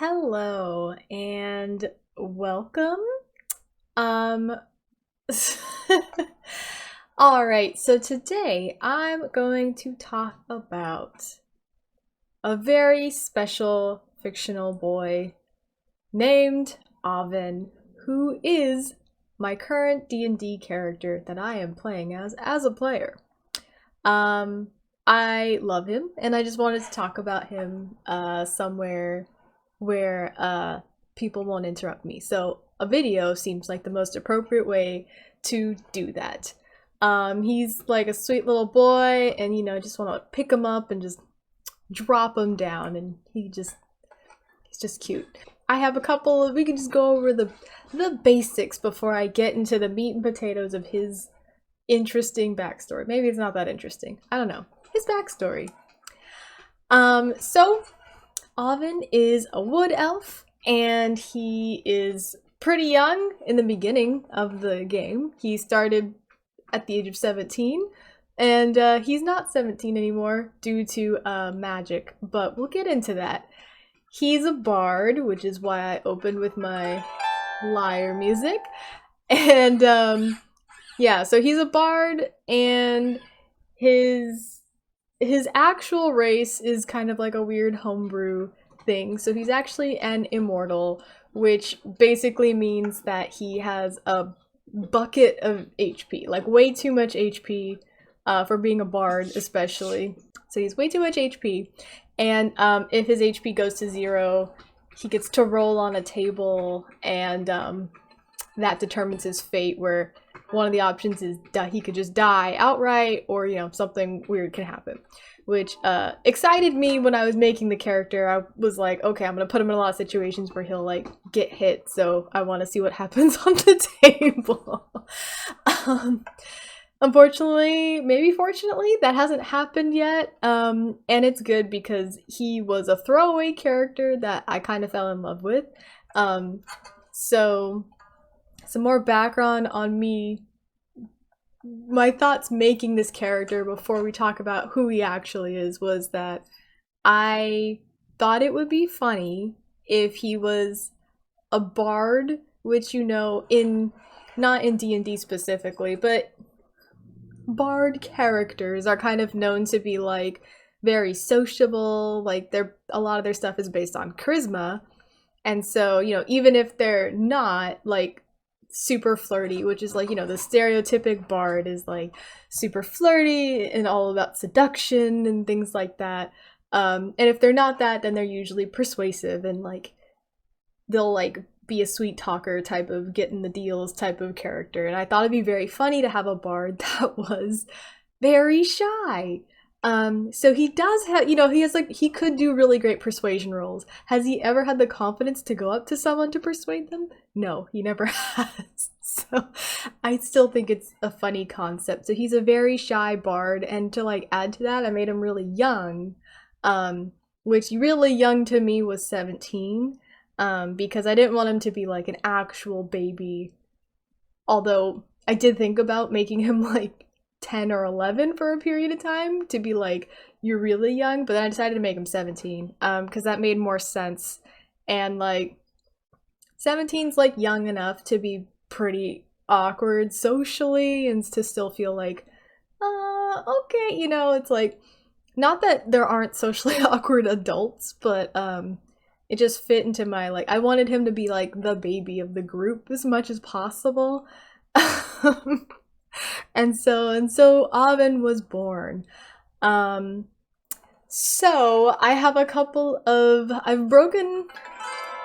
Hello and welcome. Um all right, so today I'm going to talk about a very special fictional boy named Laa'vine, who is my current D&D character that I am playing as a player. Um I love him and I just wanted to talk about him somewhere where people won't interrupt me. So a video seems like the most appropriate way to do that. He's like a sweet little boy, and just want to pick him up and just drop him down, and he's just cute. I have a couple of, we can just go over the basics before I get into the meat and potatoes of his interesting backstory. Maybe it's not that interesting. I don't know. His backstory. So Laa'vine is a wood elf, and he is pretty young in the beginning of the game. He started at the age of 17, and he's not 17 anymore due to magic, but we'll get into that. He's a bard, which is why I opened with my lyre music, and yeah, so he's a bard, and his actual race is kind of like a weird homebrew thing. So he's actually an immortal, which basically means that he has a bucket of HP, like way too much HP for being a bard, especially. So he's way too much HP, and if his HP goes to 0, he gets to roll on a table, and that determines his fate, where one of the options is that he could just die outright, or something weird can happen, which excited me when I was making the character. I was like, okay, I'm gonna put him in a lot of situations where he'll like get hit, so I want to see what happens on the table. Unfortunately, maybe fortunately, that hasn't happened yet, and it's good because he was a throwaway character that I kind of fell in love with. So some more background on me. My thoughts making this character before we talk about who he actually is was that I thought it would be funny if he was a bard, which in not in D&D specifically, but bard characters are kind of known to be like very sociable, like a lot of their stuff is based on charisma. And so, even if they're not like super flirty, which is like, the stereotypic bard is like super flirty and all about seduction and things like that. And if they're not that, then they're usually persuasive and like they'll like be a sweet talker type of getting the deals type of character. And I thought it'd be very funny to have a bard that was very shy. So he does have, he could do really great persuasion rolls. Has he ever had the confidence to go up to someone to persuade them? No, he never has. So I still think it's a funny concept. So he's a very shy bard, and to like add to that, I made him really young, which really young to me was 17, because I didn't want him to be like an actual baby. Although I did think about making him like 10 or 11 for a period of time to be like, you're really young, but then I decided to make him 17 because that made more sense. And like 17's like young enough to be pretty awkward socially and to still feel like okay, it's like, not that there aren't socially awkward adults, but it just fit into my, like, I wanted him to be like the baby of the group as much as possible. And so Laa'vine was born. So I have I've broken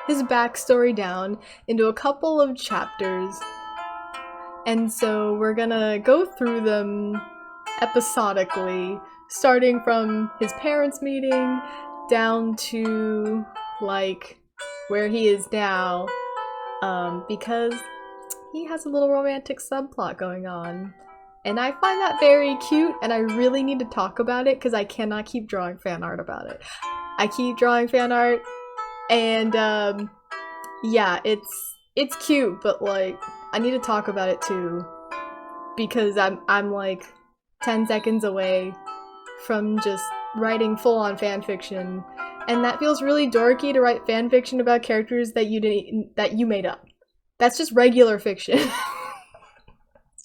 his backstory down into a couple of chapters, and so we're gonna go through them episodically, starting from his parents' meeting down to like where he is now, because he has a little romantic subplot going on. And I find that very cute, and I really need to talk about it because I cannot keep drawing fan art about it. I keep drawing fan art, and yeah, it's cute, but like I need to talk about it too, because I'm like 10 seconds away from just writing full-on fan fiction, And that feels really dorky to write fan fiction about characters that you made up. That's just regular fiction.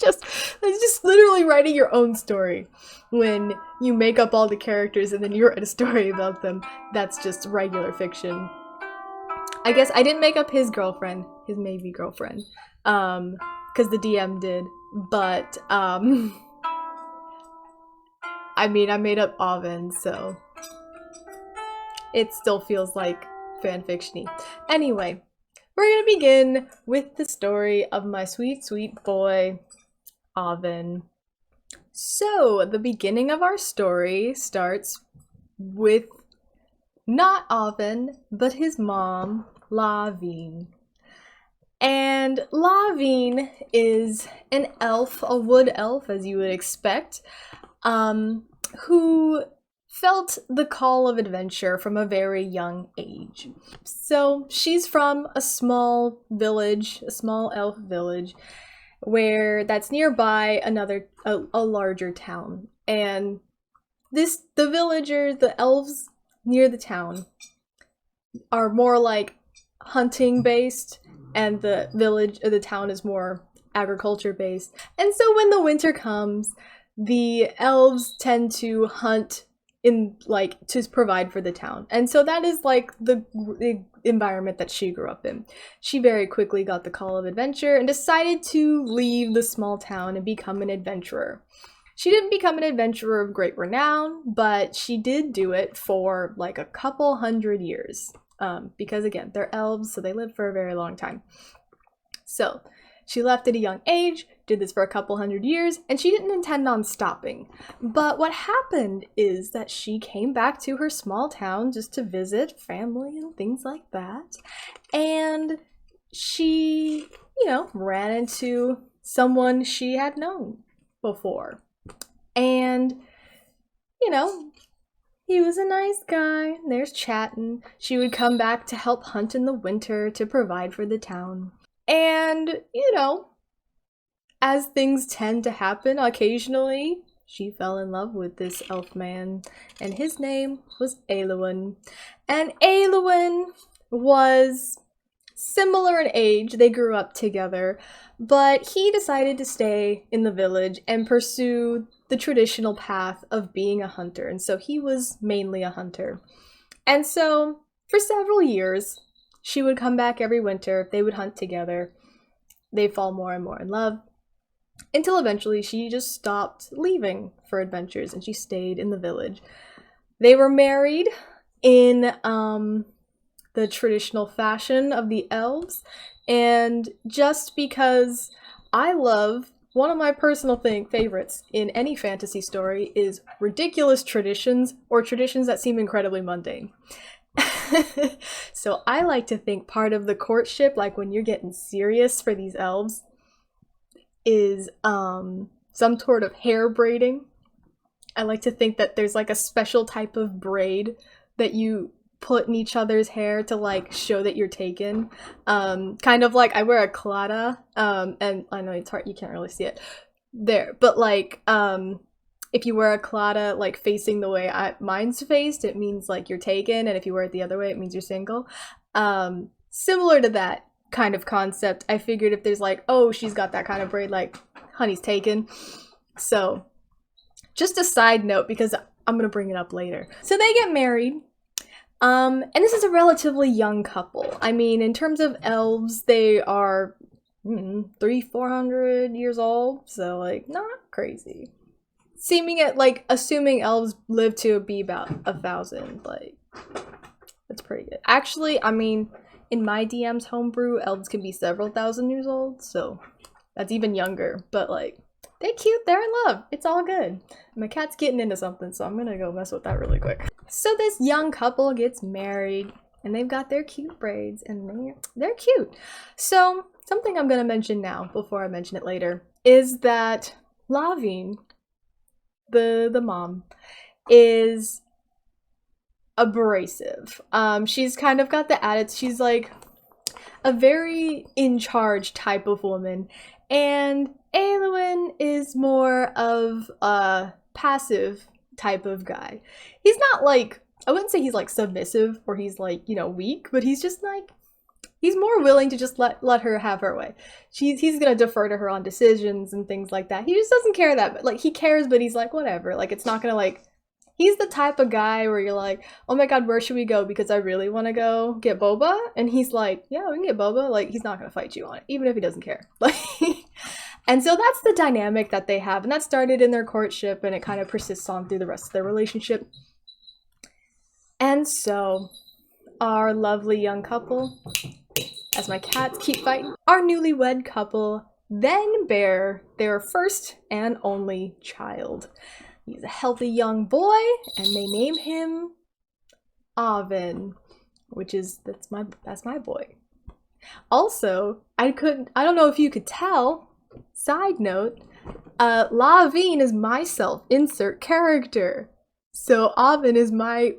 It's just literally writing your own story. When you make up all the characters and then you write a story about them, that's just regular fiction. I guess I didn't make up his girlfriend, his maybe girlfriend, because the DM did, but, I mean, I made up Laa'vine, so it still feels like fanfiction-y. Anyway, we're gonna begin with the story of my sweet, sweet boy, Laa'vine. So, the beginning of our story starts with not Laa'vine, but his mom, Laa'vine. And Laa'vine is an elf, a wood elf, as you would expect, who felt the call of adventure from a very young age. So she's from a small village, a small elf village, that's nearby a larger town. And the elves near the town are more like hunting based, and the town is more agriculture based. And so when the winter comes, the elves tend to hunt to provide for the town. And so that is like the environment that she grew up in. She very quickly got the call of adventure and decided to leave the small town and become an adventurer. She didn't become an adventurer of great renown, but she did do it for like a couple hundred years. Because again, they're elves, so they live for a very long time. So she left at a young age, did this for a couple hundred years, and she didn't intend on stopping. But what happened is that she came back to her small town just to visit family and things like that. And she, ran into someone she had known before. And, he was a nice guy. There's chatting. She would come back to help hunt in the winter to provide for the town. And, as things tend to happen occasionally, she fell in love with this elf man, and his name was Laa'vine. And Laa'vine was similar in age, they grew up together, but he decided to stay in the village and pursue the traditional path of being a hunter, and so he was mainly a hunter. And so, for several years, she would come back every winter, they would hunt together, they'd fall more and more in love, until eventually she just stopped leaving for adventures and she stayed in the village. They were married in the traditional fashion of the elves, and just because one of my personal favorites in any fantasy story is ridiculous traditions or traditions that seem incredibly mundane. So I like to think part of the courtship, like when you're getting serious for these elves, is some sort of hair braiding. I like to think that there's like a special type of braid that you put in each other's hair to like show that you're taken. Kind of like I wear a clada, and I know it's hard, you can't really see it there, but like if you wear a clada like facing the way mine's faced, it means like you're taken, and if you wear it the other way, it means you're single. Similar to that kind of concept, I figured if there's like, oh, she's got that kind of braid, like honey's taken. So just a side note, because I'm gonna bring it up later. So they get married. And this is a relatively young couple. I mean, in terms of elves, they are 300-400 years old, so like not crazy. Assuming elves live to be about 1,000, like that's pretty good. Actually, I mean, in my DM's homebrew, elves can be several thousand years old, so that's even younger. But like, they're cute, they're in love, it's all good. My cat's getting into something, so I'm gonna go mess with that really quick. So this young couple gets married, and they've got their cute braids, and they're cute. So something I'm gonna mention now, before I mention it later, is that Laa'vine, the mom, is abrasive. She's kind of got the attitude, she's like a very in charge type of woman, and Laa'vine is more of a passive type of guy. He's not like I wouldn't say he's like submissive or he's like, you know, weak, but he's just like, he's more willing to just let her have her way. He's gonna defer to her on decisions and things like that. He just doesn't care that, but like he cares, but he's like, whatever. Like it's not gonna like, he's the type of guy where you're like, oh my god, where should we go? Because I really want to go get boba. And he's like, yeah, we can get boba. Like he's not gonna fight you on it, even if he doesn't care. Like, and so that's the dynamic that they have, and that started in their courtship, and it kind of persists on through the rest of their relationship. And so our lovely young couple, as my cats keep fighting, our newlywed couple then bear their first and only child. He's a healthy young boy, and they name him Laa'vine, which is that's my boy. Also, I don't know if you could tell, side note, Laa'vine is my self-insert character. So Laa'vine is my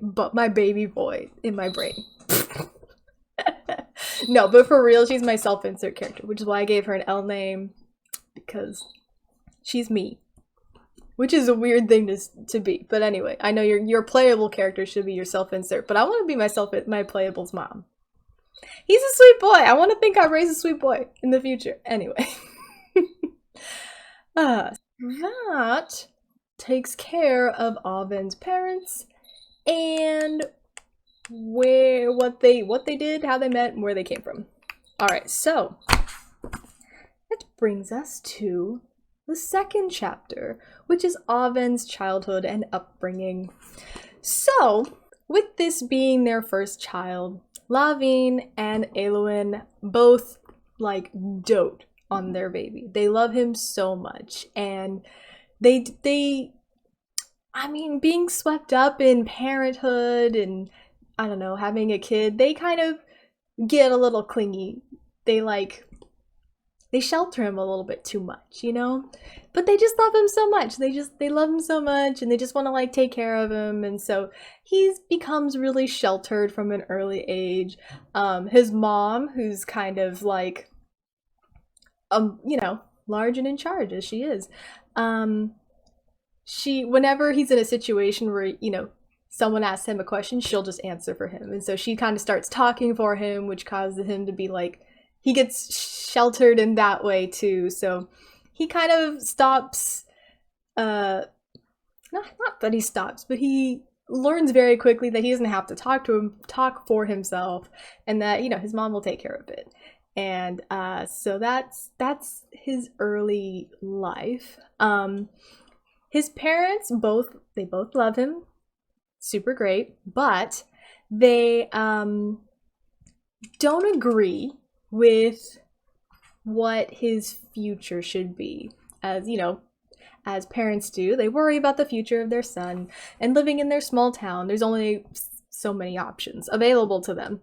baby boy in my brain. No, but for real, she's my self-insert character, which is why I gave her an L name, because she's me. Which is a weird thing to be. But anyway, I know your playable character should be your self-insert, but I want to be my playable's mom. He's a sweet boy. I want to think I raise a sweet boy in the future. Anyway. That takes care of Laa'vine's parents and what they did, how they met, and where they came from. Alright, so that brings us to the second chapter, which is Laa'vine's childhood and upbringing. So, with this being their first child, Laa'vine and Laa'vine both like dote on their baby. They love him so much, and they I mean, being swept up in parenthood and I don't know, having a kid, they kind of get a little clingy. They shelter him a little bit too much, you know? But they just love him so much. They love him so much, and they just want to like take care of him. And so he becomes really sheltered from an early age. His mom, who's kind of like, you know, large and in charge as she is, whenever he's in a situation where, you know, someone asks him a question, she'll just answer for him. And so she kind of starts talking for him, which causes him to be like, he gets sheltered in that way too. So he kind of stops, not that he stops, but he learns very quickly that he doesn't have to talk for himself, and that, you know, his mom will take care of it. And so that's his early life. His parents both love him, super great, but they don't agree with what his future should be. As you know, as parents do, they worry about the future of their son, and living in their small town, there's only so many options available to them.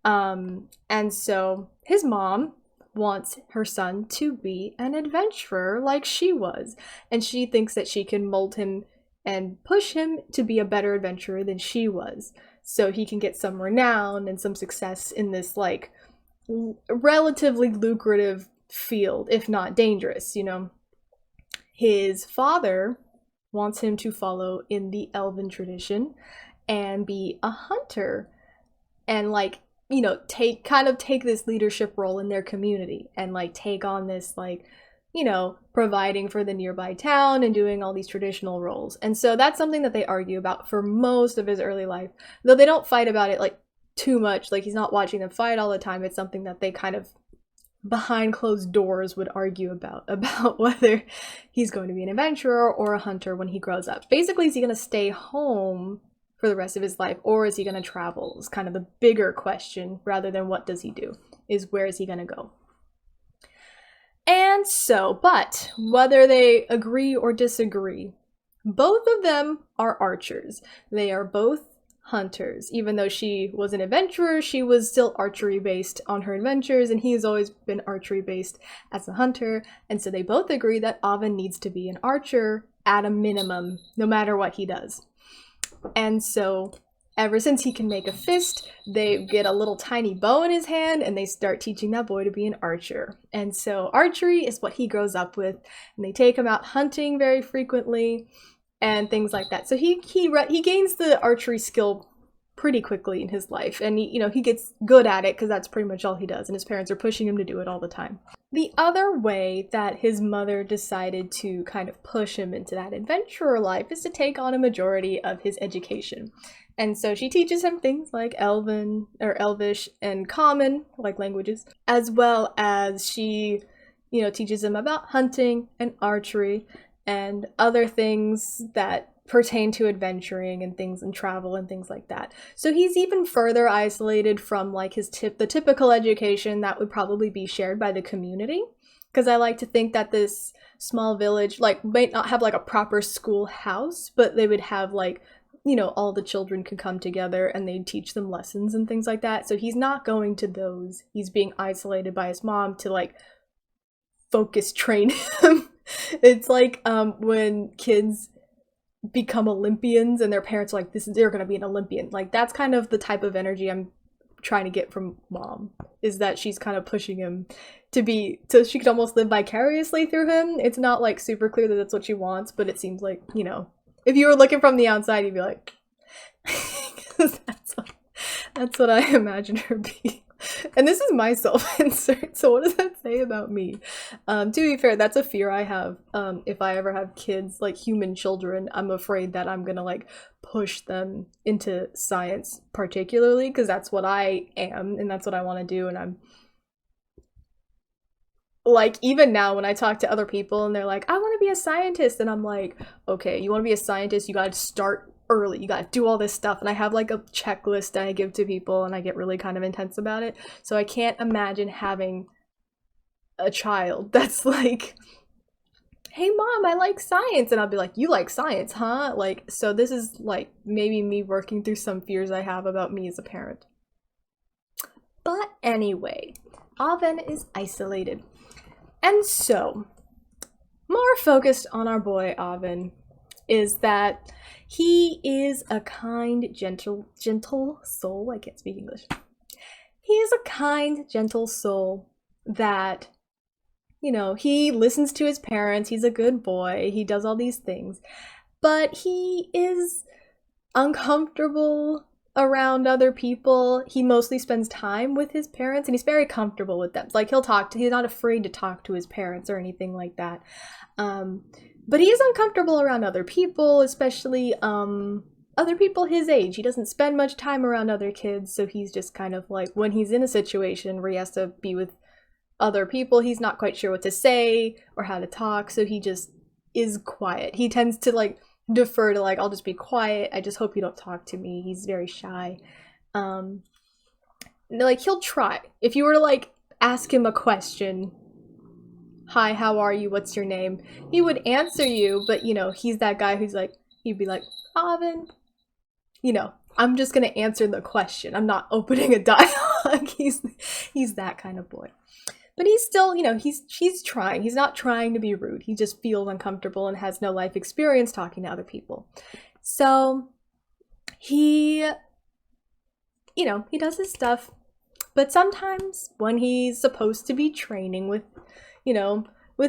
And so his mom wants her son to be an adventurer like she was, and she thinks that she can mold him and push him to be a better adventurer than she was, so he can get some renown and some success in this like relatively lucrative field, if not dangerous, you know. His father wants him to follow in the elven tradition and be a hunter, and like, you know, take this leadership role in their community, and like take on this, like, you know, providing for the nearby town and doing all these traditional roles. And so that's something that they argue about for most of his early life, though they don't fight about it like too much. Like, he's not watching them fight all the time. It's something that they kind of behind closed doors would argue about whether he's going to be an adventurer or a hunter when he grows up. Basically, is he going to stay home for the rest of his life, or is he going to travel? Is kind of the bigger question, rather than what does he do, is where is he going to go. And so, but whether they agree or disagree, both of them are archers. They are both hunters. Even though she was an adventurer, she was still archery based on her adventures, and he's always been archery based as a hunter. And so they both agree that Laa'vine needs to be an archer at a minimum, no matter what he does. And so ever since he can make a fist, they get a little tiny bow in his hand, and they start teaching that boy to be an archer. And so archery is what he grows up with, and they take him out hunting very frequently. and things like that. So he gains the archery skill pretty quickly in his life, and he gets good at it because that's pretty much all he does, and his parents are pushing him to do it all the time. The other way that his mother decided to kind of push him into that adventurer life is to take on a majority of his education. And so she teaches him things like Elven or Elvish and Common, like languages, as well as she, teaches him about hunting and archery and other things that pertain to adventuring and things and travel and things like that. So he's even further isolated from like the typical education that would probably be shared by the community, because I like to think that this small village like might not have like a proper schoolhouse, but they would have like, all the children could come together and they'd teach them lessons and things like that. So he's not going to those. He's being isolated by his mom to like focus train him. It's like when kids become Olympians and their parents are like, they're gonna be an Olympian. Like that's kind of the type of energy I'm trying to get from mom, is that she's kind of pushing him to be, so she could almost live vicariously through him. It's not like super clear that that's what she wants, but it seems like, if you were looking from the outside, you'd be like, that's what I imagine her being. And this is my self-insert, so what does that say about me? To be fair, that's a fear I have. If I ever have kids, like human children, I'm afraid that I'm gonna like push them into science particularly, because that's what I am and that's what I want to do. And I'm like, even now when I talk to other people and they're like, I want to be a scientist, and I'm like, okay, you want to be a scientist, you gotta start early, you gotta do all this stuff. And I have like a checklist that I give to people, and I get really kind of intense about it. So I can't imagine having a child that's like, hey mom, I like science, and I'll be like, you like science, huh? Like, so this is like maybe me working through some fears I have about me as a parent. But anyway, Laa'vine is isolated, and so more focused on our boy Laa'vine is that he is a kind, gentle soul. I can't speak English. He is a kind, gentle soul that, he listens to his parents. He's a good boy. He does all these things. But he is uncomfortable around other people. He mostly spends time with his parents, and he's very comfortable with them. It's like he's not afraid to talk to his parents or anything like that. But he is uncomfortable around other people, especially other people his age. He doesn't spend much time around other kids, so he's just kind of like, when he's in a situation where he has to be with other people, he's not quite sure what to say or how to talk, so he just is quiet. He tends to like defer to like, I'll just be quiet, I just hope you don't talk to me. He's very shy. Like, he'll try. If you were to like ask him a question, hi, how are you? What's your name? He would answer you, but he's that guy who's like, he'd be like, Laa'vine, I'm just gonna answer the question. I'm not opening a dialogue. He's that kind of boy. But he's still, he's trying. He's not trying to be rude. He just feels uncomfortable and has no life experience talking to other people. So he does his stuff. But sometimes when he's supposed to be training with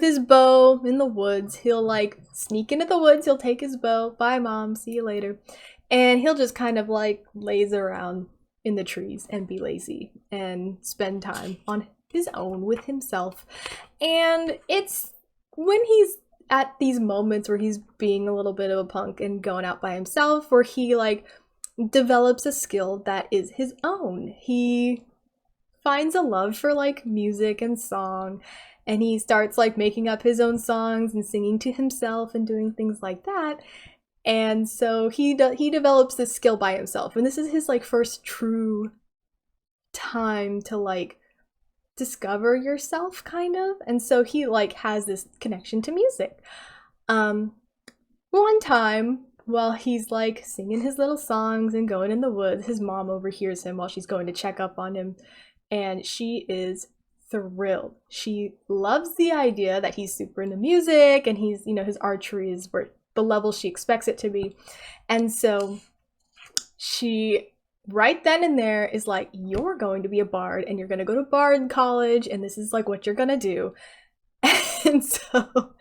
his bow in the woods, he'll like sneak into the woods, he'll take his bow, bye mom, see you later, and he'll just kind of like laze around in the trees and be lazy and spend time on his own with himself. And it's when he's at these moments where he's being a little bit of a punk and going out by himself where he like develops a skill that is his own. He finds a love for like music and song, and he starts like making up his own songs and singing to himself and doing things like that. And so he develops this skill by himself, and this is his like first true time to like discover yourself, kind of. And so he like has this connection to music. One time while he's like singing his little songs and going in the woods, his mom overhears him while she's going to check up on him, and she is thrilled. She loves the idea that he's super into music and he's, his archery is where the level she expects it to be. And so she right then and there is like, you're going to be a bard and you're going to go to bard college and this is like what you're going to do. And so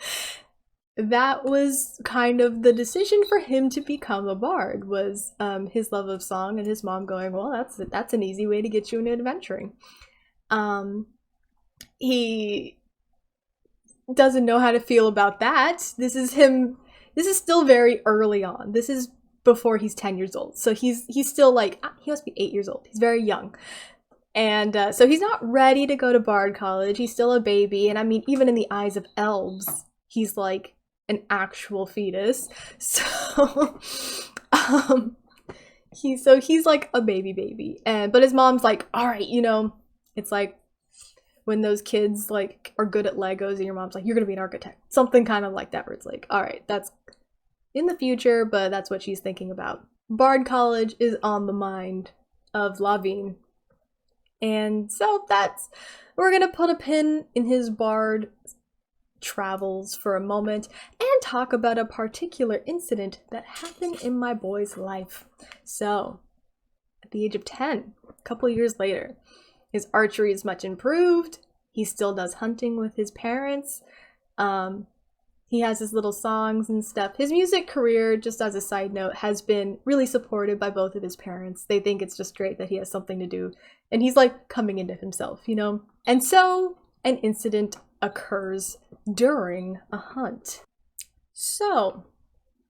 that was kind of the decision for him to become a bard, was his love of song and his mom going, well, that's an easy way to get you into adventuring. He doesn't know how to feel about that. This is still very early on. This is before he's 10 years old. So he's still like, he must be 8 years old. He's very young. And so he's not ready to go to Bard College. He's still a baby. And I mean, even in the eyes of elves, he's like an actual fetus. So he's like a baby. But his mom's like, all right, it's like when those kids like are good at Legos and your mom's like, you're gonna be an architect. Something kind of like that, where it's like, all right, that's in the future, but that's what she's thinking about. Bard College is on the mind of Laa'vine. And so we're gonna put a pin in his bard travels for a moment and talk about a particular incident that happened in my boy's life. So, at the age of 10, a couple years later, his archery is much improved. He still does hunting with his parents. He has his little songs and stuff. His music career, just as a side note, has been really supported by both of his parents. They think it's just great that he has something to do. And he's like coming into himself, And so an incident occurs during a hunt. So,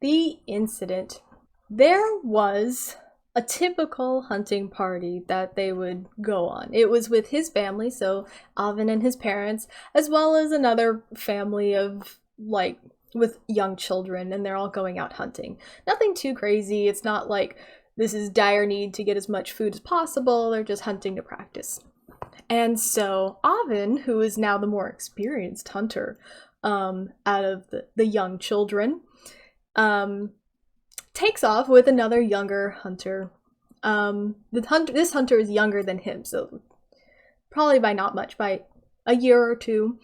the incident. There was a typical hunting party that they would go on. It was with his family, so Laa'vine and his parents, as well as another family of like with young children, and they're all going out hunting. Nothing too crazy. It's not like this is dire need to get as much food as possible. They're just hunting to practice. And so Laa'vine, who is now the more experienced hunter out of the young children, takes off with another younger hunter. This hunter is younger than him, so probably by not much, by a year or two.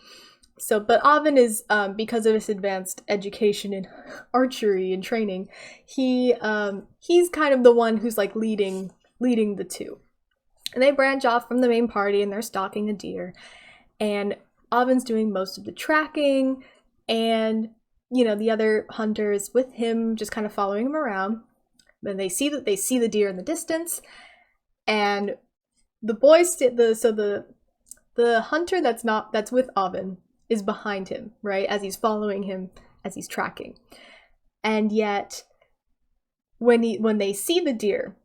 So, but Laa'vine is, because of his advanced education in archery and training, he's kind of the one who's like leading the two. And they branch off from the main party and they're stalking a deer. And Laa'vine's doing most of the tracking, and the other hunters with him just kind of following him around. Then they see the deer in the distance, and the boys the hunter that's with Laa'vine is behind him, right, as he's following him, as he's tracking. And yet when they see the deer,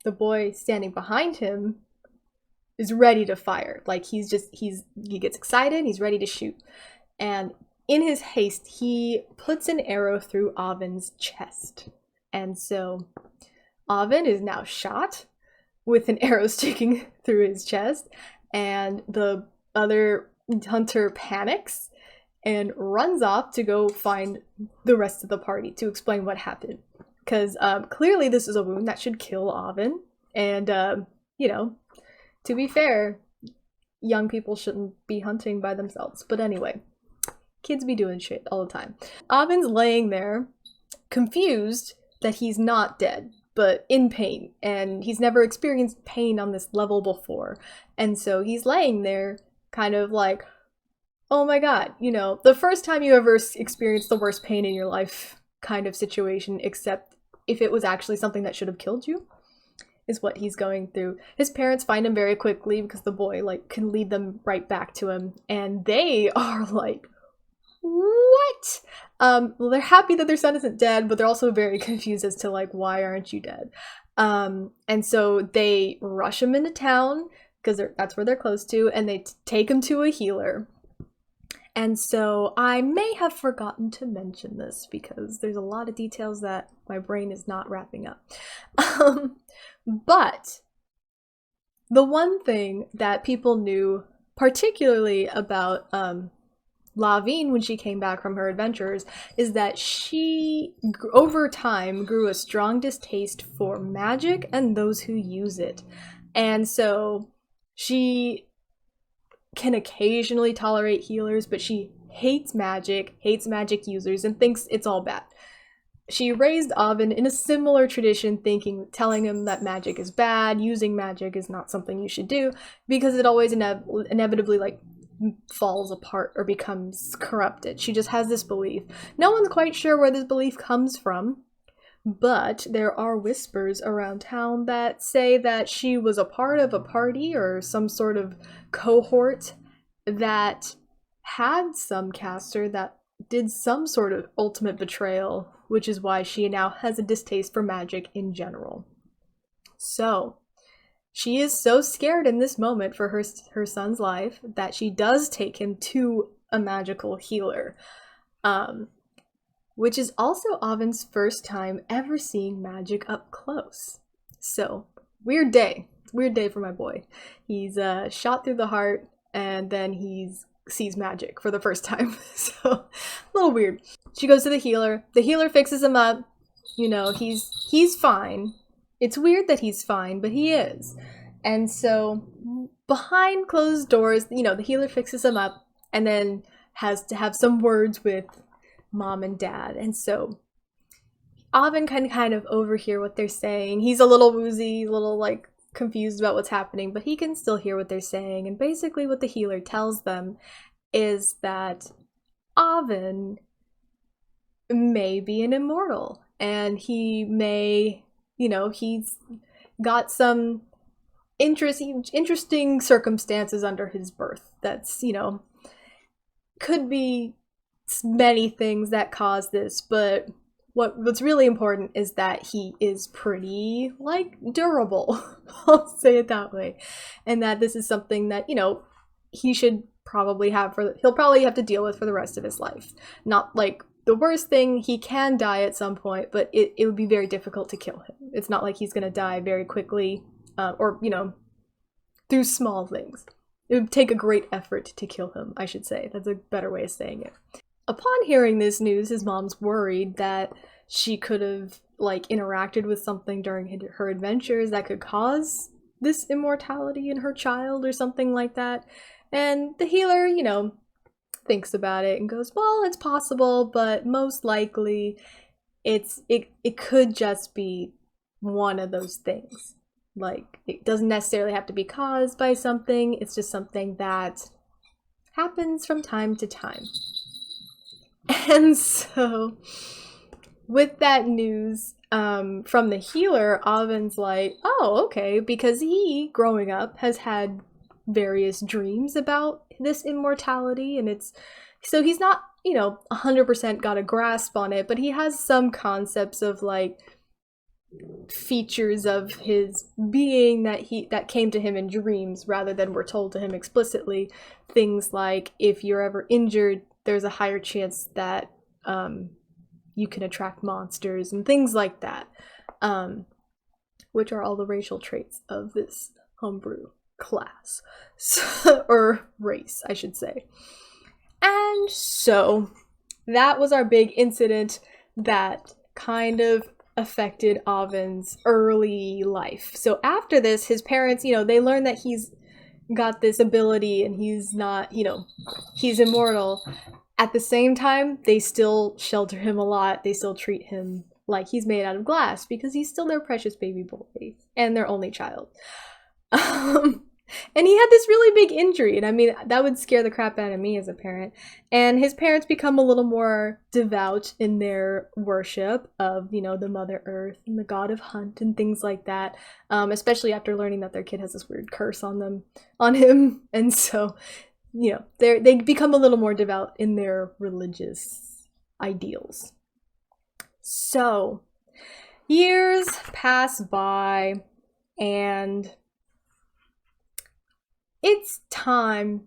the boy standing behind him is ready to fire. Like he gets excited, he's ready to shoot. And in his haste, he puts an arrow through Laa'vine's chest. And so Laa'vine is now shot with an arrow sticking through his chest, and the other hunter panics and runs off to go find the rest of the party to explain what happened. Because clearly this is a wound that should kill Laa'vine. And, to be fair, young people shouldn't be hunting by themselves. But anyway, kids be doing shit all the time. Laa'vine's laying there, confused that he's not dead, but in pain. And he's never experienced pain on this level before. And so he's laying there kind of like, oh my god, the first time you ever experienced the worst pain in your life kind of situation, except if it was actually something that should have killed you, is what he's going through. His parents find him very quickly because the boy can lead them right back to him, and they are like, what? Well, they're happy that their son isn't dead, but they're also very confused as to why aren't you dead? And so they rush him into town because that's where they're close to, and they take him to a healer. And so I may have forgotten to mention this because there's a lot of details that my brain is not wrapping up. But the one thing that people knew particularly about Laa'vine when she came back from her adventures is that she, over time, grew a strong distaste for magic and those who use it. And so she can occasionally tolerate healers, but she hates magic users, and thinks it's all bad. She raised Laa'vine in a similar tradition, telling him that magic is bad, using magic is not something you should do, because it always inevitably falls apart or becomes corrupted. She just has this belief. No one's quite sure where this belief comes from, but there are whispers around town that say that she was a part of a party or some sort of cohort that had some caster that did some sort of ultimate betrayal, which is why she now has a distaste for magic in general. So, she is so scared in this moment for her son's life that she does take him to a magical healer. Which is also Oven's first time ever seeing magic up close. So, weird day. Weird day for my boy. He's shot through the heart, and then he sees magic for the first time. So, a little weird. She goes to the healer. The healer fixes him up. You know, he's fine. It's weird that he's fine, but he is. And so, behind closed doors, you know, the healer fixes him up, and then has to have some words with Mom and Dad. And so Oven can kind of overhear what they're saying. He's a little woozy, a little like confused about what's happening, but he can still hear what they're saying. And basically what the healer tells them is that Oven may be an immortal, and he may, you know, he's got some interesting circumstances under his birth that's, you know, could be many things that cause this, but what's really important is that he is pretty, like, durable. I'll say it that way. And that this is something that, you know, he should probably he'll probably have to deal with for the rest of his life. Not, like, the worst thing, he can die at some point, but it would be very difficult to kill him. It's not like he's gonna die very quickly, or, you know, through small things. It would take a great effort to kill him, I should say. That's a better way of saying it. Upon hearing this news, his mom's worried that she could have, like, interacted with something during her adventures that could cause this immortality in her child or something like that. And the healer, you know, thinks about it and goes, well, it's possible, but most likely it could just be one of those things. Like, it doesn't necessarily have to be caused by something. It's just something that happens from time to time. And so, with that news from the healer, Oven's like, oh, okay, because he, growing up, has had various dreams about this immortality, and so he's not, you know, 100% got a grasp on it, but he has some concepts of, like, features of his being that came to him in dreams rather than were told to him explicitly. Things like, if you're ever injured, there's a higher chance that you can attract monsters and things like that, which are all the racial traits of this homebrew class, or race, I should say. And so that was our big incident that kind of affected Oven's early life. So after this, his parents, you know, they learn that he's got this ability and he's not, you know, he's immortal. At the same time, they still shelter him a lot. They still treat him like he's made out of glass because he's still their precious baby boy and their only child. And he had this really big injury, and I mean, that would scare the crap out of me as a parent. And his parents become a little more devout in their worship of, you know, the Mother Earth and the God of Hunt and things like that, especially after learning that their kid has this weird curse on him. And so, you know, they become a little more devout in their religious ideals. So, years pass by, and it's time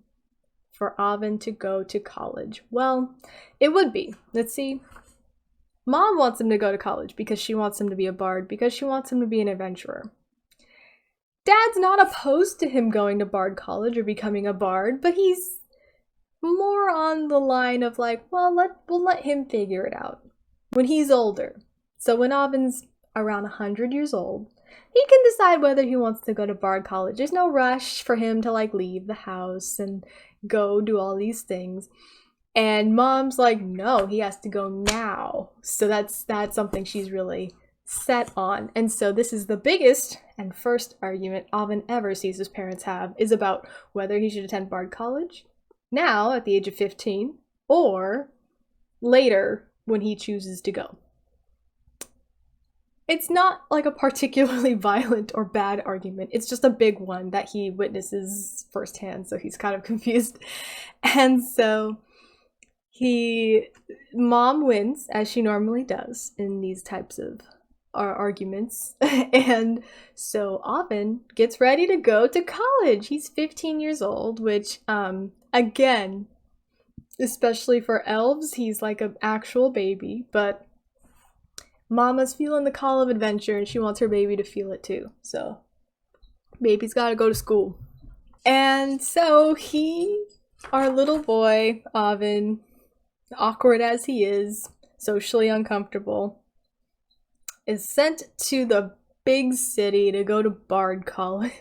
for Oven to go to college. Well, it would be. Let's see. Mom wants him to go to college because she wants him to be a bard, because she wants him to be an adventurer. Dad's not opposed to him going to bard college or becoming a bard, but he's more on the line of like, well, we'll let him figure it out when he's older. So when Oven's around 100 years old, he can decide whether he wants to go to bard college. There's no rush for him to, like, leave the house and go do all these things. And Mom's like, no, he has to go now. So that's something she's really set on. And so this is the biggest and first argument Oven ever sees his parents have, is about whether he should attend bard college now at the age of 15, or later when he chooses to go. It's not like a particularly violent or bad argument. It's just a big one that he witnesses firsthand, so he's kind of confused. And so mom wins, as she normally does in these types of arguments. And so Laa'vine gets ready to go to college. He's 15 years old, which, again, especially for elves, he's like an actual baby, but Mama's feeling the call of adventure and she wants her baby to feel it too. So, baby's gotta go to school. And so our little boy, Laa'vine, awkward as he is, socially uncomfortable, is sent to the big city to go to Bard College.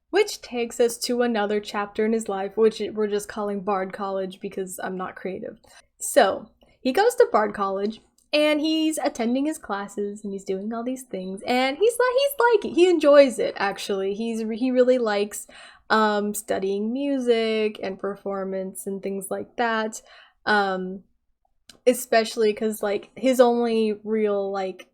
Which takes us to another chapter in his life, which we're just calling Bard College because I'm not creative. So, he goes to Bard College, and he's attending his classes, and he's doing all these things, and he enjoys it, actually. He really likes studying music and performance and things like that, especially because, like, his only real, like,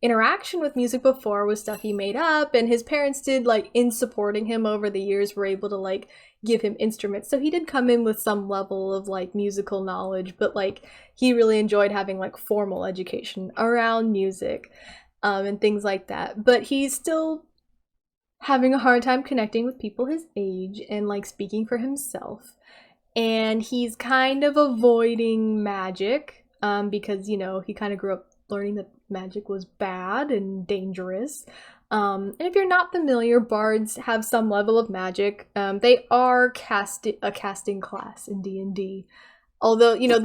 interaction with music before was stuff he made up, and his parents did, like, in supporting him over the years, were able to, like, give him instruments. So he did come in with some level of, like, musical knowledge, but, like, he really enjoyed having, like, formal education around music, and things like that. But he's still having a hard time connecting with people his age and, like, speaking for himself. And he's kind of avoiding magic, because, you know, he kind of grew up learning that magic was bad and dangerous. And if you're not familiar, bards have some level of magic. They are a casting class in D&D. Although, you know,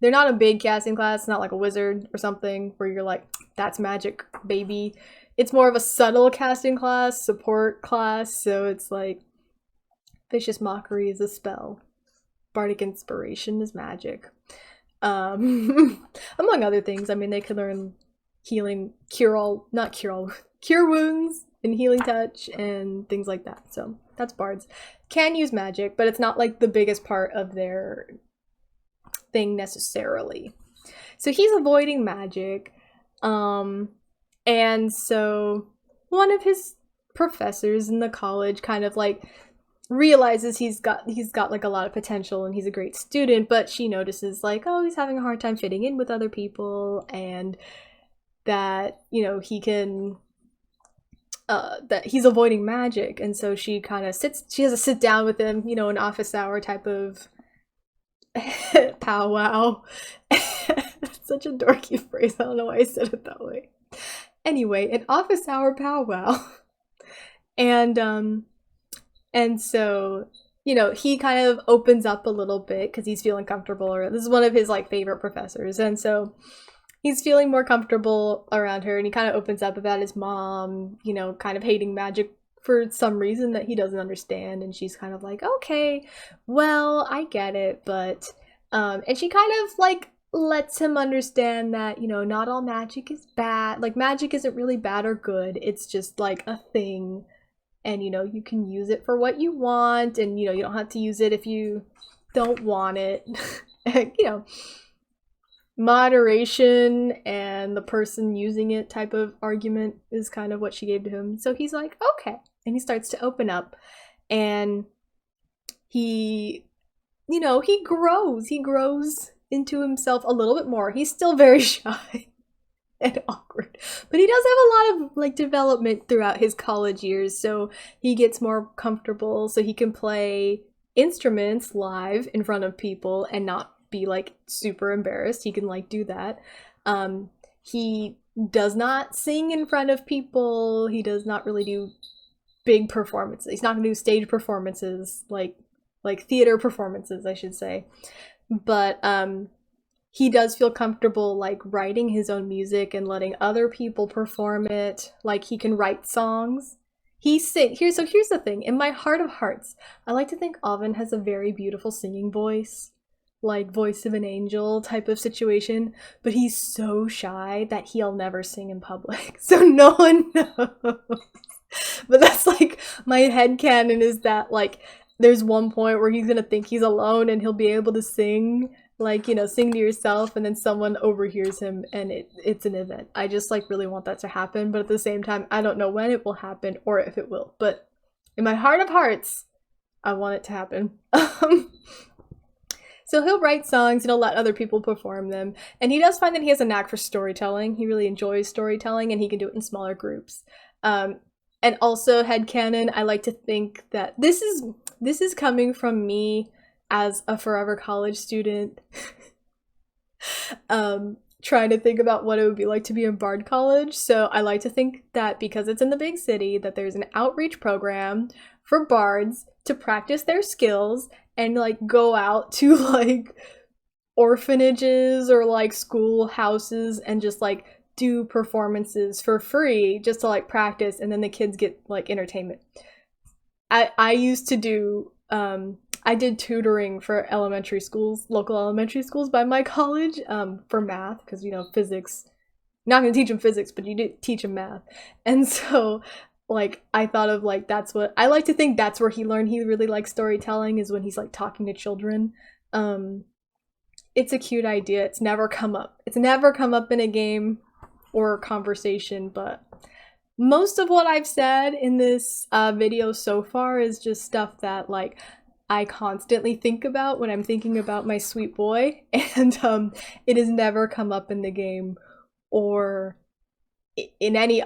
they're not a big casting class, not like a wizard or something where you're like, that's magic, baby. It's more of a subtle casting class, support class, so it's like Vicious Mockery is a spell. Bardic Inspiration is magic. Among other things. I mean, they can learn healing, cure wounds and healing touch and things like that. So that's bards. Can use magic, but it's not like the biggest part of their thing necessarily. So he's avoiding magic. And so one of his professors in the college kind of like realizes he's got like a lot of potential and he's a great student, but she notices like, oh, he's having a hard time fitting in with other people, and that, you know, he can that he's avoiding magic. And so she has a sit down with him, you know, an office hour type of powwow. Such a dorky phrase. I don't know why I said it that way. Anyway, an office hour powwow. And so, you know, he kind of opens up a little bit because he's feeling comfortable. Or this is one of his like favorite professors, and so he's feeling more comfortable around her. And he kind of opens up about his mom, you know, kind of hating magic for some reason that he doesn't understand. And she's kind of like, okay, well, I get it, but and she kind of like lets him understand that, you know, not all magic is bad. Like, magic isn't really bad or good. It's just like a thing. And, you know, you can use it for what you want, and, you know, you don't have to use it if you don't want it. You know, moderation and the person using it type of argument is kind of what she gave to him. So he's like, okay. And he starts to open up, and he, you know, he grows into himself a little bit more. He's still very shy and awkward, but he does have a lot of like development throughout his college years, so he gets more comfortable so he can play instruments live in front of people and not be like super embarrassed. He can like do that. He does not sing in front of people. He does not really do big performances. He's not gonna do stage performances, like theater performances, I should say. But he does feel comfortable like writing his own music and letting other people perform it. Like, he can write songs. Here's the thing. In my heart of hearts, I like to think Laa'vine has a very beautiful singing voice, like voice of an angel type of situation, but he's so shy that he'll never sing in public. So no one knows. But that's like my headcanon, is that like there's one point where he's gonna think he's alone and he'll be able to sing, like, you know, sing to yourself, and then someone overhears him and it's an event. I just like really want that to happen, but at the same time, I don't know when it will happen or if it will. But in my heart of hearts, I want it to happen. So he'll write songs and he'll let other people perform them. And he does find that he has a knack for storytelling. He really enjoys storytelling and he can do it in smaller groups. And also headcanon, I like to think that this is coming from me as a forever college student. Trying to think about what it would be like to be in Bard College. So I like to think that because it's in the big city, that there's an outreach program for bards to practice their skills and like go out to like orphanages or like schoolhouses and just like do performances for free just to like practice, and then the kids get like entertainment. I used to do I did tutoring for elementary schools, local elementary schools by my college, for math, because, you know, physics, not going to teach them physics, but you did teach them math. And so, like, I thought of, like, that's what, I like to think that's where he learned he really likes storytelling, is when he's, like, talking to children. It's a cute idea. It's never come up. It's never come up in a game or conversation, but most of what I've said in this video so far is just stuff that, like, I constantly think about when I'm thinking about my sweet boy, and it has never come up in the game or in any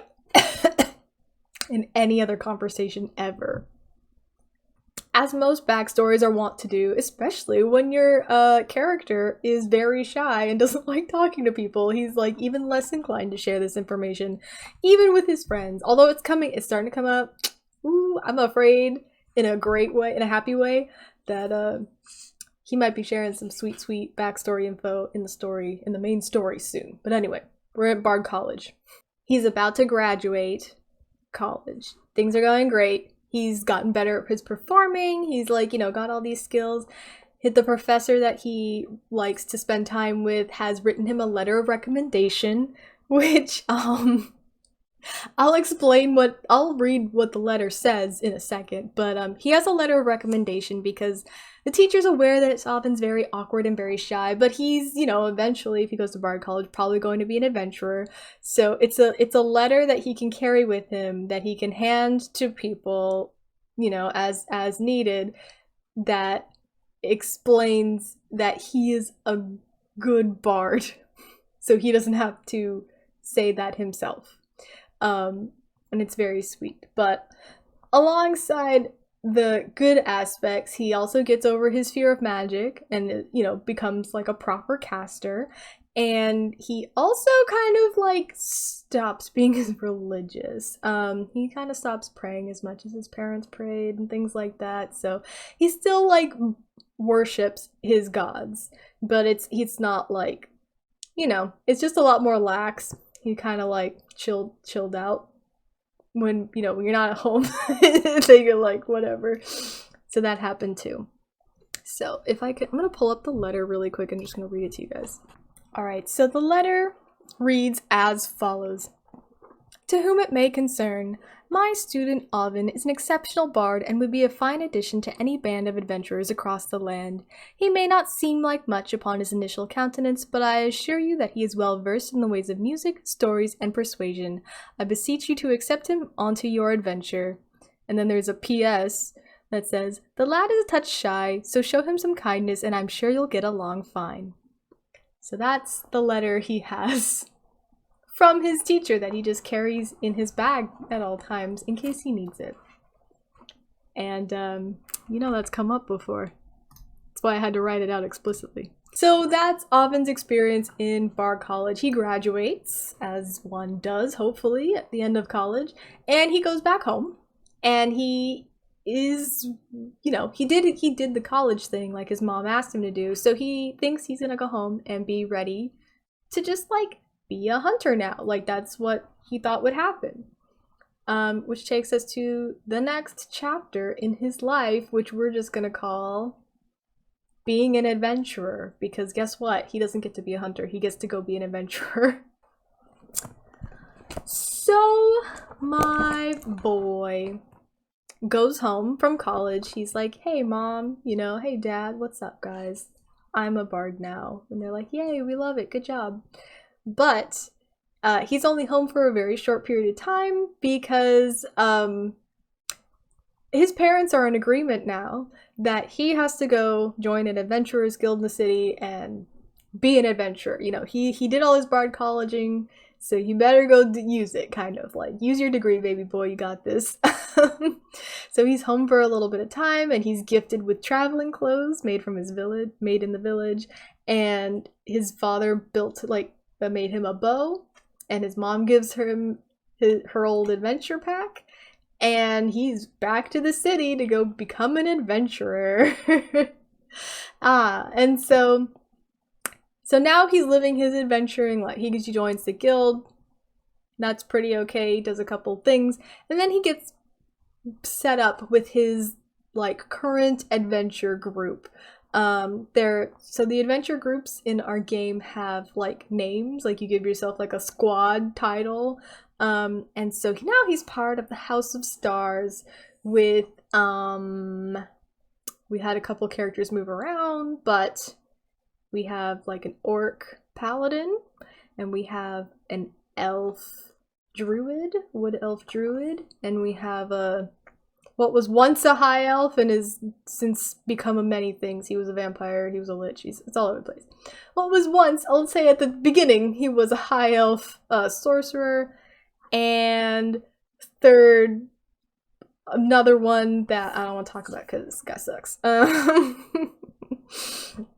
in any other conversation ever. As most backstories are wont to do, especially when your character is very shy and doesn't like talking to people. He's like even less inclined to share this information, even with his friends. Although it's starting to come up. Ooh, I'm afraid, in a great way, in a happy way, that he might be sharing some sweet backstory info in the main story soon. But anyway, we're at Bard College. He's about to graduate college. Things are going great. He's gotten better at his performing. He's like, you know, got all these skills. The professor that he likes to spend time with has written him a letter of recommendation, which I'll read what the letter says in a second, but he has a letter of recommendation because the teacher's aware that Laa'vine's very awkward and very shy, but he's, you know, eventually, if he goes to Bard College, probably going to be an adventurer. So it's a letter that he can carry with him, that he can hand to people, you know, as needed, that explains that he is a good bard, so he doesn't have to say that himself. And it's very sweet. But alongside the good aspects, he also gets over his fear of magic and, you know, becomes like a proper caster. And he also kind of like stops being as religious. He kind of stops praying as much as his parents prayed and things like that. So he still like worships his gods, but it's not like, you know, it's just a lot more lax. He kind of like chilled out when, you know, when you're not at home. Then you're like, whatever. So that happened too. So if I could, I'm gonna pull up the letter really quick and just gonna read it to you guys. All right, so the letter reads as follows. To whom it may concern, my student Laa'vine is an exceptional bard and would be a fine addition to any band of adventurers across the land. He may not seem like much upon his initial countenance, but I assure you that he is well versed in the ways of music, stories, and persuasion. I beseech you to accept him onto your adventure. And then there's a P.S. that says, the lad is a touch shy, so show him some kindness and I'm sure you'll get along fine. So that's the letter he has from his teacher that he just carries in his bag at all times in case he needs it. And, you know, that's come up before. That's why I had to write it out explicitly. So that's Laa'vine's experience in Bard College. He graduates, as one does, hopefully, at the end of college, and he goes back home, and he is, you know, he did the college thing like his mom asked him to do, so he thinks he's gonna go home and be ready to just, like, be a hunter now. Like, that's what he thought would happen. Which takes us to the next chapter in his life, which we're just gonna call being an adventurer, because guess what? He doesn't get to be a hunter. He gets to go be an adventurer. So, my boy goes home from college. He's like, hey mom, you know, hey dad, what's up guys? I'm a bard now. And they're like, yay, we love it, good job. But he's only home for a very short period of time because his parents are in agreement now that he has to go join an adventurers guild in the city and be an adventurer. You know, he did all his bard colleging, so you better go use it, kind of like use your degree, baby boy, you got this. So he's home for a little bit of time, and he's gifted with traveling clothes made from his village, made in the village, and his father made him a bow, and his mom gives him her old adventure pack, and he's back to the city to go become an adventurer. And so now he's living his adventuring life. He joins the guild. That's pretty okay. He does a couple things, and then he gets set up with his like current adventure group. So the adventure groups in our game have like names, like you give yourself like a squad title. And so now he's part of the House of Stars with we had a couple characters move around, but we have like an orc paladin, and we have an elf druid, wood elf druid, and we have what was once a high elf and has since become a many things. He was a vampire, he was a lich, it's all over the place. What was once, I'll say at the beginning, he was a high elf sorcerer, and third, another one that I don't want to talk about because this guy sucks.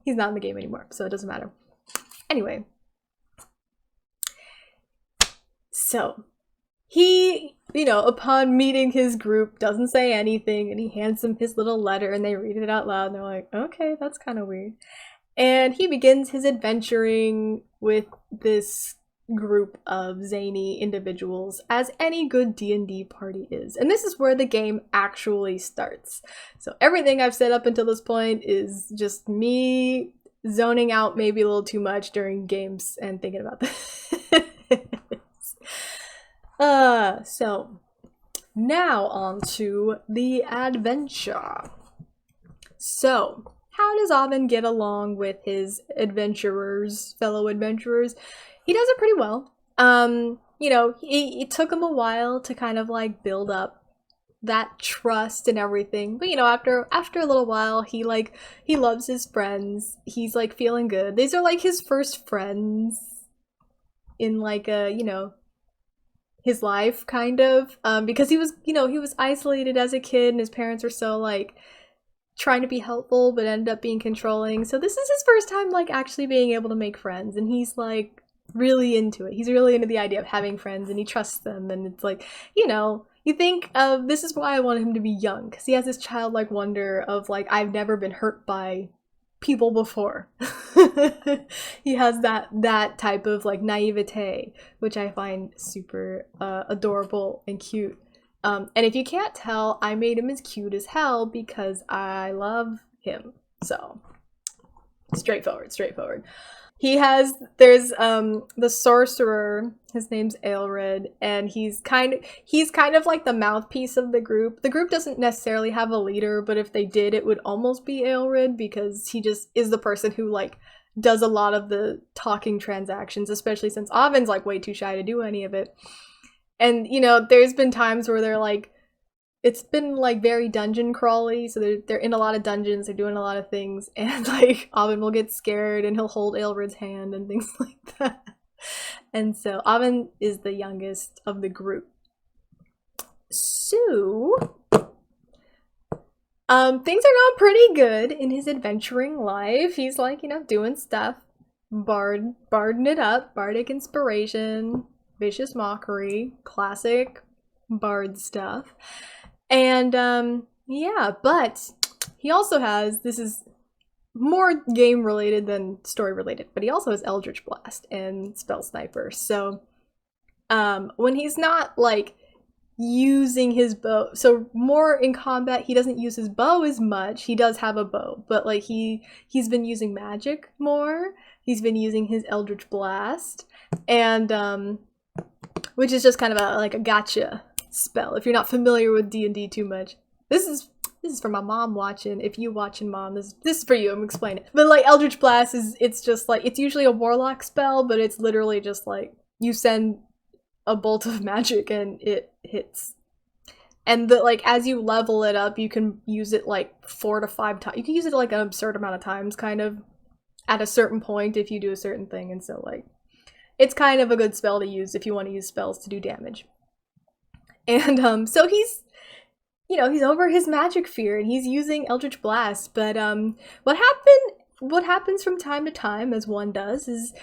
He's not in the game anymore, so it doesn't matter. Anyway, so he, you know, upon meeting his group, doesn't say anything, and he hands them his little letter, and they read it out loud, and they're like, okay, that's kind of weird. And he begins his adventuring with this group of zany individuals, as any good D&D party is. And this is where the game actually starts. So everything I've said up until this point is just me zoning out maybe a little too much during games and thinking about this. So now on to the adventure. So how does Laa'vine get along with his fellow adventurers? He does it pretty well. You know, it took him a while to kind of like build up that trust and everything. But you know, after a little while, he loves his friends. He's like feeling good. These are like his first friends in like his life, kind of. Because he was isolated as a kid, and his parents were so like trying to be helpful but ended up being controlling. So this is his first time like actually being able to make friends, and he's like really into it. He's really into the idea of having friends, and he trusts them, and it's like, you know, you think of, this is why I want him to be young, because he has this childlike wonder of like, I've never been hurt by people before. He has that type of like naivete, which I find super adorable and cute. And if you can't tell, I made him as cute as hell because I love him. So straightforward. There's the sorcerer, his name's Aelred, and he's kind of like the mouthpiece of the group. The group doesn't necessarily have a leader, but if they did, it would almost be Aelred, because he just is the person who like does a lot of the talking transactions, especially since Laa'vine's like way too shy to do any of it. And you know, there's been times where they're like, it's been like very dungeon crawly, so they're in a lot of dungeons, they're doing a lot of things, and like Laa'vine will get scared and he'll hold Aelred's hand and things like that. And so Laa'vine is the youngest of the group. So things are going pretty good in his adventuring life. He's like, you know, doing stuff, barding it up, bardic inspiration, vicious mockery, classic bard stuff. And yeah, but he also has, this is more game related than story related, but he also has Eldritch Blast and Spell Sniper. So when he's not like using his bow, so more in combat, he doesn't use his bow as much. He does have a bow, but like he's been using magic more. He's been using his Eldritch Blast, and which is just kind of a gotcha spell. If you're not familiar with D&D too much, this is for my mom watching. If you watching, mom, this is for you. I'm explaining. But like Eldritch Blast it's just like, it's usually a warlock spell, but it's literally just like you send a bolt of magic and it hits. And like as you level it up, you can use it like 4 to 5 times. You can use it like an absurd amount of times, kind of, at a certain point if you do a certain thing. And so like, it's kind of a good spell to use if you want to use spells to do damage. And so he's, you know, he's over his magic fear and he's using Eldritch Blast. But what happens from time to time, as one does, is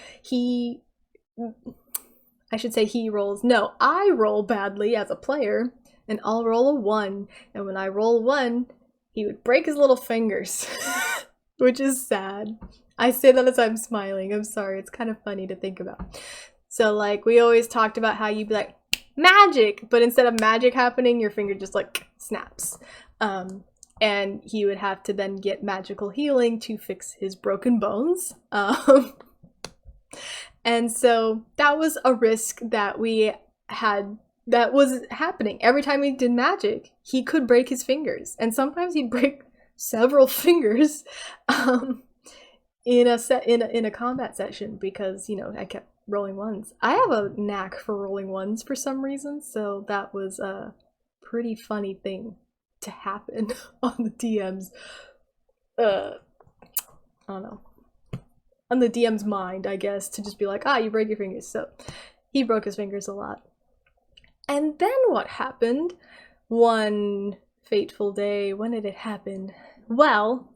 I roll badly as a player, and I'll roll a 1. And when I roll a 1, he would break his little fingers, which is sad. I say that as I'm smiling. I'm sorry. It's kind of funny to think about. So like, we always talked about how you'd be like, magic, but instead of magic happening, your finger just like snaps. And he would have to then get magical healing to fix his broken bones. And so that was a risk that we had, that was happening. Every time he did magic, he could break his fingers. And sometimes he'd break several fingers in a combat session because, you know, I kept rolling 1s. I have a knack for rolling 1s for some reason, so that was a pretty funny thing to happen on the DM's I don't know, on the DM's mind, I guess, to just be like, you break your fingers. So he broke his fingers a lot. And then what happened one fateful day? When did it happen? Well,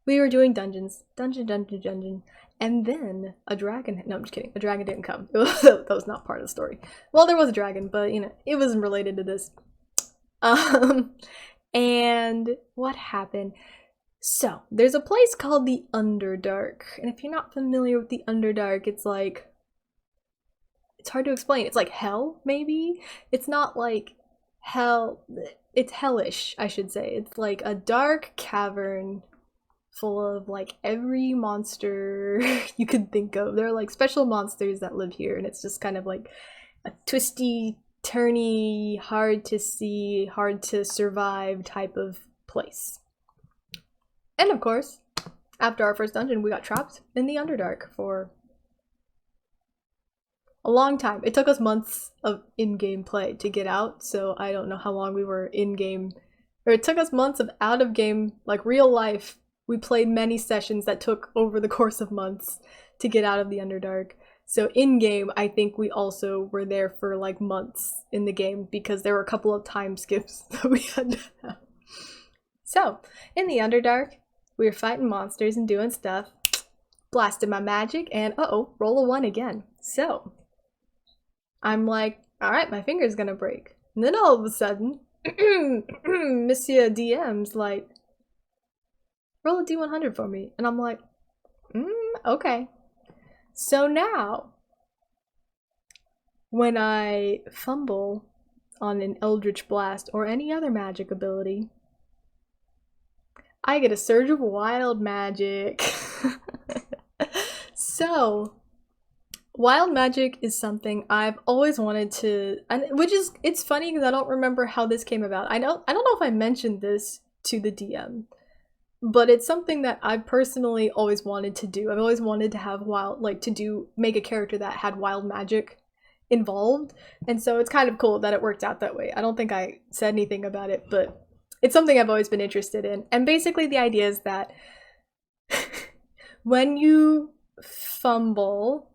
we were doing dungeon, and then a dragon, no, I'm just kidding, a dragon didn't come. That was not part of the story. Well, there was a dragon, but, you know, it wasn't related to this. And what happened? So, there's a place called the Underdark, and if you're not familiar with the Underdark, it's like, it's hard to explain. It's like hell, maybe? It's not like hell, it's hellish, I should say. It's like a dark cavern full of like every monster you could think of. There are like special monsters that live here, and it's just kind of like a twisty, turny, hard to see, hard to survive type of place. And of course, after our first dungeon, we got trapped in the Underdark for a long time. It took us months of in-game play to get out, so I don't know how long we were in-game, or it took us months of out-of-game, like real life. We played many sessions that took over the course of months to get out of the Underdark. So in-game, I think we also were there for like months in the game because there were a couple of time skips that we had to have. So, in the Underdark, we were fighting monsters and doing stuff. Blasted my magic and, roll a 1 again. So, I'm like, alright, my finger's gonna break. And then all of a sudden, Monsieur DM's like, roll a D100 for me. And I'm like, okay. So now, when I fumble on an Eldritch Blast or any other magic ability, I get a surge of wild magic. So, wild magic is something I've always wanted to, and it's funny because I don't remember how this came about. I don't know if I mentioned this to the DM, but it's something that I personally always wanted to do. I've always wanted to have make a character that had wild magic involved, and so it's kind of cool that it worked out that way. I don't think I said anything about it, but it's something I've always been interested in. And basically the idea is that when you fumble,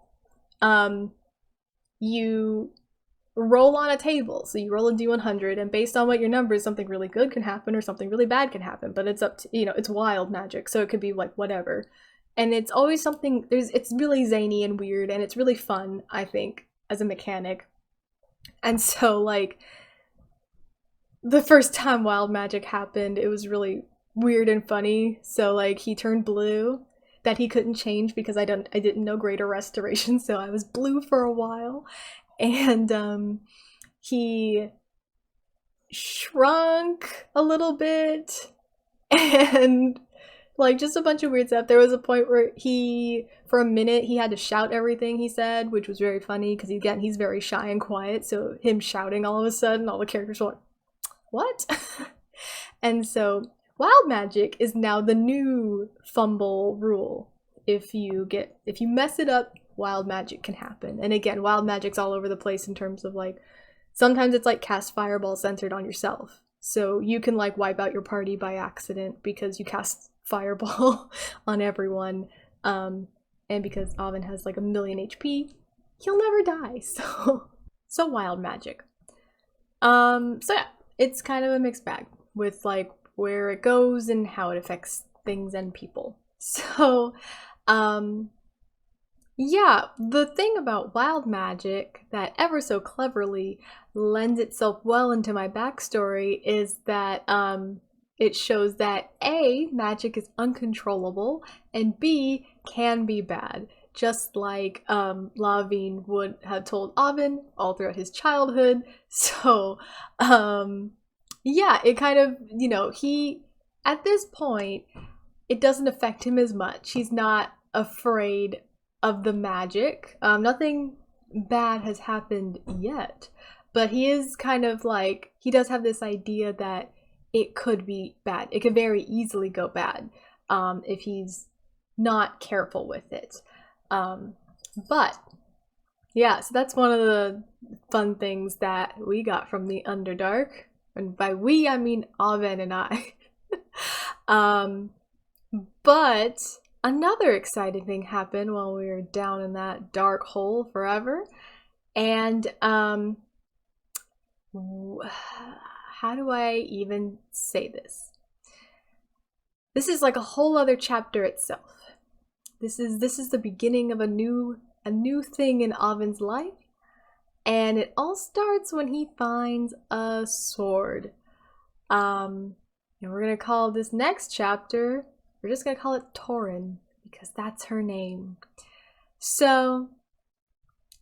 you roll on a table. So you roll a D100, and based on what your number is, something really good can happen or something really bad can happen. But it's up to, it's wild magic, so it could be like whatever. And it's always something, it's really zany and weird, and it's really fun, I think, as a mechanic. And so, like, the first time wild magic happened, it was really weird and funny. So, like, he turned blue, that he couldn't change because I didn't know Greater Restoration, so I was blue for a while. And he shrunk a little bit, and like just a bunch of weird stuff. There was a point where for a minute, he had to shout everything he said, which was very funny because he's very shy and quiet. So him shouting all of a sudden, all the characters were like, what? And so wild magic is now the new fumble rule. If you mess it up, wild magic can happen. And again, wild magic's all over the place in terms of like, sometimes it's like cast fireball centered on yourself. So you can like wipe out your party by accident because you cast fireball on everyone. And because Laa'vine has like 1,000,000 HP, he'll never die. So wild magic. So yeah, it's kind of a mixed bag with like where it goes and how it affects things and people. So yeah, the thing about wild magic that ever so cleverly lends itself well into my backstory is that it shows that A, magic is uncontrollable, and B, can be bad. Just like Laa'vine would have told Laa'vine all throughout his childhood. So yeah, it kind of, you know, he, at this point, it doesn't affect him as much. He's not afraid of the magic. Nothing bad has happened yet, but he is kind of like, he does have this idea that it could be bad. It could very easily go bad if he's not careful with it. But yeah, so that's one of the fun things that we got from the Underdark. And by we, I mean Laa'vine and I. But another exciting thing happened while we were down in that dark hole forever. And how do I even say this? This is like a whole other chapter itself. This is the beginning of a new thing in Laa'vine's life. And it all starts when he finds a sword. And we're gonna call this next chapter, we're just gonna call it Toren, because that's her name. So,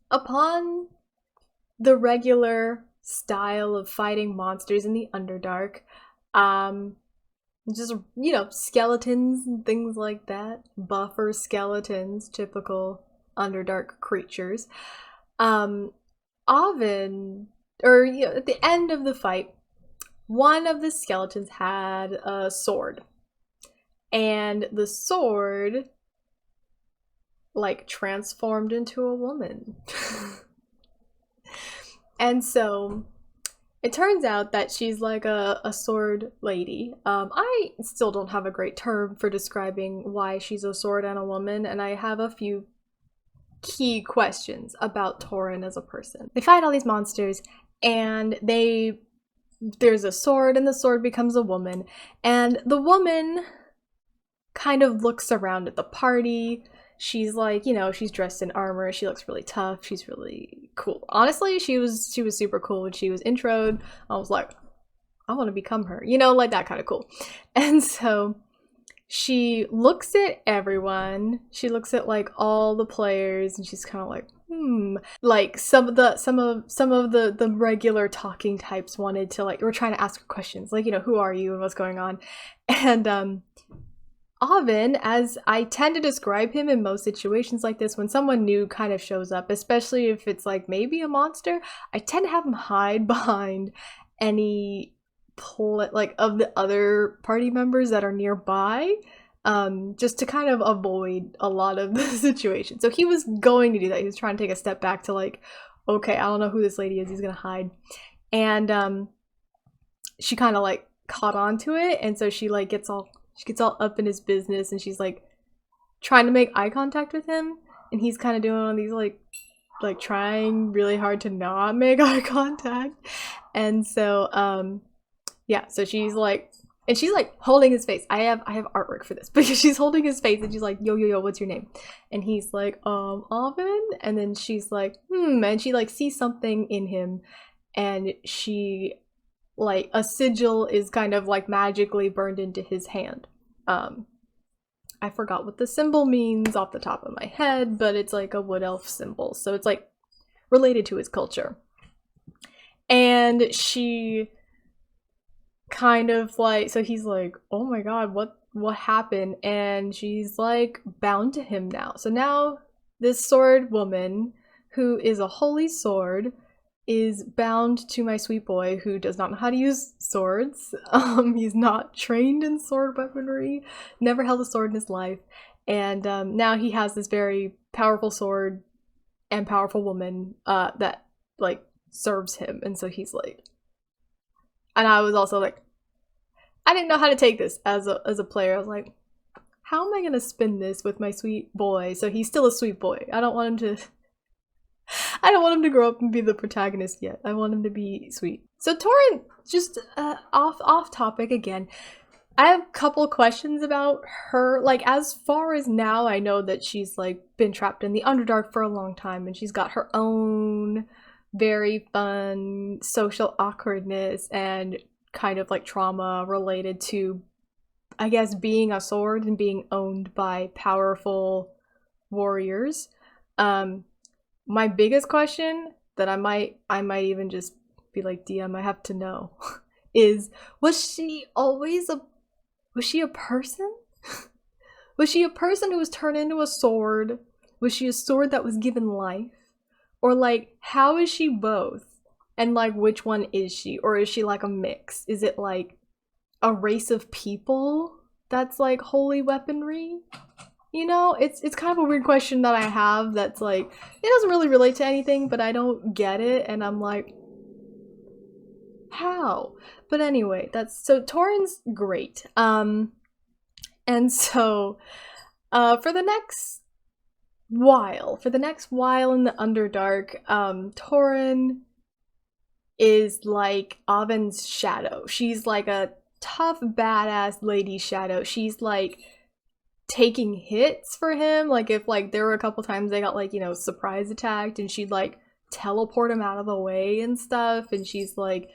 upon the regular style of fighting monsters in the Underdark, just, you know, skeletons and things like that, buffer skeletons, typical Underdark creatures. Laa'vine, or you know, at the end of the fight, one of the skeletons had a sword. And the sword, like, transformed into a woman. And so, it turns out that she's like a sword lady. I still don't have a great term for describing why she's a sword and a woman, and I have a few key questions about Toren as a person. They fight all these monsters, and there's a sword, and the sword becomes a woman, and the woman kind of looks around at the party. She's like, you know, she's dressed in armor, she looks really tough, she's really cool. Honestly, she was super cool when she was introed. I was like, I want to become her, you know, like that kind of cool. And so she looks at everyone, she looks at like all the players, and she's kind of like, like some of the regular talking types wanted to, like, were trying to ask her questions, like, you know, who are you and what's going on. And Laa'vine, as I tend to describe him in most situations like this, when someone new kind of shows up, especially if it's like maybe a monster, I tend to have him hide behind any like of the other party members that are nearby, just to kind of avoid a lot of the situation. So he was going to do that. He was trying to take a step back to like, okay, I don't know who this lady is, he's gonna hide. And she kind of like caught on to it, and so she gets all up in his business, and she's like trying to make eye contact with him, and he's kind of doing all these like trying really hard to not make eye contact. And so yeah, so she's like holding his face. I have artwork for this, because she's holding his face, and she's like, yo, what's your name? And he's like, Laa'vine. And then she's like, and she like sees something in him, and she, like, a sigil is kind of like magically burned into his hand. I forgot what the symbol means off the top of my head, but it's like a wood elf symbol, so it's like related to his culture. And she kind of like, so he's like, oh my god, what happened? And she's like bound to him now. So now this sword woman, who is a holy sword, is bound to my sweet boy who does not know how to use swords. He's not trained in sword weaponry, never held a sword in his life, and now he has this very powerful sword and powerful woman that like serves him, and so he's like, and I was also like, I didn't know how to take this as a player. I was like, how am I gonna spin this with my sweet boy? So he's still a sweet boy. I don't want him to grow up and be the protagonist yet. I want him to be sweet. So Toren, just off topic again. I have a couple questions about her. Like, as far as now, I know that she's like been trapped in the Underdark for a long time, and she's got her own very fun social awkwardness and kind of like trauma related to, I guess, being a sword and being owned by powerful warriors. My biggest question that I might even just be like, DM, I have to know, is was she a person? Was she a person who was turned into a sword? Was she a sword that was given life? Or like, how is she both? And like, which one is she? Or is she like a mix? Is it like a race of people that's like holy weaponry? You know, it's kind of a weird question that I have that's like, it doesn't really relate to anything, but I don't get it, and I'm like, how? But anyway, so Toren's great. And so for the next while in the Underdark, Toren is like Laa'vine's shadow. She's like a tough, badass lady shadow. She's like taking hits for him. Like, if like there were a couple times they got like, you know, surprise attacked, and she'd like teleport him out of the way and stuff, and she's like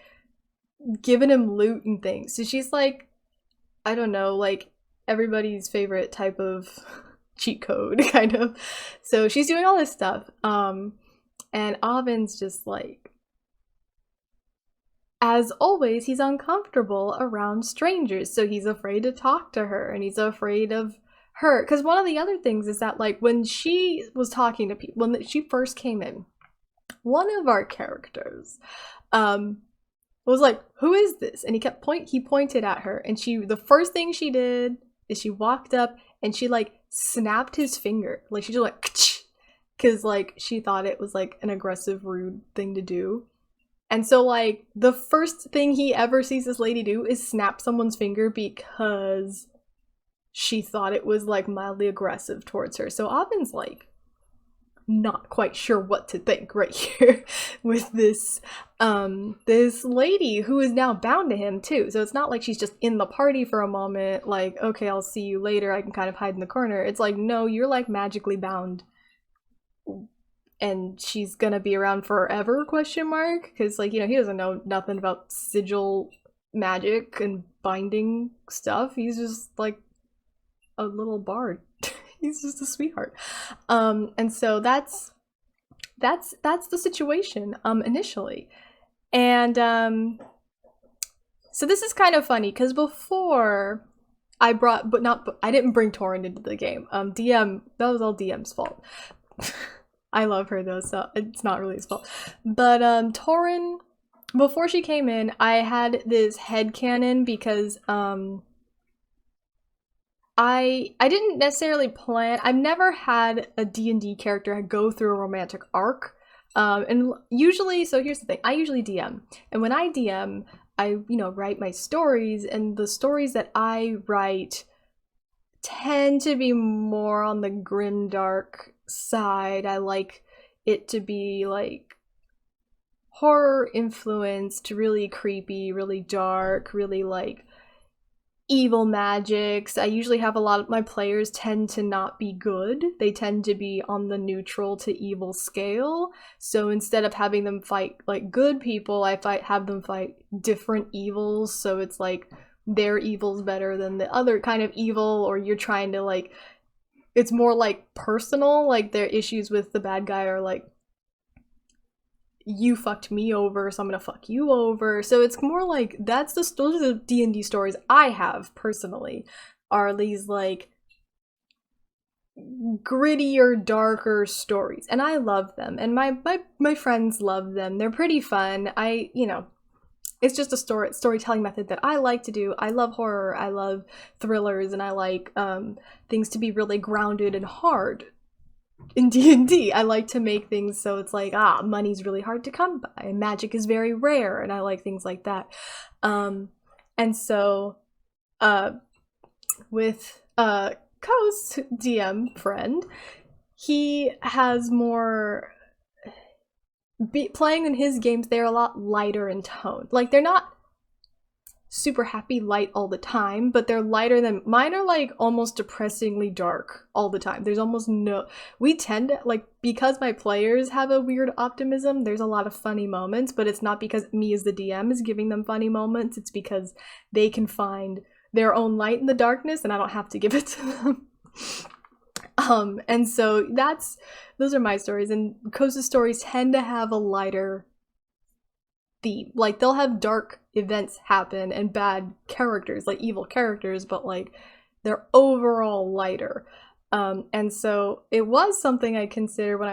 giving him loot and things. So she's like, I don't know, like everybody's favorite type of cheat code kind of. So she's doing all this stuff. And Laa'vine's just like, as always, he's uncomfortable around strangers, so he's afraid to talk to her, and he's afraid of her. Because one of the other things is that, like, when she was talking to people, when she first came in, one of our characters was like, who is this? And he pointed at her, and the first thing she did is she walked up and she like snapped his finger. Like, she just like, because like she thought it was like an aggressive, rude thing to do. And so like the first thing he ever sees this lady do is snap someone's finger because she thought it was like mildly aggressive towards her. So Laa'vine's like not quite sure what to think right here with this this lady who is now bound to him too. So it's not like she's just in the party for a moment, like, okay, I'll see you later, I can kind of hide in the corner. It's like, no, you're like magically bound, and she's gonna be around forever, question mark, because like, you know, he doesn't know nothing about sigil magic and binding stuff. He's just like a little bard. He's just a sweetheart. And so that's the situation initially. And so this is kind of funny because before I didn't bring Toren into the game. DM, that was all DM's fault. I love her though, so it's not really his fault. But Toren, before she came in, I had this headcanon because I didn't necessarily plan. I've never had a D&D character go through a romantic arc. And usually, so here's the thing, I usually DM. And when I DM, I, you know, write my stories, and the stories that I write tend to be more on the grimdark side. I like it to be like horror influenced, really creepy, really dark, really like evil magics. I usually have a lot of my players tend to not be good. They tend to be on the neutral to evil scale. So instead of having them fight like good people, I have them fight different evils. So it's like their evil's better than the other kind of evil, or you're trying to like, it's more like personal, like their issues with the bad guy are like, you fucked me over, so I'm gonna fuck you over. So it's more like, those are the D&D stories I have personally, are these like grittier, darker stories, and I love them, and my friends love them. They're pretty fun. It's just a storytelling method that I like to do. I love horror, I love thrillers, and I like things to be really grounded and hard. In D&D, I like to make things so it's like, money's really hard to come by, and magic is very rare, and I like things like that. And so, with Ko's DM friend, he has more playing in his games. They're a lot lighter in tone. Like, they're not super happy light all the time, but they're lighter than mine. Are like almost depressingly dark all the time. There's almost no, we tend to, like, because my players have a weird optimism, there's a lot of funny moments, but it's not because me as the DM is giving them funny moments. It's because they can find their own light in the darkness and I don't have to give it to them. And so those are my stories, and Kosa's stories tend to have a lighter theme. Like, they'll have dark events happen and bad characters, like evil characters, but like they're overall lighter. And so it was something I considered when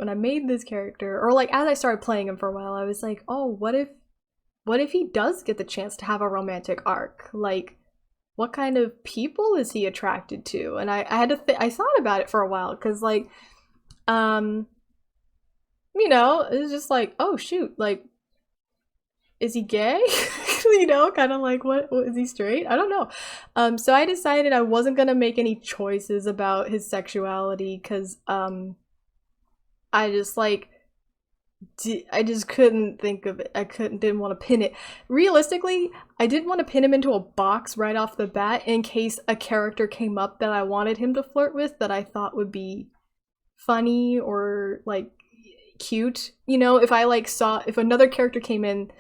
I made this character, or like as I started playing him for a while. I was like, oh, what if he does get the chance to have a romantic arc? Like, what kind of people is he attracted to? And I had to I thought about it for a while, because like it was just like, oh shoot, like, is he gay? Kind of like, what is he straight? I don't know. So I decided I wasn't gonna make any choices about his sexuality, because I just like I just couldn't think of it. Didn't want to pin it. Realistically, I didn't want to pin him into a box right off the bat in case a character came up that I wanted him to flirt with that I thought would be funny or like cute. If another character came in,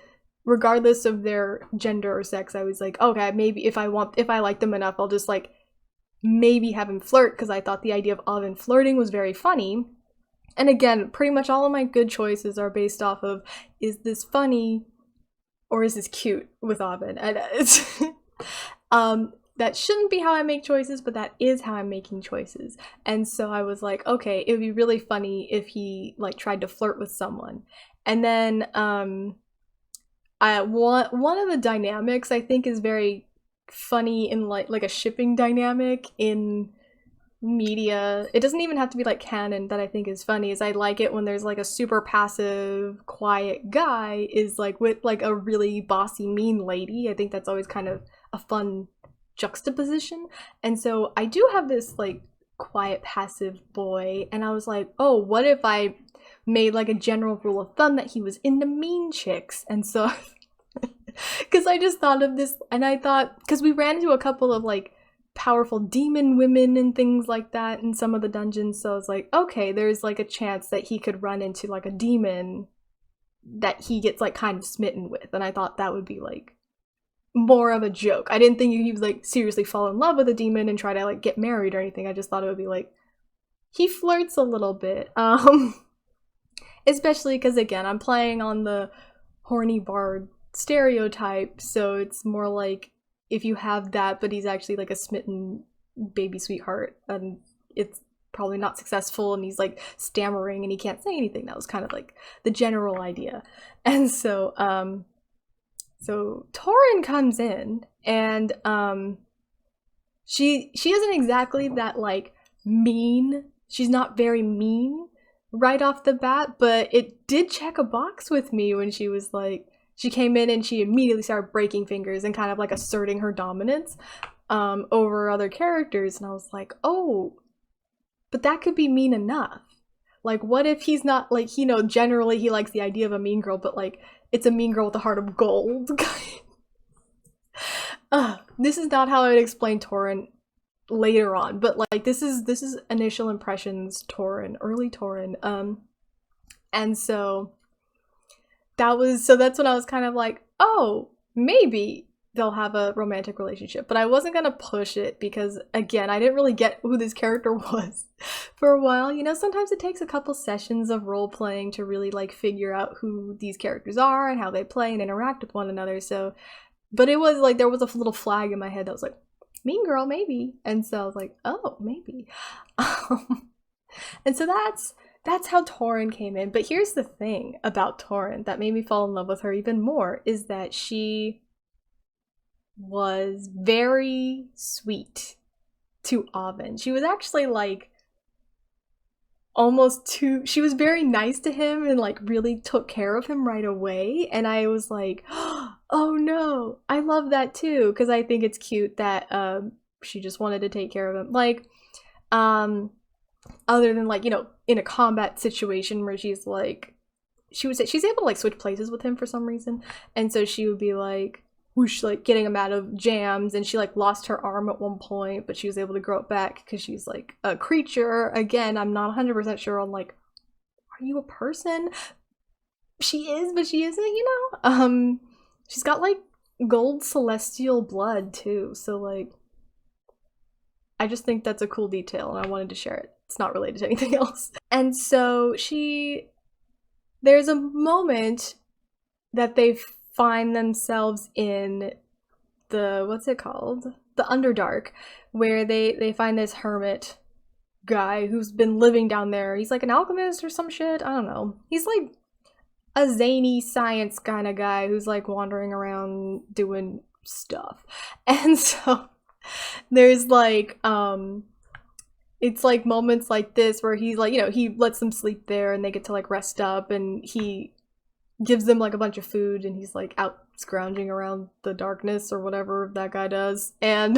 regardless of their gender or sex, I was like, okay, maybe if I like them enough, I'll just like maybe have him flirt, because I thought the idea of Oven flirting was very funny. And again, pretty much all of my good choices are based off of, is this funny or is this cute with Oven? And that shouldn't be how I make choices, but that is how I'm making choices. And so I was like, okay, it would be really funny if he like tried to flirt with someone. And then one of the dynamics I think is very funny in like a shipping dynamic in media. It doesn't even have to be like canon, that I think is funny, is I like it when there's like a super passive, quiet guy is like with like a really bossy, mean lady. I think that's always kind of a fun juxtaposition. And so I do have this like quiet, passive boy, and I was like, oh, what if I made like a general rule of thumb that he was into mean chicks? And so because I just thought of this, and I thought, because we ran into a couple of like powerful demon women and things like that in some of the dungeons, so I was like, okay, there's like a chance that he could run into like a demon that he gets like kind of smitten with, and I thought that would be like more of a joke. I didn't think he would like seriously fall in love with a demon and try to like get married or anything. I just thought it would be like he flirts a little bit, especially because again, I'm playing on the horny bard stereotype, so it's more like if you have that, but he's actually like a smitten baby sweetheart, and it's probably not successful, and he's like stammering and he can't say anything. That was kind of like the general idea. And so so Toren comes in, and she isn't exactly that like mean. She's not very mean right off the bat, but it did check a box with me when she was like, she came in and she immediately started breaking fingers and kind of like asserting her dominance over other characters. And I was like, oh, but that could be mean enough. Like, what if he's not like, generally he likes the idea of a mean girl, but like it's a mean girl with a heart of gold. This is not how I would explain Toren later on, but like this is initial impressions Toren, early Toren. And so that's when I was kind of like, oh, maybe they'll have a romantic relationship, but I wasn't gonna push it because again, I didn't really get who this character was for a while. Sometimes it takes a couple sessions of role playing to really like figure out who these characters are and how they play and interact with one another. So, but it was like there was a little flag in my head that was like, mean girl, maybe. And so I was like, oh, maybe. And so that's how Toren came in. But here's the thing about Toren that made me fall in love with her even more, is that she was very sweet to Laa'vine. She was actually like almost too, she was very nice to him and like really took care of him right away. And I was like, oh no, I love that too, because I think it's cute that she just wanted to take care of him. Like, other than like, you know, in a combat situation where she's like, she's able to like switch places with him for some reason, and so she would be like whoosh, like getting him out of jams, and she like lost her arm at one point, but she was able to grow it back because she's like a creature. Again, I'm not 100% sure on like, are you a person? She is, but she isn't, you know. She's got like gold celestial blood too, so like I just think that's a cool detail and I wanted to share it. It's not related to anything else. And so there's a moment that they find themselves in the, what's it called? The Underdark, where they find this hermit guy who's been living down there. He's like an alchemist or some shit. I don't know. He's like a zany science kind of guy who's like wandering around doing stuff. And so there's like it's like moments like this where he's like, you know, he lets them sleep there and they get to like rest up, and he gives them like a bunch of food, and he's like out scrounging around the darkness or whatever that guy does. And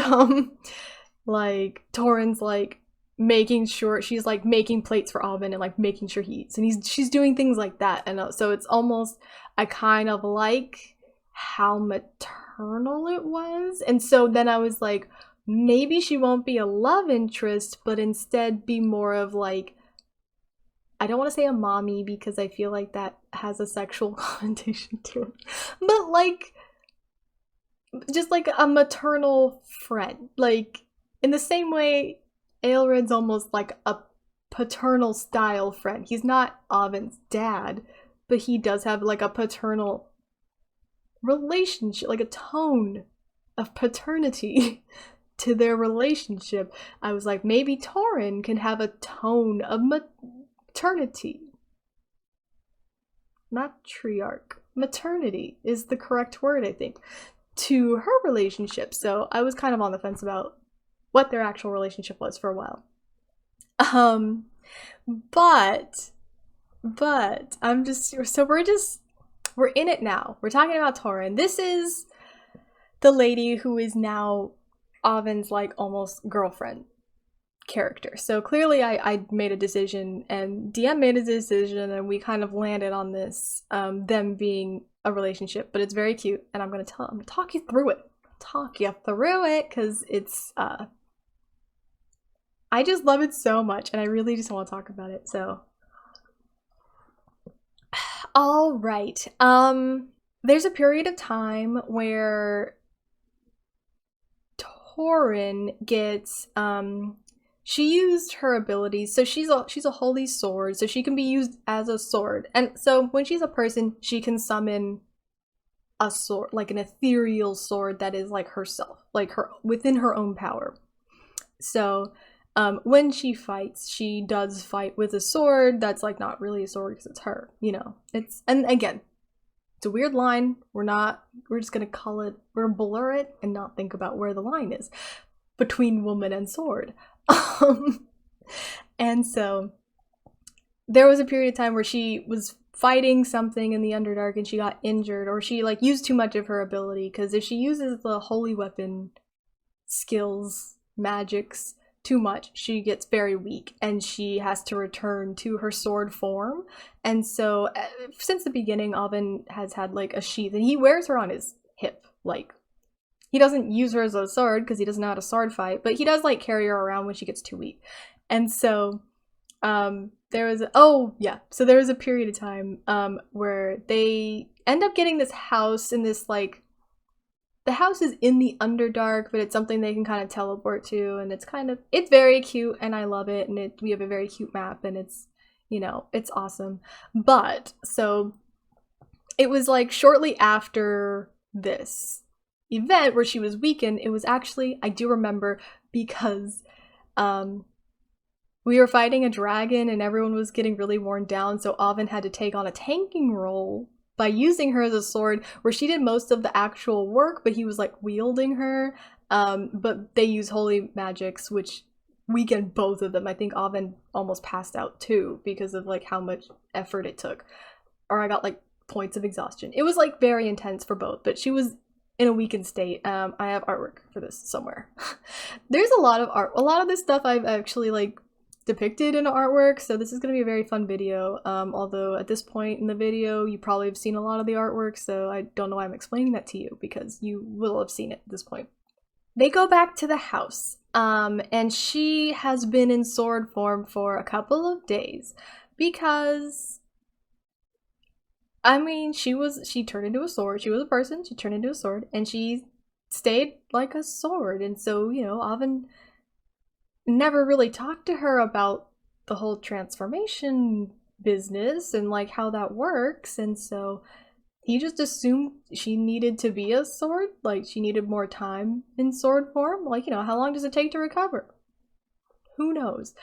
like Toren's like making sure, she's like making plates for Laa'vine and like making sure he eats, and she's doing things like that. And so it's almost, I kind of like how maternal it was. And so then I was like, maybe she won't be a love interest, but instead be more of like, I don't want to say a mommy because I feel like that has a sexual connotation to it, but like just like a maternal friend, like in the same way Aelred's almost like a paternal style friend. He's not Laa'vine's dad, but he does have like a paternal relationship, like a tone of paternity to their relationship. I was like, maybe Toren can have a tone of maternity. Matriarch. Maternity is the correct word, I think, to her relationship. So I was kind of on the fence about what their actual relationship was for a while. But I'm just, so we're in it now. We're talking about Toren. This is the lady who is now Laa'vine's like almost girlfriend character. So clearly I made a decision and DM made a decision, and we kind of landed on this, them being a relationship, but it's very cute, and I'm gonna talk you through it because it's I just love it so much, and I really just want to talk about it. So all right, there's a period of time where Toren gets she used her abilities. So she's a holy sword, so she can be used as a sword. And so when she's a person, she can summon a sword, like an ethereal sword that is like herself, like her within her own power. So when she fights, she does fight with a sword that's like not really a sword because it's her, you know. It's, and again, it's a weird line. We're just gonna call it, we're gonna blur it and not think about where the line is between woman and sword. And so there was a period of time where she was fighting something in the Underdark and she got injured, or she like used too much of her ability, because if she uses the holy weapon skills, magics, too much, she gets very weak and she has to return to her sword form. And so since the beginning, Laa'vine has had like a sheath, and he wears her on his hip. Like, he doesn't use her as a sword because he doesn't know how to sword fight, but he does like carry her around when she gets too weak. And so there was a period of time where they end up getting this house, in this like, the house is in the Underdark, but it's something they can kind of teleport to, and it's very cute, and I love it, and we have a very cute map, and it's, you know, it's awesome. But so it was like shortly after this, event where she was weakened, it was actually, I do remember, because we were fighting a dragon and everyone was getting really worn down, so Laa'vine had to take on a tanking role by using her as a sword, where she did most of the actual work, but he was like wielding her. But they use holy magics, which weakened both of them. I think Laa'vine almost passed out too because of like how much effort it took. Or I got like points of exhaustion. It was like very intense for both, but she was in a weakened state. I have artwork for this somewhere. There's a lot of art. A lot of this stuff I've actually like depicted in artwork, so this is going to be a very fun video. Although at this point in the video you probably have seen a lot of the artwork, so I don't know why I'm explaining that to you, because you will have seen it at this point. They go back to the house, and she has been in sword form for a couple of days because, I mean, she turned into a sword. She was a person, she turned into a sword, and she stayed like a sword. And so, you know, Laa'vine never really talked to her about the whole transformation business and like how that works, and so he just assumed she needed to be a sword, like she needed more time in sword form. Like, you know, how long does it take to recover? Who knows?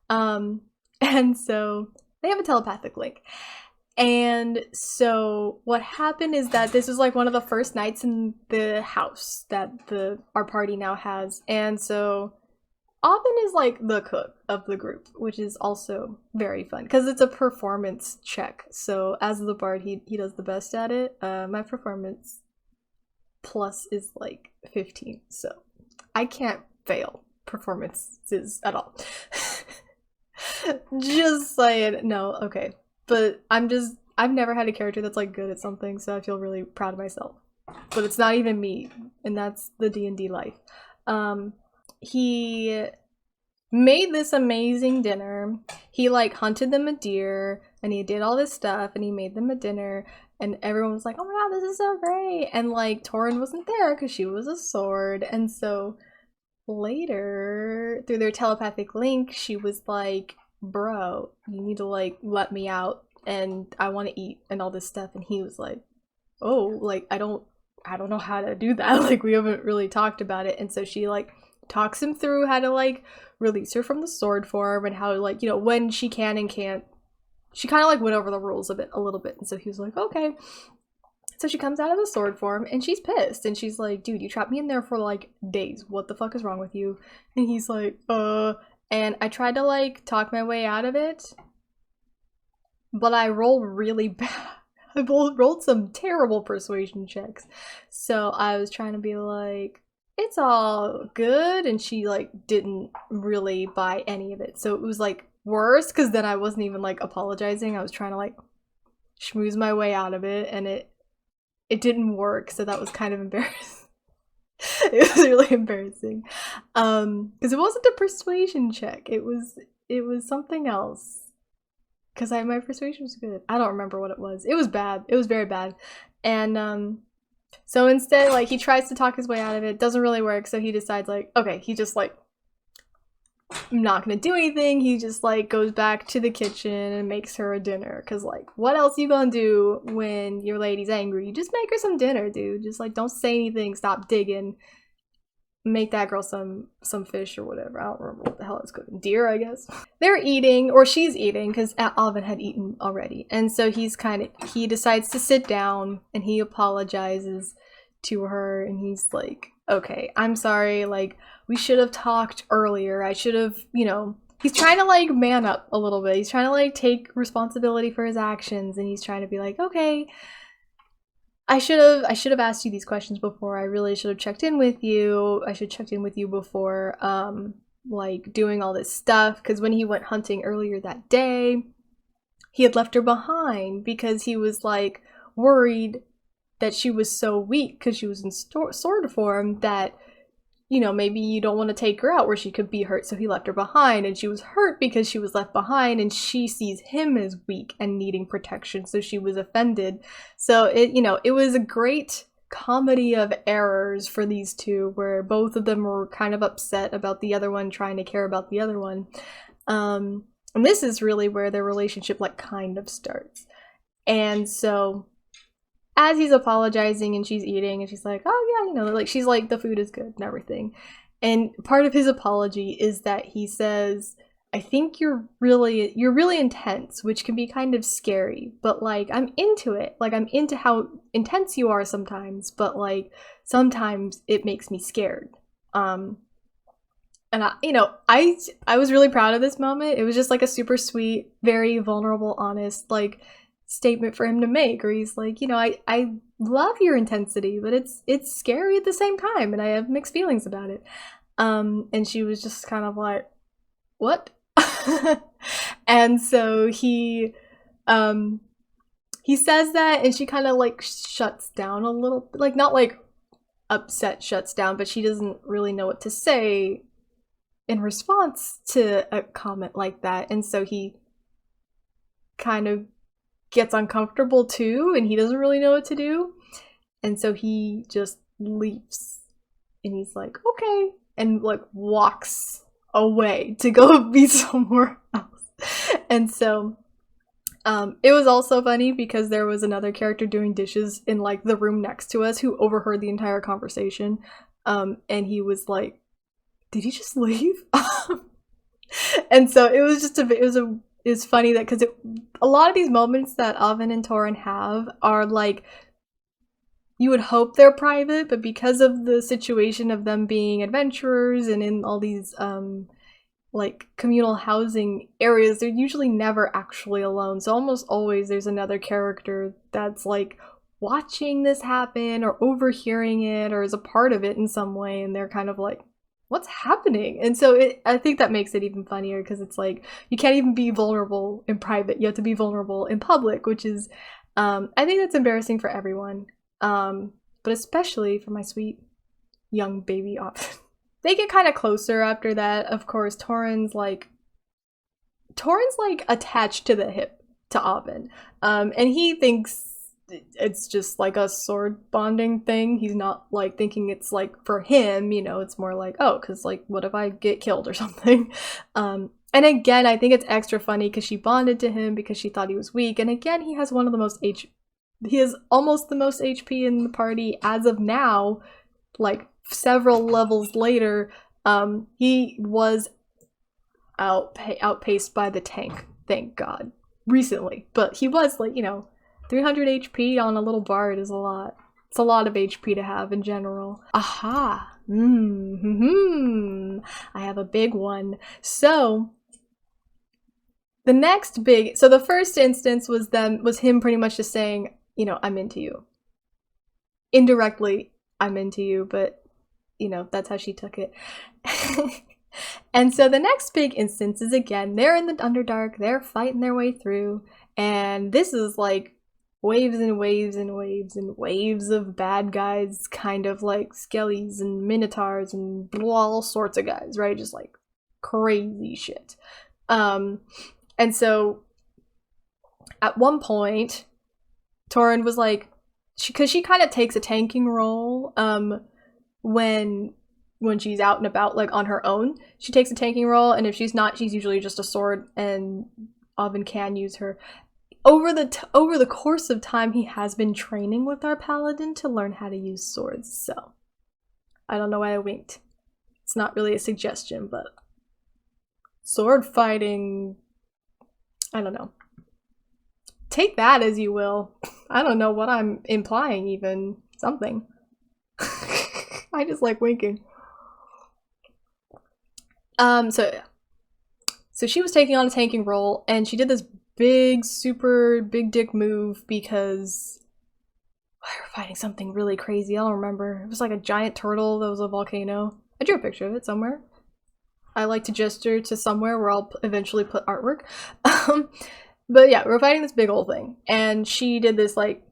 And so they have a telepathic link. And so what happened is that this was like one of the first nights in the house that our party now has, and so Laa'vine is like the cook of the group, which is also very fun because it's a performance check. So as the bard, he does the best at it. My performance plus is like 15, so I can't fail performances at all. Just saying. No, okay. But I've never had a character that's like good at something, so I feel really proud of myself. But it's not even me, and that's the D&D life. He made this amazing dinner. He like hunted them a deer, and he did all this stuff, and he made them a dinner, and everyone was like, oh my god, this is so great. And like Toren wasn't there because she was a sword, and so later through their telepathic link she was like, bro, you need to like let me out and I want to eat and all this stuff. And he was like, oh, like I don't know how to do that. Like we haven't really talked about it. And so she like talks him through how to like release her from the sword form and how like, you know, when she can and can't. She kind of like went over the rules of it a little bit, and so he was like, okay. So she comes out of the sword form and she's pissed, and she's like, dude, you trapped me in there for like days, what the fuck is wrong with you? And he's like, and I tried to like talk my way out of it, but I rolled really bad. I rolled some terrible persuasion checks. So I was trying to be like, it's all good, and she like didn't really buy any of it. So it was like worse, because then I wasn't even like apologizing. I was trying to like schmooze my way out of it, and it didn't work. So that was kind of embarrassing. It was really embarrassing, because it wasn't a persuasion check. It was something else. Because my persuasion was good. I don't remember what it was. It was bad. It was very bad. And so instead, like, he tries to talk his way out of it. Doesn't really work. So he decides, like, okay, he just like, I'm not gonna do anything. He just like goes back to the kitchen and makes her a dinner, because like what else you gonna do when your lady's angry? You just make her some dinner, dude. Just like don't say anything, stop digging, make that girl some fish or whatever. I don't remember what the hell it's cooking. Deer, I guess. They're eating, or she's eating, because Laa'vine had eaten already. And so he decides to sit down and he apologizes to her, and he's like, okay, I'm sorry, like we should have talked earlier. I should have, you know, he's trying to like man up a little bit. He's trying to like take responsibility for his actions, and he's trying to be like, okay, I should have asked you these questions before. I really should have checked in with you. I should have checked in with you before like doing all this stuff, because when he went hunting earlier that day, he had left her behind because he was like worried that she was so weak because she was in sword form that, you know, maybe you don't want to take her out where she could be hurt, so he left her behind, and she was hurt because she was left behind, and she sees him as weak and needing protection, so she was offended. So it, you know, it was a great comedy of errors for these two, where both of them were kind of upset about the other one trying to care about the other one. And this is really where their relationship like kind of starts. And so as he's apologizing and she's eating and she's like, oh yeah, you know, like she's like, the food is good and everything. And part of his apology is that he says, I think you're really intense, which can be kind of scary, but like I'm into it. Like I'm into how intense you are sometimes, but like sometimes it makes me scared. And I was really proud of this moment. It was just like a super sweet, very vulnerable, honest like statement for him to make, where he's like, you know, I love your intensity, but it's scary at the same time, and I have mixed feelings about it. And she was just kind of like, what? And so he says that, and she kind of like shuts down a little, like not like upset shuts down, but she doesn't really know what to say in response to a comment like that. And so he kind of gets uncomfortable too, and he doesn't really know what to do. And so he just leaves, and he's like, okay, and like walks away to go be somewhere else. And so it was also funny because there was another character doing dishes in like the room next to us who overheard the entire conversation. And he was like, did he just leave? And so it was just it's funny that because a lot of these moments that Laa'vine and Toren have are like, you would hope they're private, but because of the situation of them being adventurers and in all these like communal housing areas, they're usually never actually alone. So almost always there's another character that's like watching this happen or overhearing it or is a part of it in some way, and they're kind of like, what's happening? And so I think that makes it even funnier, because it's like you can't even be vulnerable in private, you have to be vulnerable in public, which is I think that's embarrassing for everyone, but especially for my sweet young baby Laa'vine. They get kind of closer after that. Of course, Toren's like attached to the hip to Laa'vine, and he thinks it's just like a sword bonding thing. He's not like thinking it's like for him, you know, it's more like, oh, because like what if I get killed or something. And again, I think it's extra funny because she bonded to him because she thought he was weak, and again, he has he has almost the most HP in the party as of now, like several levels later. He was outpaced by the tank, thank God, recently, but he was like, you know, 300 HP on a little bard is a lot. It's a lot of HP to have in general. Aha! I have a big one. So the first instance was him pretty much just saying, you know, I'm into you. Indirectly, I'm into you, but you know, that's how she took it. And so the next big instance is, again, they're in the Underdark, they're fighting their way through, and this is like waves and waves and waves and waves of bad guys, kind of like skellies and minotaurs and all sorts of guys, right? Just like crazy shit. And so at one point, Toren was like, because she kind of takes a tanking role when she's out and about, like on her own. She takes a tanking role, and if she's not, she's usually just a sword, and Laa'vine can use her. Over the course of time, he has been training with our paladin to learn how to use swords, so I don't know why I winked. It's not really a suggestion, but sword fighting, I don't know. Take that as you will. I don't know what I'm implying, even. Something. I just like winking. So she was taking on a tanking role, and she did this super big dick move because we were fighting something really crazy. I don't remember. It was like a giant turtle that was a volcano. I drew a picture of it somewhere. I like to gesture to somewhere where I'll eventually put artwork. But yeah, we were fighting this big old thing, and she did this like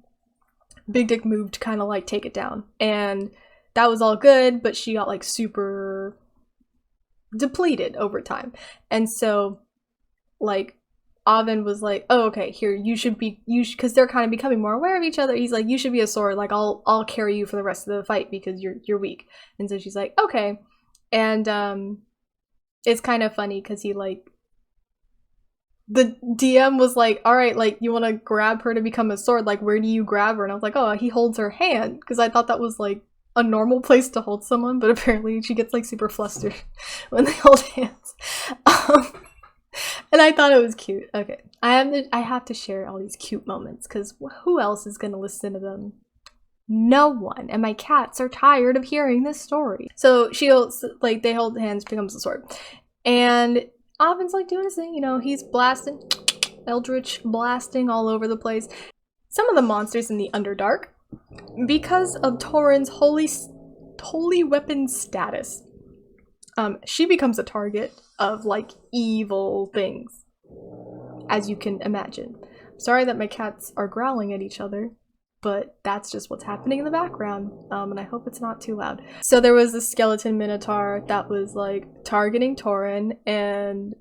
big dick move to kind of like take it down, and that was all good, but she got like super depleted over time. And so like Laa'vine was like, oh, okay, here, because they're kind of becoming more aware of each other. He's like, you should be a sword, like I'll carry you for the rest of the fight because you're weak. And so she's like, okay. And it's kind of funny because he like the DM was like, all right, like, you want to grab her to become a sword, like, where do you grab her? And I was like, oh, he holds her hand, because I thought that was like a normal place to hold someone, but apparently she gets like super flustered when they hold hands. And I thought it was cute. Okay, I have to share all these cute moments, because who else is gonna listen to them? No one. And my cats are tired of hearing this story. So like, they hold hands, becomes a sword, and Ovin's like doing his thing, you know, he's blasting, eldritch blasting all over the place. Some of the monsters in the Underdark, because of Toren's holy weapon status, she becomes a target of like evil things, as you can imagine. Sorry that my cats are growling at each other, but that's just what's happening in the background, and I hope it's not too loud. So there was a skeleton minotaur that was like targeting Toren, and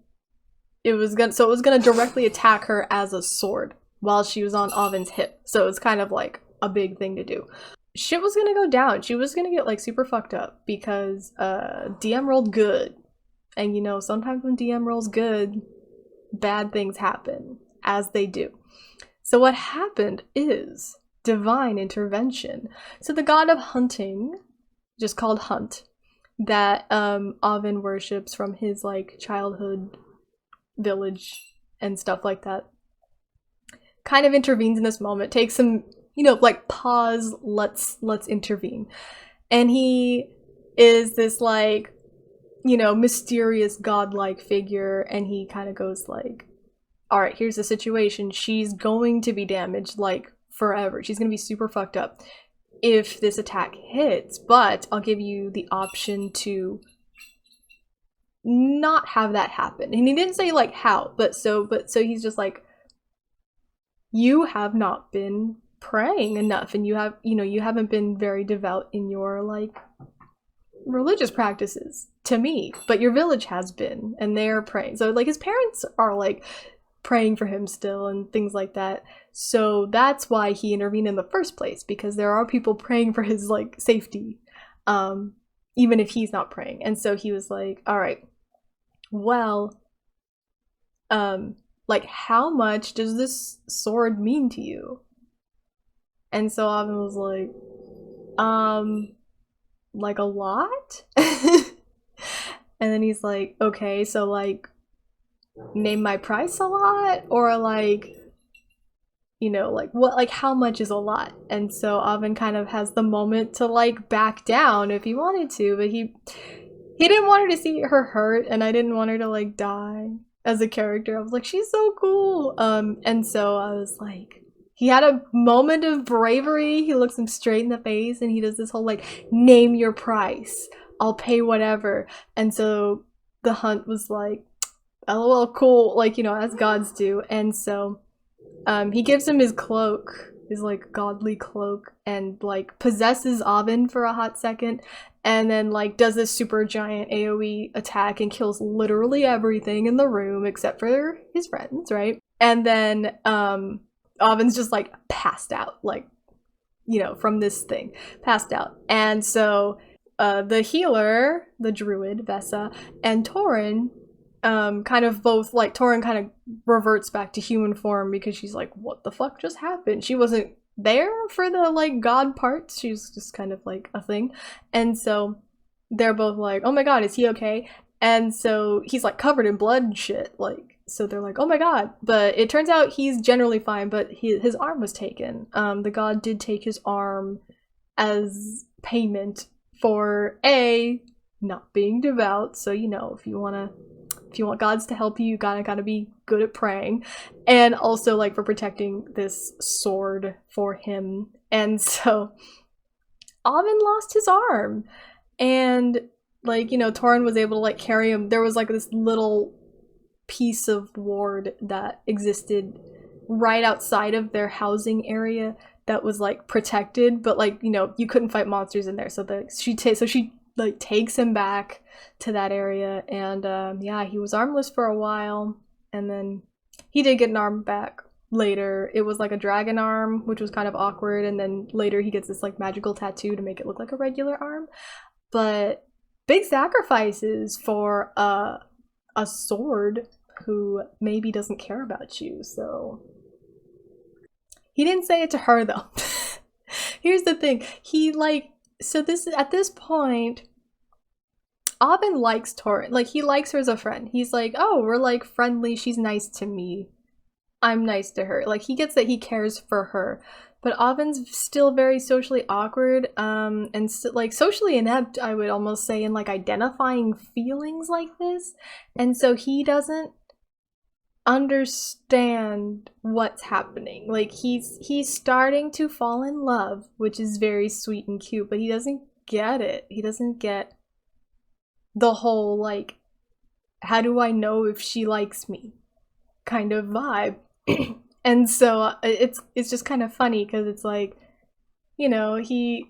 it was gonna directly attack her as a sword while she was on Ovin's hip. So it's kind of like a big thing to do. Shit was gonna go down. She was gonna get like super fucked up because DM rolled good, and you know, sometimes when DM rolls good, bad things happen, as they do. So what happened is divine intervention. So the god of hunting, just called Hunt, that Ovin worships from his like childhood village and stuff like that, kind of intervenes in this moment, takes some, you know, like, pause, let's intervene. And he is this like, you know, mysterious godlike figure, and he kind of goes like, all right, here's the situation. She's going to be damaged like forever. She's gonna be super fucked up if this attack hits, but I'll give you the option to not have that happen. And he didn't say like how, but so he's just like, you have not been praying enough, and you haven't been very devout in your like religious practices to me, but your village has been, and they're praying. So like his parents are like praying for him still and things like that. So that's why he intervened in the first place, because there are people praying for his like safety, even if he's not praying. And so he was like, all right, well, like, how much does this sword mean to you? And so Oven was like a lot? And then he's like, okay, so like, name my price a lot? Or like, you know, like, what, like, how much is a lot? And so Oven kind of has the moment to like back down if he wanted to, but he didn't want her to see her hurt, and I didn't want her to like die as a character. I was like, she's so cool. And so I was like, he had a moment of bravery. He looks him straight in the face, and he does this whole like, name your price, I'll pay whatever. And so the Hunt was like, LOL, cool, like, you know, as gods do. And so he gives him his cloak, his like godly cloak, and like possesses Oven for a hot second, and then like does this super giant AoE attack and kills literally everything in the room except for his friends, right? And then Oven's just like passed out, like, you know, from this thing, passed out. And so the healer, the druid Vesa, and Toren kind of both, like, Toren kind of reverts back to human form because she's like, what the fuck just happened? She wasn't there for the like god parts, she's just kind of like a thing. And so they're both like, oh my god, is he okay? And so he's like covered in blood and shit, like, so they're like, oh my god. But it turns out he's generally fine, but his arm was taken. The god did take his arm as payment for not being devout. So, you know, if you want gods to help you, you gotta be good at praying, and also like for protecting this sword for him. And so Oven lost his arm, and like, you know, Toren was able to like carry him. There was like this little piece of ward that existed right outside of their housing area that was like protected, but like, you know, you couldn't fight monsters in there. So she like takes him back to that area, and yeah, he was armless for a while, and then he did get an arm back later. It was like a dragon arm, which was kind of awkward, and then later he gets this like magical tattoo to make it look like a regular arm. But big sacrifices for a sword. who maybe doesn't care about you. So he didn't say it to her though. Here's the thing. At this point, Laa'vine likes Toren. Like, he likes her as a friend. He's like, oh, we're like friendly. She's nice to me. I'm nice to her. Like, he gets that he cares for her. But Laa'vine's still very socially awkward, and like socially inept, I would almost say, in like identifying feelings like this. And so he doesn't understand what's happening. Like, he's starting to fall in love, which is very sweet and cute, but he doesn't get it. He doesn't get the whole, like, how do I know if she likes me kind of vibe. And so it's just kind of funny because it's like, you know, he's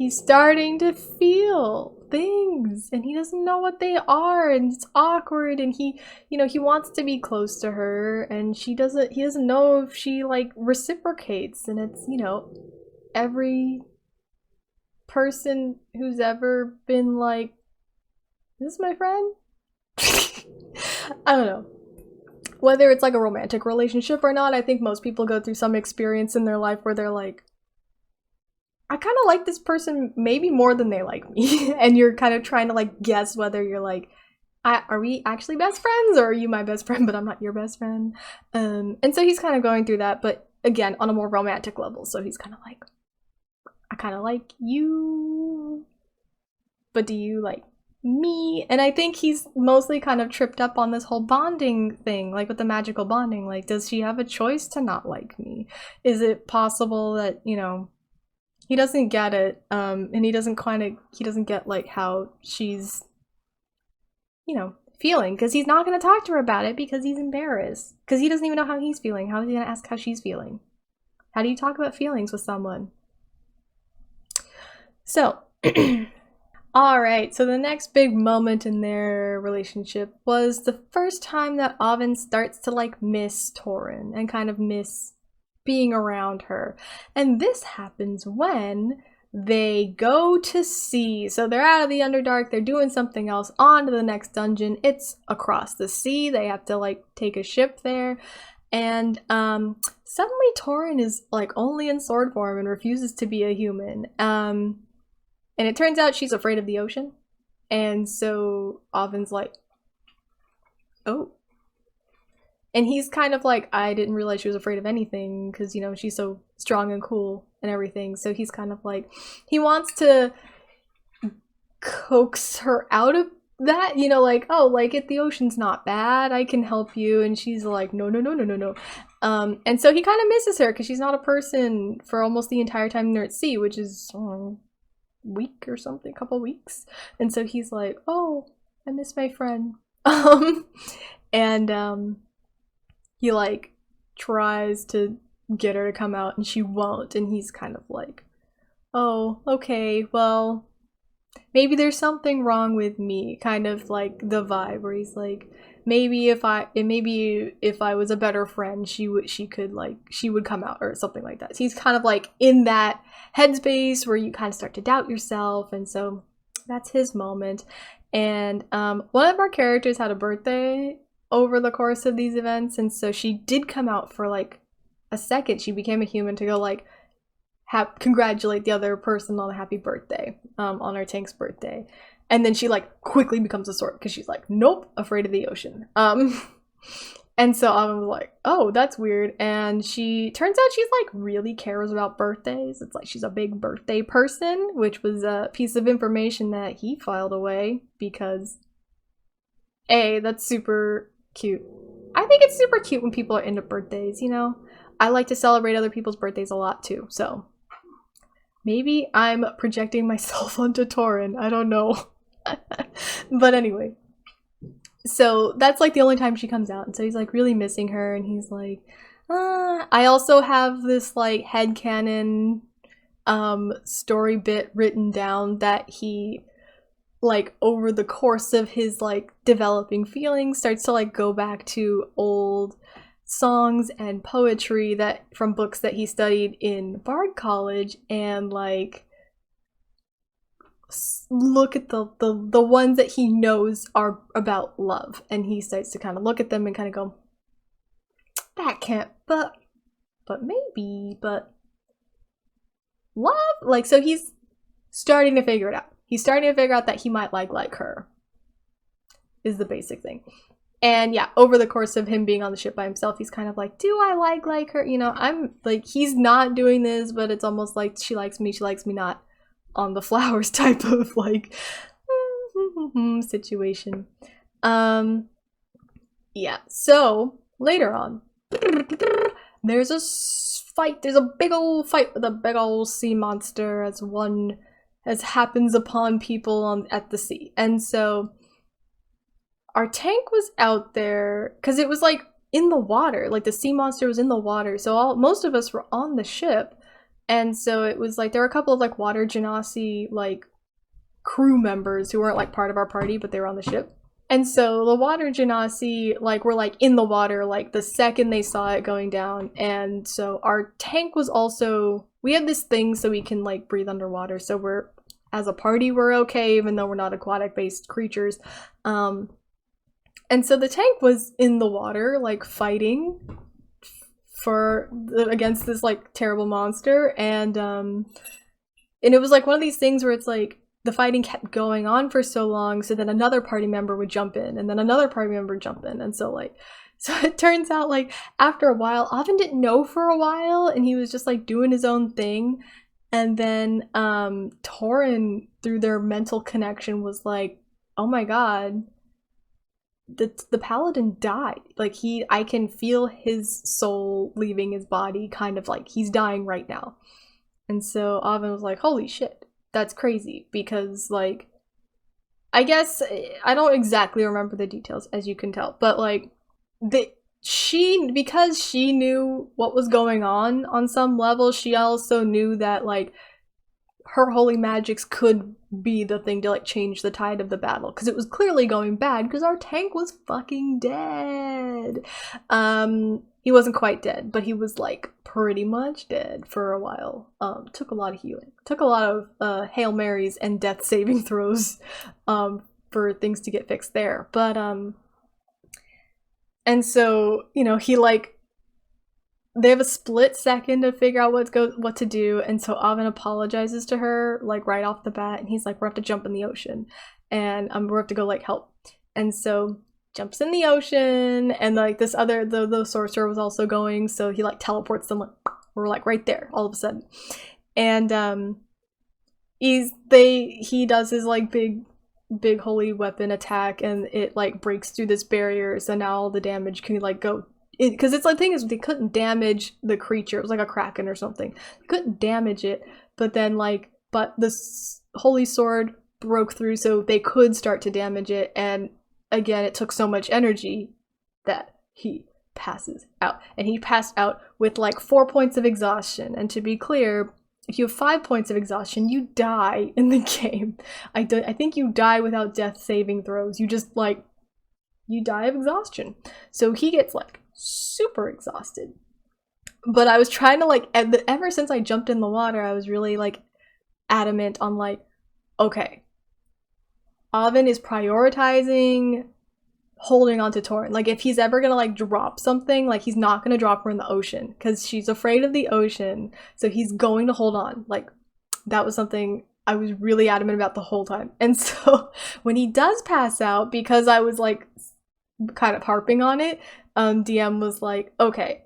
starting to feel things and he doesn't know what they are, and it's awkward, and he wants to be close to her, and he doesn't know if she like reciprocates. And it's, you know, every person who's ever been like, this is my friend. I don't know. Whether it's like a romantic relationship or not, I think most people go through some experience in their life where they're like, I kind of like this person maybe more than they like me. And you're kind of trying to like guess whether you're like, are we actually best friends, or are you my best friend but I'm not your best friend? And so he's kind of going through that, but again, on a more romantic level. So he's kind of like, I kind of like you, but do you like me? And I think he's mostly kind of tripped up on this whole bonding thing, like with the magical bonding. Like, does she have a choice to not like me? Is it possible that, you know, he doesn't get it, and he doesn't get like how she's, you know, feeling, because he's not going to talk to her about it because he's embarrassed, because he doesn't even know how he's feeling. How is he going to ask how she's feeling? How do you talk about feelings with someone? So all right, so the next big moment in their relationship was the first time that Laa'vine starts to like miss Toren and kind of miss being around her. And this happens when they go to sea. So they're out of the Underdark, they're doing something else, on to the next dungeon. It's across the sea. They have to like take a ship there. And suddenly Toren is like only in sword form and refuses to be a human. And it turns out she's afraid of the ocean. And so Laa'vine's like, oh. And he's kind of like, I didn't realize she was afraid of anything because, you know, she's so strong and cool and everything. So he's kind of like, he wants to coax her out of that, you know, like, oh, like, if the ocean's not bad, I can help you. And she's like, no. And so he kind of misses her because she's not a person for almost the entire time they're at sea, which is week or something, couple weeks. And so he's like, oh, I miss my friend. And he like tries to get her to come out and she won't, and he's kind of like, oh, okay, well, maybe there's something wrong with me, kind of like the vibe where he's like, maybe if I was a better friend, she would come out, or something like that. So he's kind of like in that headspace where you kind of start to doubt yourself, and so that's his moment. And one of our characters had a birthday over the course of these events, and so she did come out for like a second. She became a human to go like congratulate the other person on a happy birthday, on our tank's birthday. And then she like quickly becomes a sword because she's like, nope, afraid of the ocean. And so I was like, oh, that's weird. And she turns out she's like really cares about birthdays. It's like she's a big birthday person, which was a piece of information that he filed away because that's super cute. I think it's super cute when people are into birthdays, you know? I like to celebrate other people's birthdays a lot too, so maybe I'm projecting myself onto Toren. I don't know. But anyway, so that's like the only time she comes out, and so he's like really missing her, and he's like, I also have this like headcanon story bit written down that he, like, over the course of his like developing feelings, starts to like go back to old songs and poetry that from books that he studied in Bard College, and like look at the ones that he knows are about love, and he starts to kind of look at them and kind of go, that can't, but maybe, but love, like, so he's starting to figure it out. He's starting to figure out that he might like her, is the basic thing. And yeah, over the course of him being on the ship by himself, he's kind of like, do I like her? You know, I'm like, he's not doing this, but it's almost like she likes me not, on the flowers type of like situation. Yeah, so later on, there's a fight. There's a big old fight with a big old sea monster, as happens upon people at the sea. And so our tank was out there because it was like in the water, like the sea monster was in the water, so most of us were on the ship. And so it was like there were a couple of like water genasi like crew members who weren't like part of our party, but they were on the ship. And so the water genasi like were like in the water like the second they saw it going down. And so our tank was also, we had this thing so we can like breathe underwater, so we're, as a party, we're okay even though we're not aquatic based creatures. And so the tank was in the water like fighting against this like terrible monster, and it was like one of these things where it's like the fighting kept going on for so long, so then another party member would jump in, and then another party member would jump in, and so it turns out like after a while, Laa'vine didn't know for a while, and he was just like doing his own thing, and then Toren, through their mental connection, was like, oh my god, the paladin died. Like I can feel his soul leaving his body, kind of like he's dying right now. And so Laa'vine was like, holy shit, that's crazy, because like, I guess, I don't exactly remember the details, as you can tell, but like, because she knew what was going on some level, she also knew that like, her holy magics could be the thing to like change the tide of the battle, because it was clearly going bad because our tank was fucking dead. He wasn't quite dead, but he was like pretty much dead for a while. Took a lot of healing, took a lot of Hail Marys and death saving throws for things to get fixed there. But and so, you know, he like, they have a split second to figure out what to do, and so Laa'vine apologizes to her like right off the bat, and he's like, we're have to jump in the ocean, and we have to go like help. And so jumps in the ocean, and like this other the sorcerer was also going, so he like teleports them, like we're like right there all of a sudden. And he does his like big holy weapon attack, and it like breaks through this barrier, so now all the damage can like go, because it's like, the thing is, they couldn't damage the creature. It was like a kraken or something. They couldn't damage it, but then like, but the holy sword broke through, so they could start to damage it. And again, it took so much energy that he passes out, and he passed out with like 4 points of exhaustion. And to be clear, if you have 5 points of exhaustion, you die in the game. I think you die without death saving throws. You just like, you die of exhaustion. So he gets like super exhausted. But I was trying to like, ever since I jumped in the water, I was really like adamant on like, okay, Laa'vine is prioritizing holding on to Toren. Like, if he's ever gonna like drop something, like he's not gonna drop her in the ocean, because she's afraid of the ocean, so he's going to hold on. Like, that was something I was really adamant about the whole time. And so when he does pass out, because I was like kind of harping on it, DM was like, okay,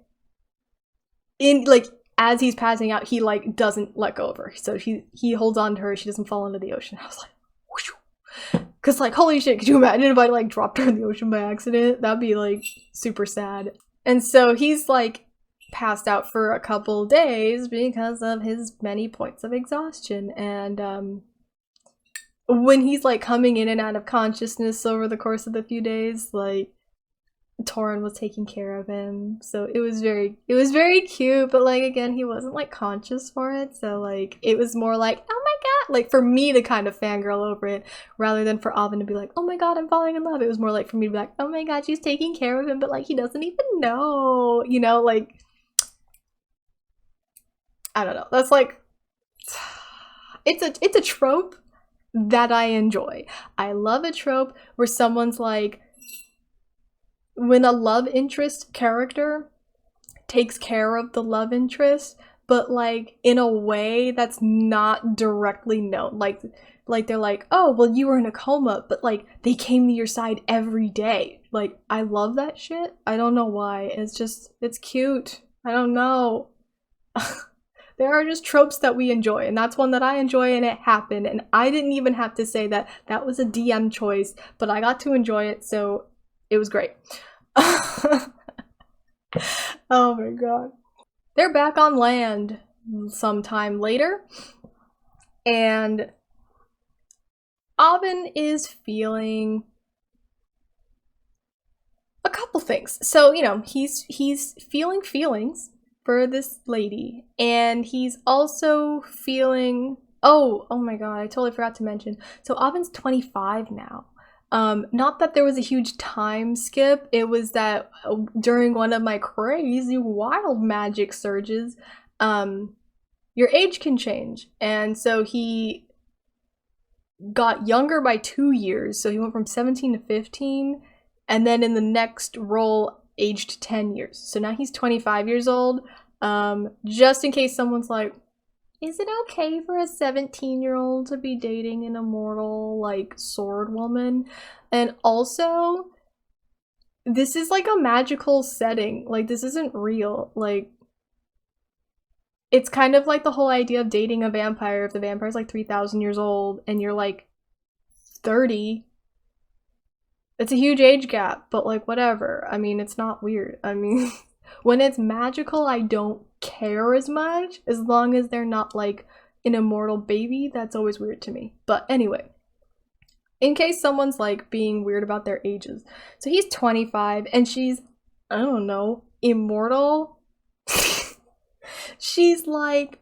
in like, as he's passing out, he like doesn't let go of her, so he holds on to her, she doesn't fall into the ocean. I was like, whoosh. Cause like, holy shit, could you imagine if I like dropped her in the ocean by accident? That'd be like super sad. And so he's like passed out for a couple days because of his many points of exhaustion. And when he's like coming in and out of consciousness over the course of the few days, like, Toren was taking care of him, so it was very cute. But like, again, he wasn't like conscious for it, so like, it was more like, oh my god, like for me to kind of fangirl over it, rather than for Laa'vine to be like, oh my god, I'm falling in love. It was more like for me to be like, oh my god, she's taking care of him, but like, he doesn't even know, you know, like, I don't know. That's like, it's a trope that I enjoy. I love a trope where someone's like, when a love interest character takes care of the love interest, but like in a way that's not directly known. Like they're like, oh, well, you were in a coma, but like they came to your side every day. Like, I love that shit. I don't know why. It's cute. I don't know. There are just tropes that we enjoy, and that's one that I enjoy, and it happened, and I didn't even have to say that that was a DM choice, but I got to enjoy it, so it was great. Oh my god. They're back on land sometime later, and Laa'vine is feeling a couple things. So, you know, he's feeling feelings for this lady, and he's also feeling, oh my god, I totally forgot to mention. So Laa'vine's 25 now. Not that there was a huge time skip, it was that during one of my crazy wild magic surges, your age can change. And so he got younger by 2 years, so he went from 17 to 15, and then in the next roll, aged 10 years. So now he's 25 years old. Just in case someone's like, is it okay for a 17-year-old to be dating an immortal, like, sword woman? And also, this is like a magical setting. Like, this isn't real. Like, it's kind of like the whole idea of dating a vampire. If the vampire's like 3,000 years old and you're like 30, it's a huge age gap, but like, whatever. I mean, it's not weird. I mean, when it's magical, I don't care as much, as long as they're not like an immortal baby. That's always weird to me. But anyway, in case someone's like being weird about their ages. So he's 25 and she's, I don't know, immortal. She's like,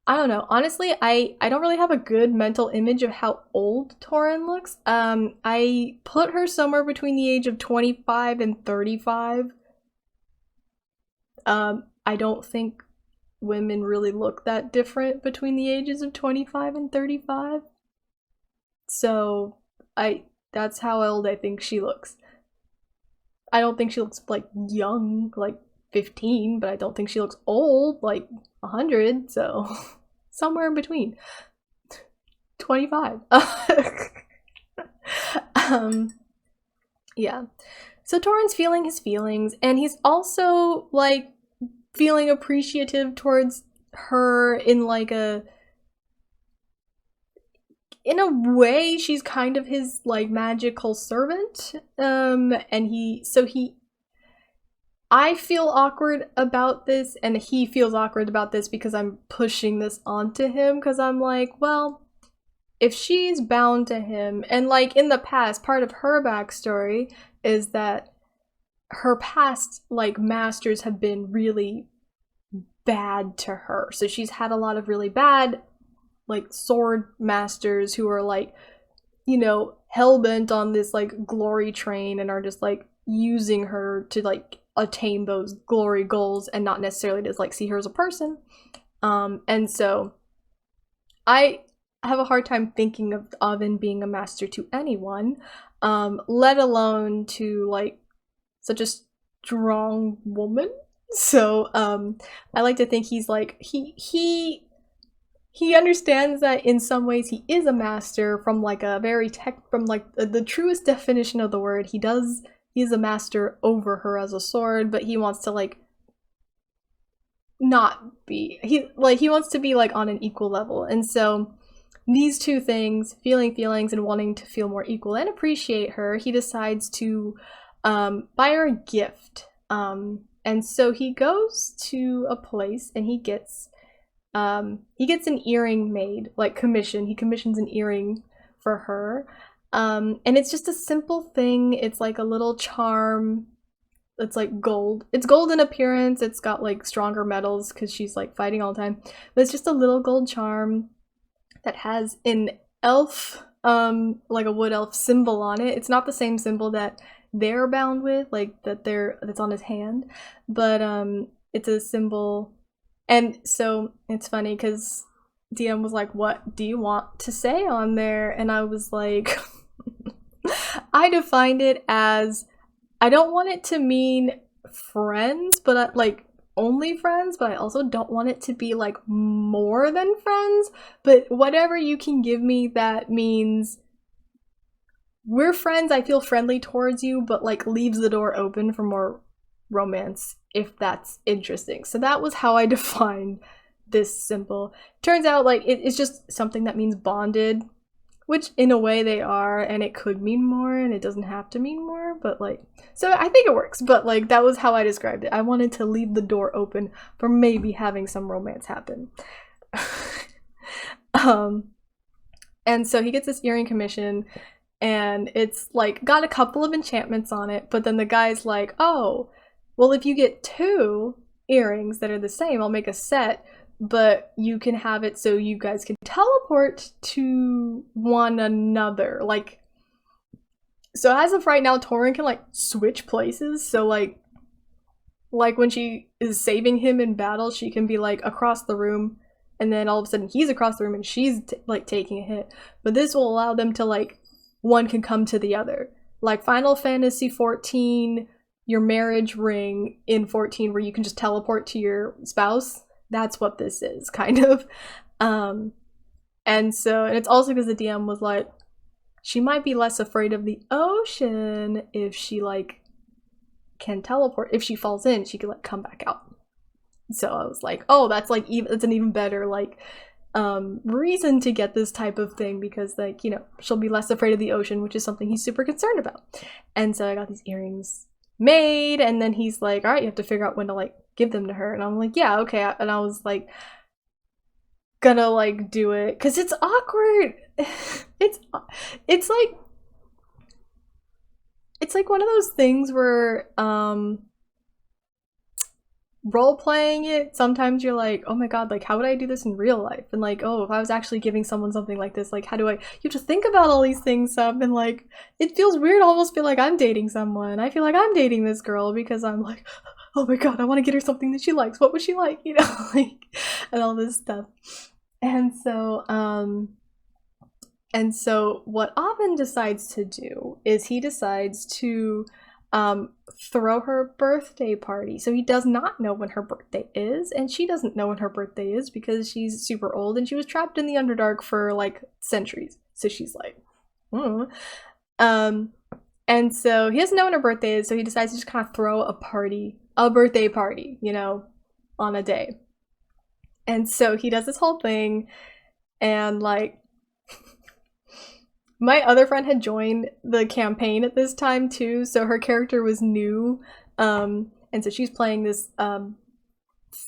I don't know. Honestly, I don't really have a good mental image of how old Toren looks. I put her somewhere between the age of 25 and 35. I don't think women really look that different between the ages of 25 and 35. So, that's how old I think she looks. I don't think she looks like young, like 15, but I don't think she looks old, like 100, so somewhere in between. 25. Yeah. So Toren's feeling his feelings, and he's also like feeling appreciative towards her in like in a way she's kind of his like magical servant. I feel awkward about this, and he feels awkward about this because I'm pushing this onto him, because I'm like, well, if she's bound to him, and like in the past, part of her backstory is that her past like masters have been really bad to her. So she's had a lot of really bad like sword masters who are like, you know, hell-bent on this like glory train and are just like using her to like attain those glory goals and not necessarily just like see her as a person. And so I have a hard time thinking of Laa'vine being a master to anyone, let alone to like such a strong woman. So I like to think he's like he understands that in some ways he is a master from like a very from like the truest definition of the word. He's a master over her as a sword, but he wants to like not be, he wants to be like on an equal level. And so these two things, feeling feelings and wanting to feel more equal and appreciate her, he decides to buy her a gift. And so he goes to a place and he gets an earring made, like he commissions an earring for her. And it's just a simple thing. It's like a little charm. It's like gold. It's gold in appearance. It's got like stronger metals because she's like fighting all the time. But it's just a little gold charm that has an elf, like a wood elf symbol on it. It's not the same symbol that they're bound with, like that's on his hand, but it's a symbol. And so it's funny because DM was like, what do you want to say on there? And I was like, I defined it as, I don't want it to mean friends, but like only friends, but I also don't want it to be like more than friends, but whatever you can give me that means we're friends, I feel friendly towards you, but like leaves the door open for more romance if that's interesting. So that was how I defined this symbol. Turns out like it's just something that means bonded, which in a way they are, and it could mean more and it doesn't have to mean more, but like, so I think it works, but like that was how I described it. I wanted to leave the door open for maybe having some romance happen. And so he gets this earring commission, and it's like got a couple of enchantments on it, but then the guy's like, oh, well, if you get 2 earrings that are the same, I'll make a set, but you can have it so you guys can teleport to one another. Like, so as of right now, Toren can like switch places. So like when she is saving him in battle, she can be like across the room, and then all of a sudden he's across the room and she's like taking a hit. But this will allow them to like, one can come to the other. Like Final Fantasy 14, your marriage ring in 14, where you can just teleport to your spouse. That's what this is, kind of. And it's also because the DM was like, she might be less afraid of the ocean if she like can teleport. If she falls in, she could like come back out. So I was like, oh, that's like it's an even better like reason to get this type of thing, because like, you know, she'll be less afraid of the ocean, which is something he's super concerned about. And so I got these earrings made, and then he's like, all right, you have to figure out when to like give them to her. And I'm like, yeah, okay. And I was like gonna like do it because it's awkward. It's like one of those things where role playing it, sometimes you're like, oh my god, like how would I do this in real life? And like, oh, if I was actually giving someone something like this, like how do I, you have to think about all these things up, and like it feels weird to almost feel like I'm dating someone. I feel like I'm dating this girl because I'm like, oh my god, I want to get her something that she likes. What would she like? You know, like, and all this stuff. And so what Laa'vine decides to do is he decides to throw her birthday party. So he does not know when her birthday is, and she doesn't know when her birthday is because she's super old and she was trapped in the Underdark for like centuries. So she's like, and so he doesn't know when her birthday is, so he decides to just kind of throw a birthday party, you know, on a day. And so he does this whole thing, and like my other friend had joined the campaign at this time too, so her character was new, and so she's playing this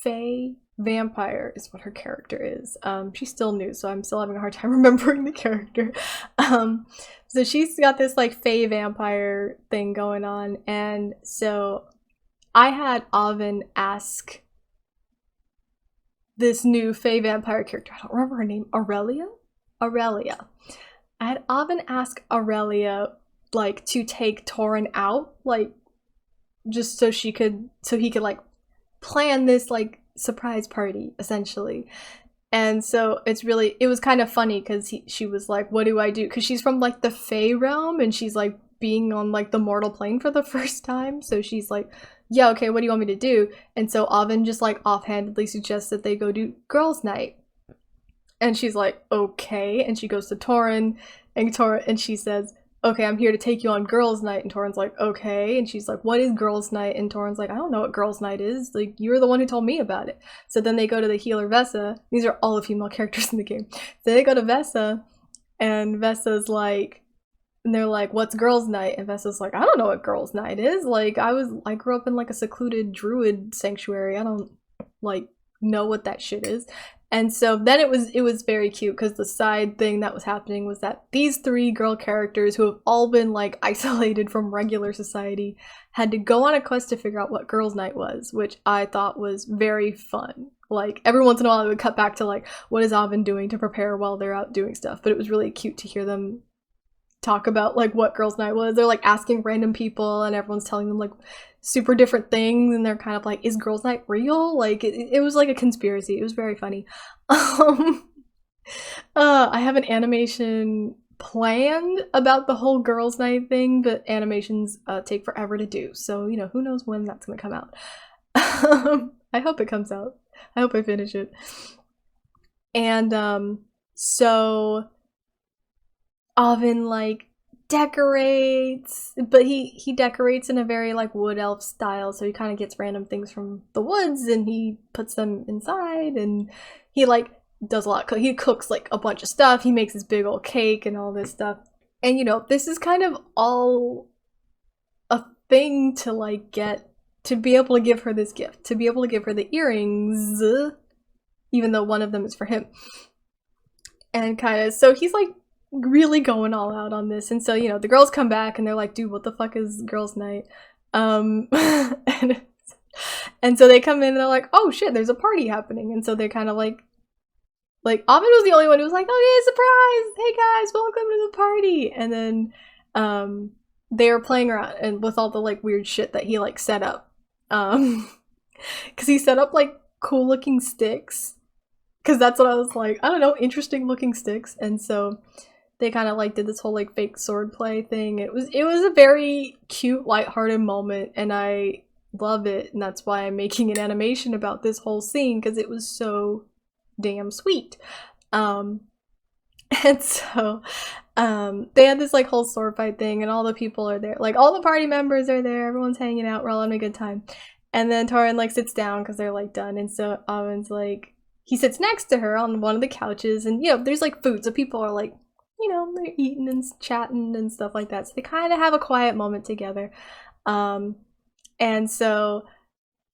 fae vampire is what her character is. She's still new, so I'm still having a hard time remembering the character. So she's got this like fae vampire thing going on, and so I had Laa'vine ask this new fae vampire character, I don't remember her name, Aurelia. I had Laa'vine ask Aurelia like to take Toren out, like just so he could like plan this like surprise party essentially. And so it was kind of funny because she was like, what do I do? Because she's from like the fae realm, and she's like being on like the mortal plane for the first time. So she's like, yeah, okay, what do you want me to do? And so Laa'vine just like offhandedly suggests that they go do girls' night. And she's like, okay. And she goes to Toren, and she says, okay, I'm here to take you on girls' night. And Toren's like, okay. And she's like, what is girls' night? And Toren's like, I don't know what girls' night is. Like, you're the one who told me about it. So then they go to the healer Vesa. These are all the female characters in the game. So they go to Vesa, and Vesa's like, and they're like, what's girls' night? And Vesa's like, I don't know what girls' night is. Like, I grew up in like a secluded druid sanctuary. I don't like know what that shit is. And so then it was very cute because the side thing that was happening was that these 3 girl characters who have all been like isolated from regular society had to go on a quest to figure out what girls' night was, which I thought was very fun. Like every once in a while it would cut back to like, what is Laa'vine doing to prepare while they're out doing stuff? But it was really cute to hear them talk about like what girls' night was. They're like asking random people, and everyone's telling them like super different things, and they're kind of like, is girls' night real? Like it was like a conspiracy. It was very funny. I have an animation planned about the whole girls' night thing, but animations take forever to do. So, you know, who knows when that's gonna come out. I hope it comes out. I hope I finish it. And so Oven like decorates, but he decorates in a very like wood elf style, so he kind of gets random things from the woods and he puts them inside, and he like does a lot. He cooks like a bunch of stuff. He makes this big old cake and all this stuff. And you know, this is kind of all a thing to like get to be able to give her this gift, to be able to give her the earrings, even though one of them is for him. And kind of, so he's like really going all out on this. And so, you know, the girls come back and they're like, dude, what the fuck is girls' night? And so they come in and they're like, oh shit, there's a party happening. And so they're kind of like Ovid was the only one who was like, okay, surprise, hey guys, welcome to the party. And then they were playing around and with all the like weird shit that he like set up, because he set up like cool looking sticks, because that's what I was like, I don't know, interesting looking sticks. And so they kind of like did this whole like fake sword play thing. It was a very cute, lighthearted moment, and I love it. And that's why I'm making an animation about this whole scene, because it was so damn sweet. And so they had this like whole sword fight thing, and all the people are there, like all the party members are there, everyone's hanging out, we're all having a good time. And then Toren like sits down because they're like done, and so Owen's like, he sits next to her on one of the couches, and you know, there's like food, so people are like, you know, they're eating and chatting and stuff like that, so they kind of have a quiet moment together. And so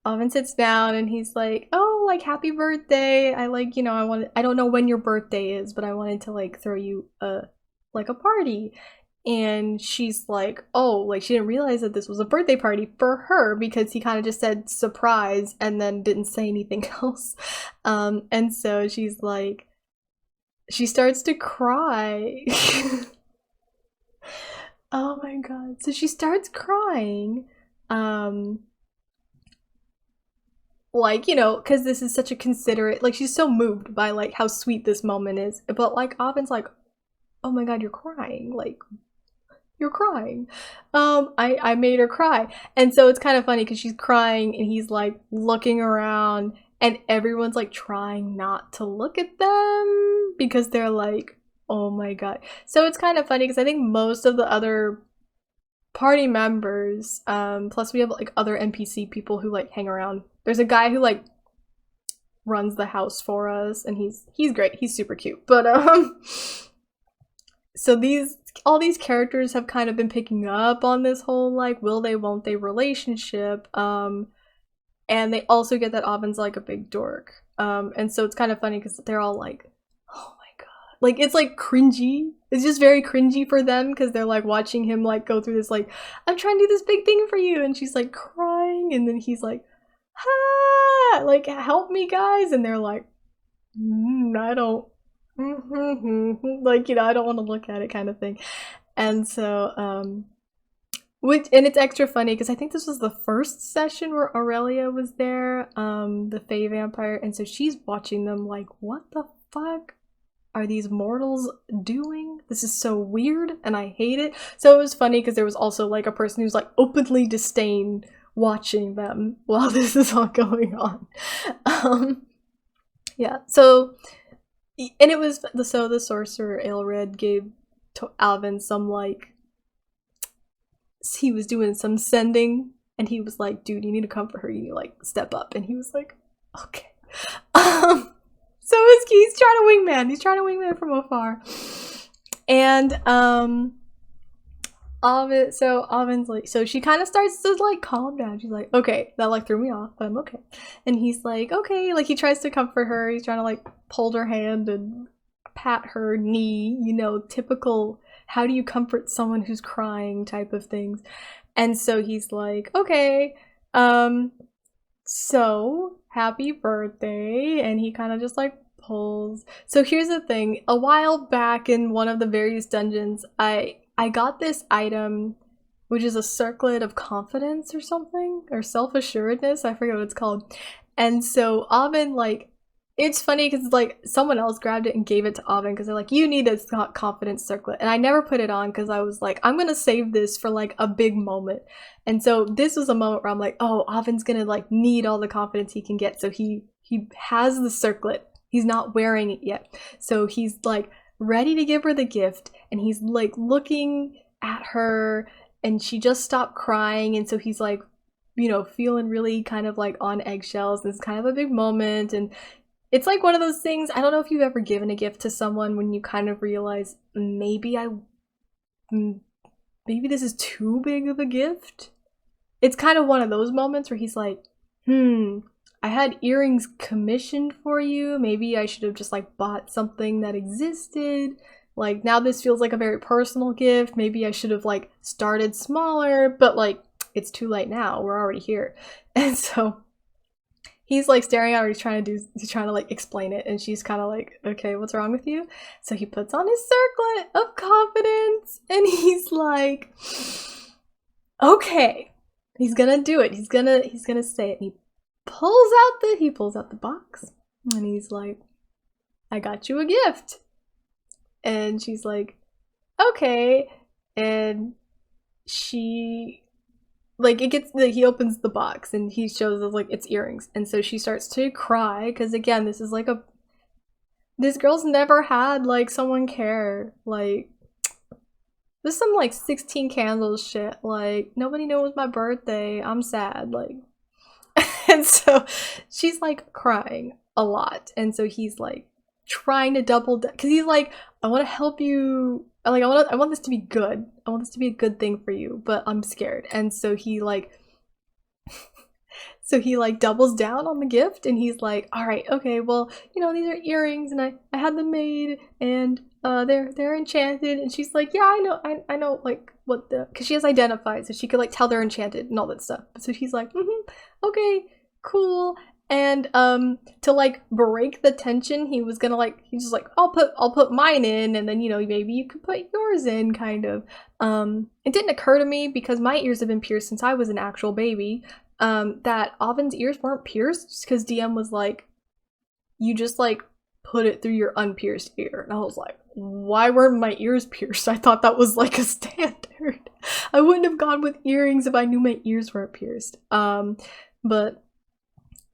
Owen sits down and he's like, oh, like, happy birthday. I like, you know, I don't know when your birthday is, but I wanted to like throw you a party. And she's like, oh, like she didn't realize that this was a birthday party for her, because he kind of just said surprise and then didn't say anything else. And so she's like, she starts to cry. Oh my god. So she starts crying. Like, you know, because this is such a considerate, like, she's so moved by like how sweet this moment is, but like Oven's like, oh my god, you're crying, like, you're crying. I made her cry. And so it's kind of funny because she's crying and he's like looking around and everyone's like trying not to look at them because they're like, oh my god. So it's kind of funny because I think most of the other party members, plus we have like other NPC people who like hang around. There's a guy who like runs the house for us, and he's great. He's super cute. But so all these characters have kind of been picking up on this whole like will they won't they relationship, and they also get that Aubyn's like a big dork, and so it's kind of funny because they're all like, oh my god, like it's like cringy. It's just very cringy for them because they're like watching him like go through this like, I'm trying to do this big thing for you, and she's like crying, and then he's like, ah, like help me guys, and they're like, I don't, like, you know, I don't want to look at it kind of thing. And so and it's extra funny because I think this was the first session where Aurelia was there, the Fae vampire, and so she's watching them like, what the fuck are these mortals doing? This is so weird and I hate it. So it was funny because there was also like a person who's like openly disdain watching them while this is all going on. Yeah, so, and it was, so the sorcerer Aelred gave to Alvin some like, he was doing some sending, and he was like, dude, you need to comfort her, you need to like step up, and he was like, okay. So he's trying to wingman from afar. And Oven's like, so she kind of starts to like calm down. She's like, okay, that like threw me off, but I'm okay. And he's like, okay, like he tries to comfort her. He's trying to like hold her hand and pat her knee, you know, typical how do you comfort someone who's crying type of things. And so he's like, okay, so happy birthday. And he kind of just like pulls. So here's the thing, a while back in one of the various dungeons, I got this item, which is a circlet of confidence or something, or self-assuredness, I forget what it's called. And so Aubyn like it's funny because like someone else grabbed it and gave it to Avin because they're like, you need this confidence circlet, and I never put it on because I was like, I'm gonna save this for like a big moment. And so this was a moment where I'm like, oh, Avin's gonna like need all the confidence he can get, so he has the circlet. He's not wearing it yet, so he's like ready to give her the gift, and he's like looking at her, and she just stopped crying, and so he's like, you know, feeling really kind of like on eggshells. This is kind of a big moment, and it's like one of those things. I don't know if you've ever given a gift to someone when you kind of realize maybe this is too big of a gift. It's kind of one of those moments where he's like, I had earrings commissioned for you. Maybe I should have just like bought something that existed. Like now this feels like a very personal gift. Maybe I should have like started smaller, but like it's too late now. We're already here. And so he's like staring at her. He's trying to like explain it. And she's kind of like, okay, what's wrong with you? So he puts on his circlet of confidence and he's like, okay, he's gonna do it. He's gonna say it. And he pulls out the box and he's like, I got you a gift. And she's like, okay. And she like he opens the box and he shows us like it's earrings, and so she starts to cry because again this is like this girl's never had like someone care. Like this is some like 16 candles shit. Like nobody knows my birthday, I'm sad. Like and so she's like crying a lot, and so he's like trying to double down because he's like, I want to help you. Like I want this to be good. I want this to be a good thing for you, but I'm scared. And so he like doubles down on the gift, and he's like, all right, okay, well, you know, these are earrings and I had them made, and they're enchanted. And she's like, yeah, I know like what because she has identified, so she could like tell they're enchanted and all that stuff. So he's like, okay, cool. And to like break the tension, he was gonna like, he's just like, I'll put mine in, and then, you know, maybe you could put yours in, kind of. It didn't occur to me, because my ears have been pierced since I was an actual baby, that Avin's ears weren't pierced, because DM was like, you just like put it through your unpierced ear. And I was like, why weren't my ears pierced? I thought that was like a standard. I wouldn't have gone with earrings if I knew my ears weren't pierced. But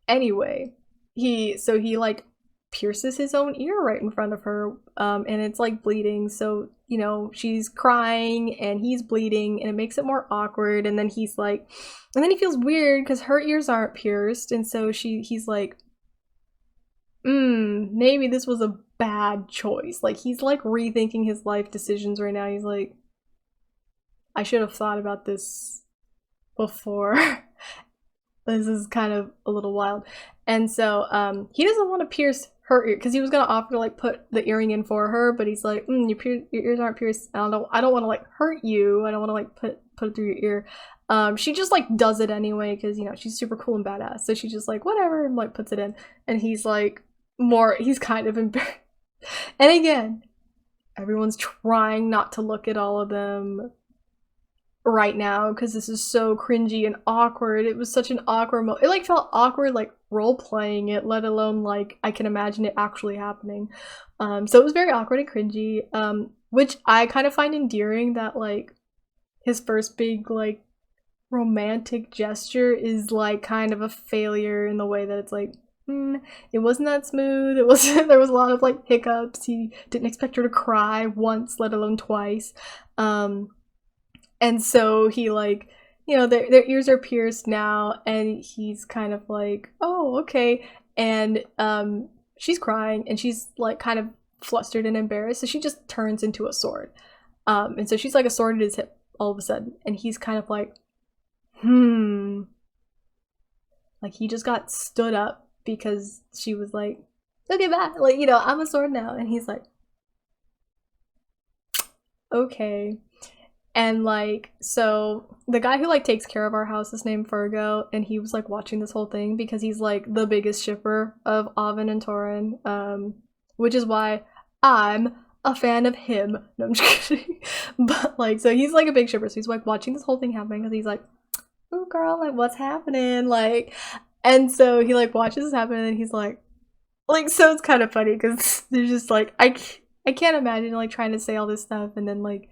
anyway, he like pierces his own ear right in front of her, and it's like bleeding, so, you know, she's crying and he's bleeding, and it makes it more awkward. And then he's like, and then he feels weird because her ears aren't pierced, and so he's like, maybe this was a bad choice. Like he's like rethinking his life decisions right now. He's like, I should have thought about this before. This is kind of a little wild. And so he doesn't want to pierce her ear, because he was gonna offer to like put the earring in for her, but he's like, your ears aren't pierced. I don't want to like hurt you. I don't want to like put it through your ear. She just like does it anyway, because, you know, she's super cool and badass. So she just like, whatever, and like puts it in. And he's like he's kind of embarrassed. And again, everyone's trying not to look at all of them right now, because this is so cringy and awkward. It was such an awkward moment. It like felt awkward like role playing it, let alone like I can imagine it actually happening. So it was very awkward and cringy, which I kind of find endearing, that like his first big like romantic gesture is like kind of a failure, in the way that it's like, it wasn't that smooth. It wasn't, there was a lot of like hiccups. He didn't expect her to cry once, let alone twice. And so he like, you know, their ears are pierced now, and he's kind of like, oh, okay. And she's crying, and she's like kind of flustered and embarrassed, so she just turns into a sword. And so she's like a sword at his hip all of a sudden, and he's kind of like, like he just got stood up because she was like, look at that, like, you know, I'm a sword now. And he's like, okay. And like, so the guy who like takes care of our house is named Virgo, and he was like watching this whole thing because he's like the biggest shipper of Laa'vine and Toren, which is why I'm a fan of him. No, I'm just kidding. But like, so he's like a big shipper, so he's like watching this whole thing happening because he's like, oh girl, like what's happening? Like, and so he like watches this happen, and he's like, Like, so it's kind of funny because they're just like, I can't imagine like trying to say all this stuff and then like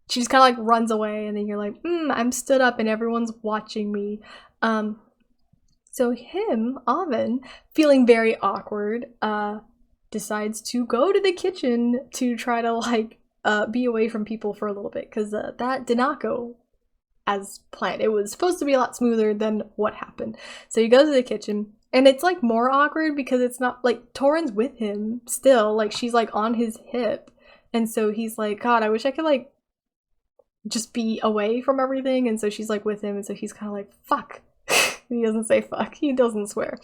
she just kind of like runs away and then you're like, I'm stood up and everyone's watching me. So him, Laa'vine, feeling very awkward, decides to go to the kitchen to try to like be away from people for a little bit because that did not go as planned. It was supposed to be a lot smoother than what happened. So he goes to the kitchen. And it's like more awkward because it's not like Toren's with him still, like she's like on his hip. And so he's like, God, I wish I could like just be away from everything. And so she's like with him. And so he's kind of like, fuck. He doesn't say fuck. He doesn't swear.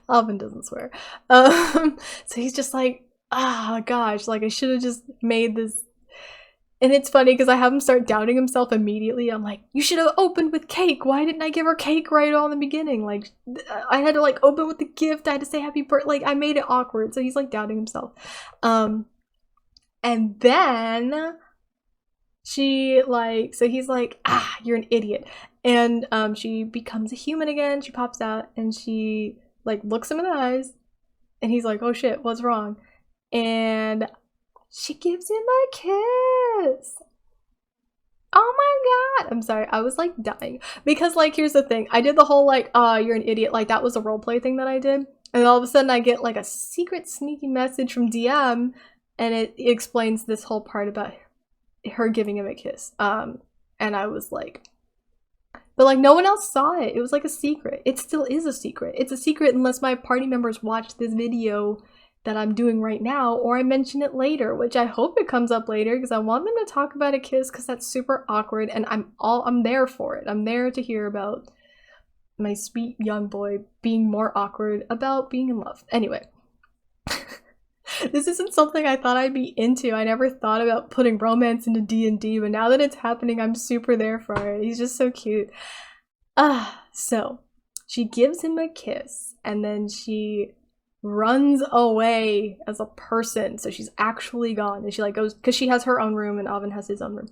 Laa'vine doesn't swear. So he's just like, gosh, like I should have just made this. And it's funny because I have him start doubting himself immediately. I'm like, you should have opened with cake. Why didn't I give her cake right on the beginning? Like, I had to like open with the gift. I had to say happy birthday. Like, I made it awkward. So he's like doubting himself. And then she like, so he's like, you're an idiot. And she becomes a human again. She pops out and she like looks him in the eyes. And he's like, oh shit, what's wrong? And she gives him a kiss. Oh my god. I'm sorry. I was like dying. Because like, here's the thing. I did the whole like, you're an idiot. Like that was a roleplay thing that I did. And all of a sudden I get like a secret sneaky message from DM. And it explains this whole part about her giving him a kiss. And I was like, but like no one else saw it. It was like a secret. It still is a secret. It's a secret unless my party members watch this video that I'm doing right now, or I mention it later, which I hope it comes up later because I want them to talk about a kiss because that's super awkward and I'm there for it. I'm there to hear about my sweet young boy being more awkward about being in love. Anyway, this isn't something I thought I'd be into. I never thought about putting romance into D&D, but now that it's happening, I'm super there for it. He's just so cute. So she gives him a kiss and then she runs away as a person. So she's actually gone and she like goes, because she has her own room and Laa'vine has his own room.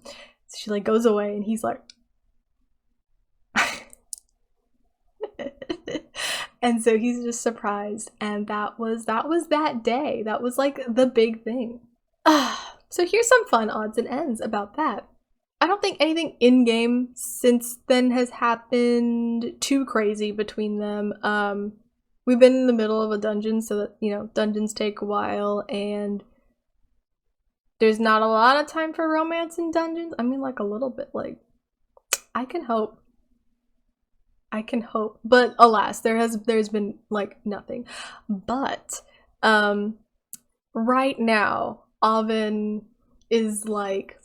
So she like goes away and he's like and so he's just surprised. And that was that day. That was like the big thing. So here's some fun odds and ends about that. I don't think anything in-game since then has happened too crazy between them. We've been in the middle of a dungeon, so that, you know, dungeons take a while, and there's not a lot of time for romance in dungeons. I mean, like a little bit, like, I can hope. But alas, there's been, like, nothing. But, right now, Laa'vine is, like...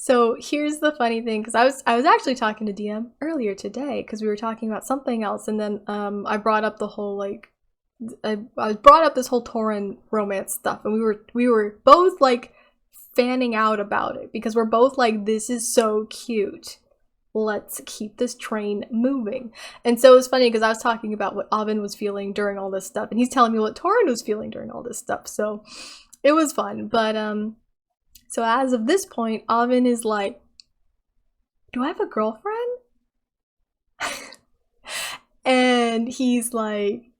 So here's the funny thing, because I was actually talking to DM earlier today because we were talking about something else, and then I brought up the whole like I brought up this whole Toren romance stuff, and we were both like fanning out about it because we're both like, this is so cute. Let's keep this train moving. And so it was funny because I was talking about what Laa'vine was feeling during all this stuff, and he's telling me what Toren was feeling during all this stuff. So it was fun, but so as of this point, Laa'vine is like, do I have a girlfriend? And he's like,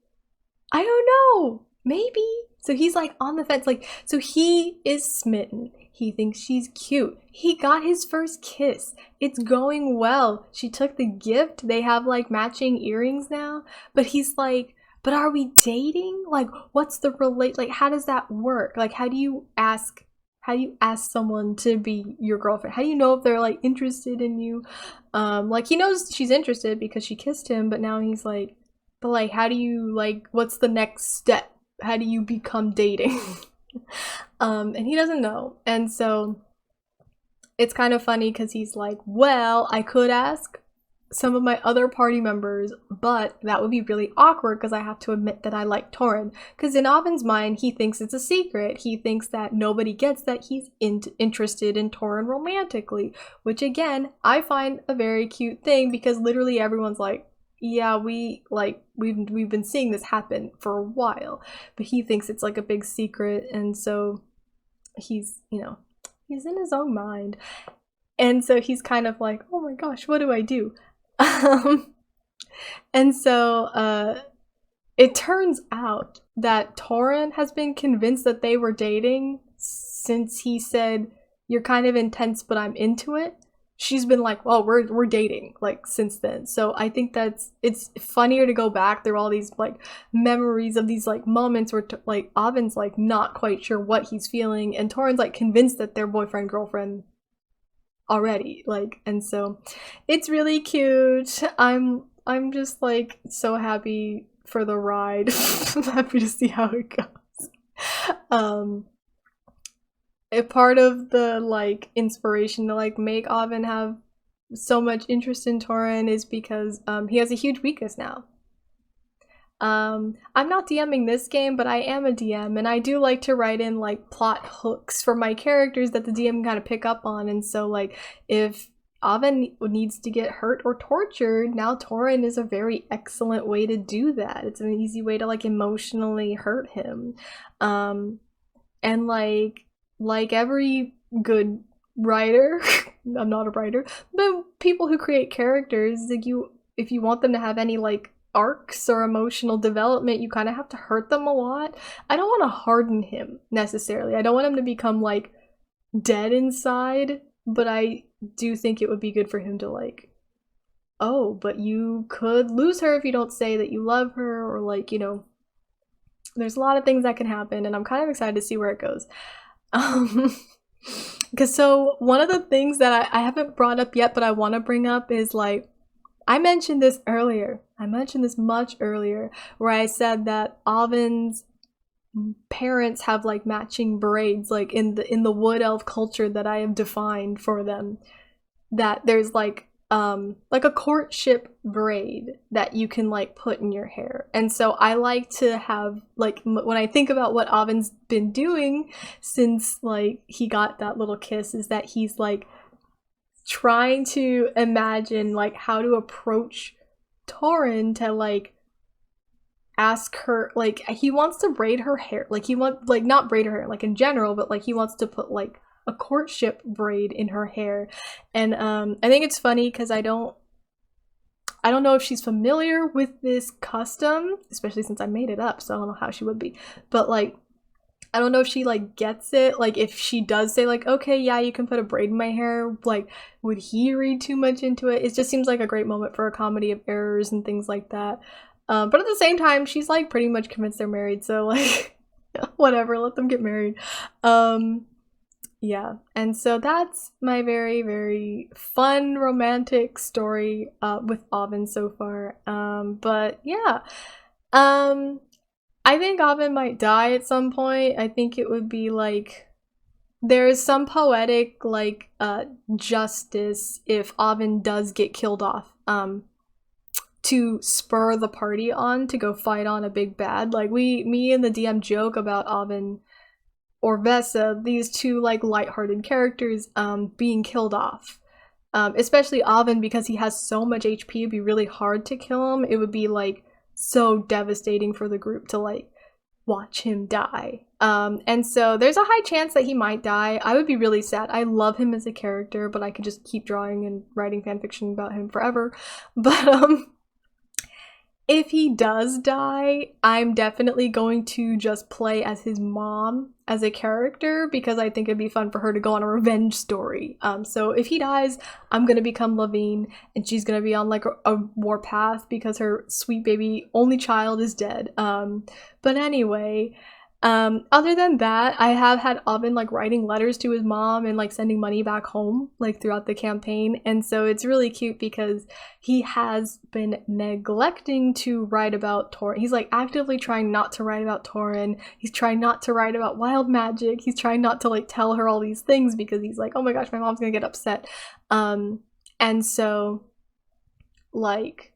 I don't know, maybe. So he's like on the fence, like, so he is smitten. He thinks she's cute. He got his first kiss. It's going well. She took the gift. They have like matching earrings now. But he's like, but are we dating? Like, what's the like, how does that work? Like, how do you ask someone to be your girlfriend? How do you know if they're like interested in you? Like he knows she's interested because she kissed him, but now he's like, but like, how do you like, what's the next step? How do you become dating? And he doesn't know. And so it's kind of funny because he's like, well, I could ask some of my other party members, but that would be really awkward because I have to admit that I like Toren. Because in Laa'vine's mind, he thinks it's a secret. He thinks that nobody gets that he's interested in Toren romantically, which again, I find a very cute thing because literally everyone's like, yeah, we've been seeing this happen for a while, but he thinks it's like a big secret, and so he's, you know, he's in his own mind. And so he's kind of like, oh my gosh, what do I do? And so it turns out that Toren has been convinced that they were dating since he said, "You're kind of intense, but I'm into it." She's been like, "Well, we're dating," like, since then. So I think it's funnier to go back through all these like memories of these like moments where like Avon's like not quite sure what he's feeling, and Toren's like convinced that they're boyfriend girlfriend already, like, and so it's really cute. I'm just like so happy for the ride. I'm happy to see how it goes. A part of the like inspiration to like make Avon have so much interest in Toren is because he has a huge weakness now. I'm not DMing this game, but I am a DM, and I do like to write in like plot hooks for my characters that the DM can kind of pick up on. And so like if Avon needs to get hurt or tortured, now Toren is a very excellent way to do that. It's an easy way to like emotionally hurt him. And like every good writer, I'm not a writer, but people who create characters, like if you want them to have any like arcs or emotional development, you kind of have to hurt them a lot. I don't want to harden him necessarily. I don't want him to become like dead inside, but I do think it would be good for him to like, oh, but you could lose her if you don't say that you love her, or like, you know, there's a lot of things that can happen, and I'm kind of excited to see where it goes. Because so one of the things that I haven't brought up yet, but I want to bring up is like, I mentioned this earlier. I mentioned this much earlier, where I said that Avon's parents have like matching braids, like in the wood elf culture that I have defined for them. That there's like a courtship braid that you can like put in your hair. And so I like to have like, when I think about what Avon's been doing since like he got that little kiss, is that he's like trying to imagine like how to approach Toren to like ask her, like he wants to braid her hair, like he wants, like not braid her hair like in general, but like he wants to put like a courtship braid in her hair. And I think it's funny because I don't know if she's familiar with this custom, especially since I made it up, so I don't know how she would be, but like I don't know if she like gets it. Like if she does say like, okay, yeah, you can put a braid in my hair, like would he read too much into it? It just seems like a great moment for a comedy of errors and things like that. But at the same time, she's like pretty much convinced they're married, so like whatever, let them get married. Yeah, and so that's my very, very fun romantic story with Avon so far. But yeah, I think Avon might die at some point. I think it would be like, there's some poetic like justice if Avon does get killed off, to spur the party on to go fight on a big bad. Like me and the DM joke about Avon or Vesa, these two like lighthearted characters, being killed off. Especially Avon, because he has so much HP, it'd be really hard to kill him. It would be like so devastating for the group to like watch him die. And so there's a high chance that he might die. I would be really sad. I love him as a character, but I could just keep drawing and writing fanfiction about him forever. But if he does die, I'm definitely going to just play as his mom as a character, because I think it'd be fun for her to go on a revenge story. So if he dies, I'm gonna become Laa'vine, and she's gonna be on like a war path because her sweet baby only child is dead. But anyway, other than that, I have had Avon like writing letters to his mom and like sending money back home like throughout the campaign, and so it's really cute because he has been neglecting to write about Toren. He's like actively trying not to write about Toren. He's trying not to write about wild magic. He's trying not to like tell her all these things because he's like, oh my gosh, my mom's gonna get upset. And so like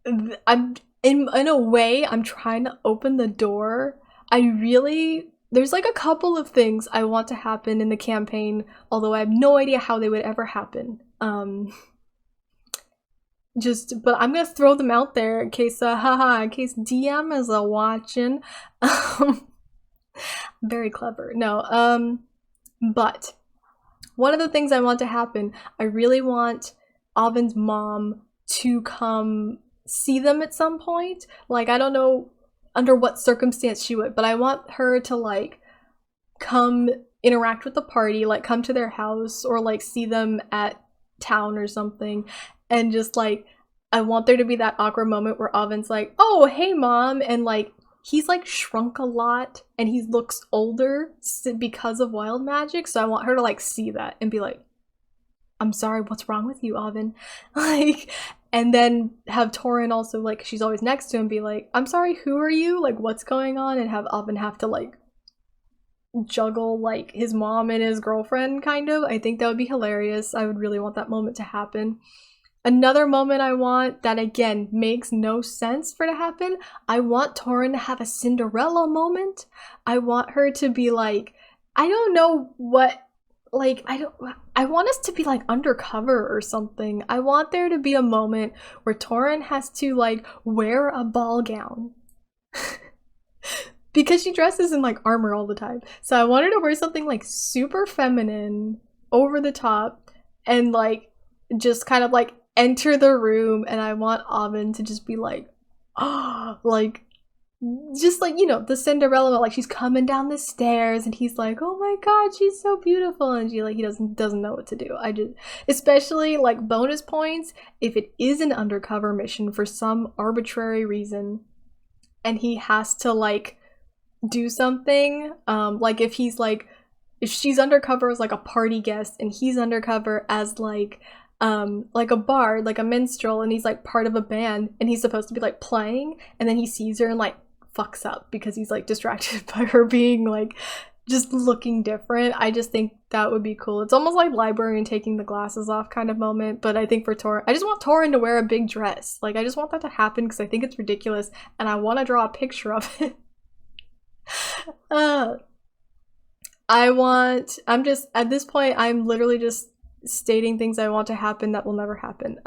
I'm in a way I'm trying to open the door. There's like a couple of things I want to happen in the campaign, although I have no idea how they would ever happen. But I'm gonna throw them out there in case, in case DM is watching. Very clever. No, but one of the things I want to happen, I really want Avon's mom to come see them at some point. Like, I don't know under what circumstance she would, but I want her to like come interact with the party, like come to their house or like see them at town or something, and just like I want there to be that awkward moment where Oven's like, oh hey mom, and like he's like shrunk a lot and he looks older because of wild magic, so I want her to like see that and be like, I'm sorry, what's wrong with you, Oven? Like, and then have Toren also, like, she's always next to him, be like, I'm sorry, who are you? Like, what's going on? And have Oven have to, like, juggle, like, his mom and his girlfriend, kind of. I think that would be hilarious. I would really want that moment to happen. Another moment I want that, again, makes no sense for to happen, I want Toren to have a Cinderella moment. I want her to be like, I don't know what, like, I want us to be like undercover or something. I want there to be a moment where Toren has to like wear a ball gown because she dresses in like armor all the time. So I want her to wear something like super feminine, over the top, and like just kind of like enter the room, and I want Oven to just be like, oh, like, just like, you know, the Cinderella, like she's coming down the stairs and he's like, oh my god, she's so beautiful, and she like, he doesn't know what to do. I just, especially like bonus points if it is an undercover mission for some arbitrary reason and he has to like do something, like if he's like, if she's undercover as like a party guest and he's undercover as like a bard, like a minstrel, and he's like part of a band and he's supposed to be like playing, and then he sees her and like fucks up because he's like distracted by her being like just looking different. I just think that would be cool. It's almost like librarian taking the glasses off kind of moment, but I think for Toren, I just want Toren to wear a big dress. Like, I just want that to happen because I think it's ridiculous and I want to draw a picture of it. I'm just, at this point, I'm literally just stating things I want to happen that will never happen.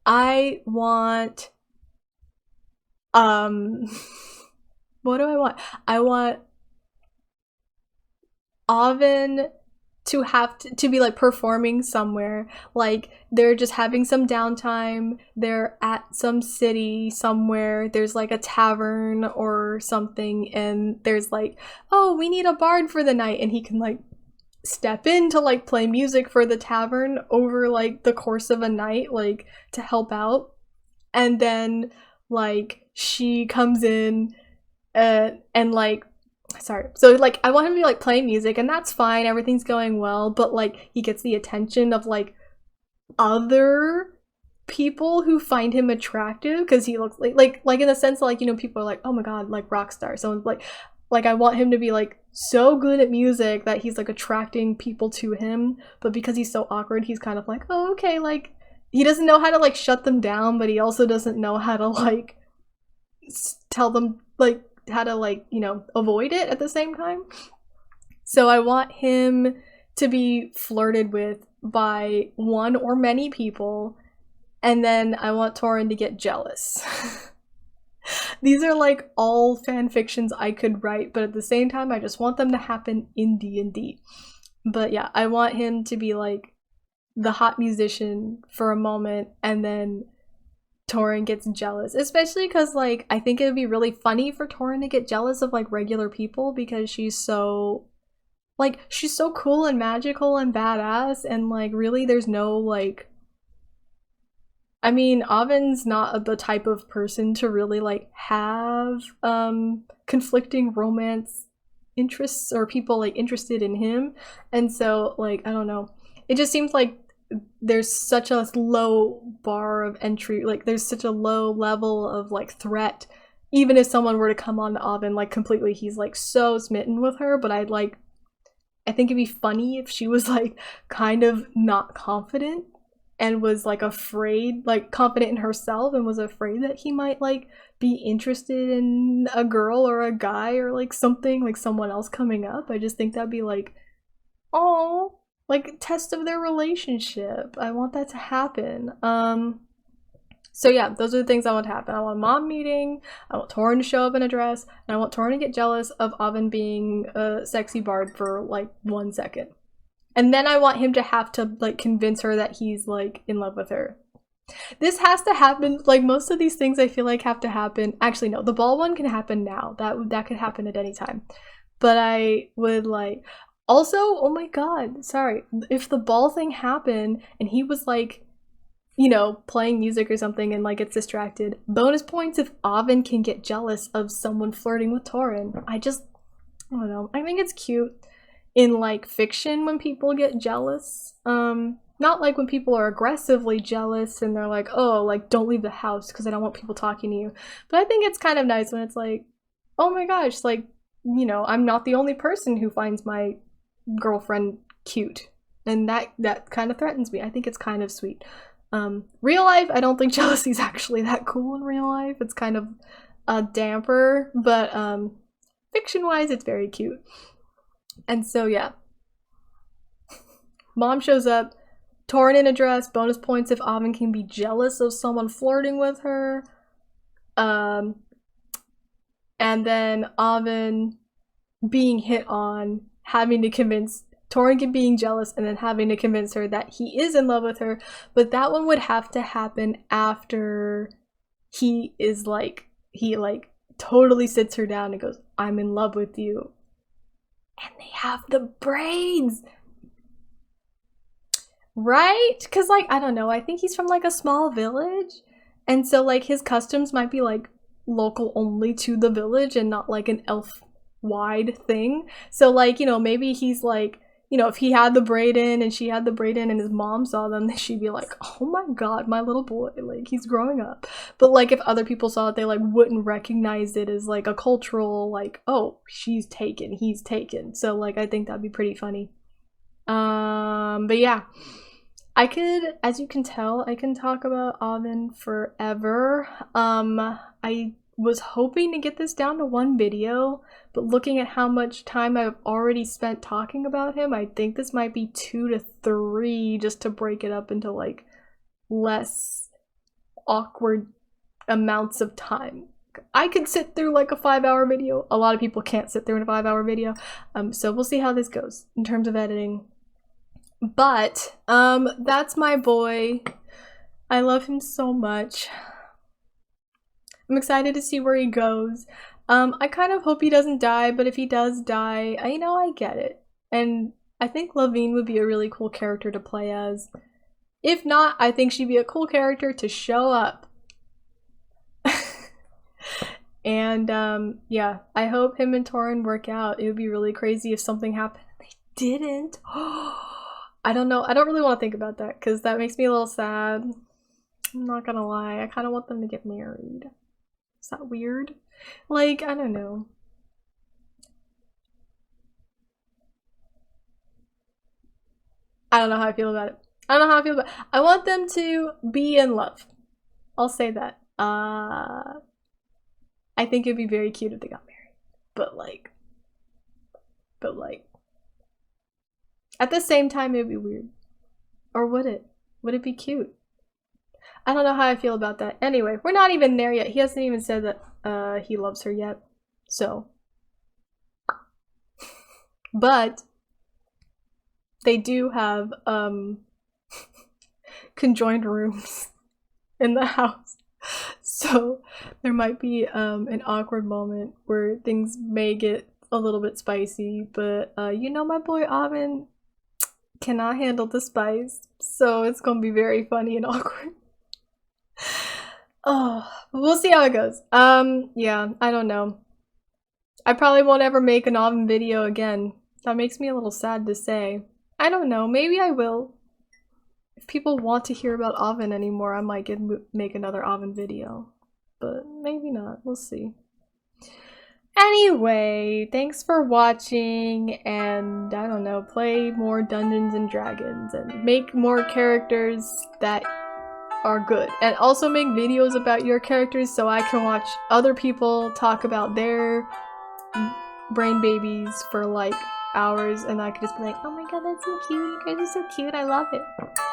I want, what do I want? I want Oven to have to be like performing somewhere, like they're just having some downtime, they're at some city somewhere, there's like a tavern or something, and there's like, oh, we need a bard for the night, and he can like step in to like play music for the tavern over like the course of a night, like to help out, and then like she comes in and like, sorry, so like I want him to be like playing music and that's fine, everything's going well, but like he gets the attention of like other people who find him attractive because he looks like in the sense that, like, you know, people are like, oh my god, like rock star, someone's like I want him to be like so good at music that he's like attracting people to him, but because he's so awkward, he's kind of like, oh okay, like he doesn't know how to like shut them down, but he also doesn't know how to like tell them like how to like, you know, avoid it at the same time. So I want him to be flirted with by one or many people, and then I want Toren to get jealous. These are like all fan fictions I could write, but at the same time I just want them to happen in D&D. But yeah, I want him to be like the hot musician for a moment, and then Toren gets jealous, especially because like I think it would be really funny for Toren to get jealous of like regular people because she's so cool and magical and badass, and like really there's no like, I mean, Oven's not the type of person to really like have conflicting romance interests or people like interested in him, and so like I don't know, it just seems like there's such a low bar of entry, like there's such a low level of like threat, even if someone were to come on to Oven like completely, he's like so smitten with her, but I think it'd be funny if she was like kind of not confident and was like afraid, like confident in herself and was afraid that he might like be interested in a girl or a guy or like something, like someone else coming up. I just think that'd be like, oh, like test of their relationship. I want that to happen. So yeah, those are the things I want to happen. I want a mom meeting, I want Toren to show up in a dress, and I want Toren to get jealous of Oven being a sexy bard for like 1 second. And then I want him to have to like convince her that he's like in love with her. This has to happen. Like, most of these things I feel like have to happen. Actually, no, the ball one can happen now. That could happen at any time. But I would like, also, oh my god, sorry, if the ball thing happened and he was like, you know, playing music or something and like gets distracted, bonus points if Laa'vine can get jealous of someone flirting with Toren. I don't know, I think it's cute in like fiction when people get jealous. Not like when people are aggressively jealous and they're like, oh, like, don't leave the house because I don't want people talking to you. But I think it's kind of nice when it's like, oh my gosh, like, you know, I'm not the only person who finds my girlfriend cute. And that kind of threatens me. I think it's kind of sweet. Real life, I don't think jealousy is actually that cool in real life. It's kind of a damper, but fiction-wise, it's very cute. And so, yeah. Mom shows up. Toren in a dress, bonus points if Laa'vine can be jealous of someone flirting with her. And then Laa'vine being hit on, having to convince Toren being jealous, and then having to convince her that he is in love with her. But that one would have to happen after he totally sits her down and goes, I'm in love with you. And they have the braids. Right? Because, like, I don't know, I think he's from, like, a small village. And so, like, his customs might be, like, local only to the village and not, like, an elf-wide thing. So, like, you know, maybe he's, like, you know, if he had the braid in and she had the braid in and his mom saw them, then she'd be like, oh my god, my little boy, like, he's growing up. But, like, if other people saw it, they, like, wouldn't recognize it as, like, a cultural, like, oh, she's taken, he's taken. So, like, I think that'd be pretty funny. But yeah. I could, as you can tell, I can talk about Laa'vine forever. I was hoping to get this down to one video, but looking at how much time I've already spent talking about him, I think this might be 2 to 3 just to break it up into like less awkward amounts of time. I could sit through like a 5-hour video. A lot of people can't sit through a 5-hour video. So we'll see how this goes in terms of editing. But that's my boy. I love him so much. I'm excited to see where he goes. I kind of hope he doesn't die, but if he does die, I get it. And I think Laa'vine would be a really cool character to play as. If not, I think she'd be a cool character to show up. And yeah, I hope him and Toren work out. It would be really crazy if something happened and they didn't. I don't know. I don't really want to think about that because that makes me a little sad. I'm not gonna lie. I kind of want them to get married. Is that weird? Like, I don't know. I don't know how I feel about it. I don't know how I feel about it. I want them to be in love. I'll say that. I think it'd be very cute if they got married. But like, at the same time, it'd be weird. Or would it? Would it be cute? I don't know how I feel about that. Anyway, we're not even there yet. He hasn't even said that he loves her yet. So. But they do have conjoined rooms in the house. So there might be an awkward moment where things may get a little bit spicy, but you know, my boy Laa'vine cannot handle the spice, so it's gonna be very funny and awkward. Oh, we'll see how it goes. Yeah, I don't know. I probably won't ever make an Laa'vine video again. That makes me a little sad to say. I don't know, maybe I will. If people want to hear about Laa'vine anymore, I might make another Laa'vine video. But maybe not, we'll see. Anyway, thanks for watching, and I don't know, play more Dungeons and Dragons and make more characters that are good. And also make videos about your characters so I can watch other people talk about their brain babies for like hours, and I could just be like, oh my god, that's so cute, you guys are so cute, I love it.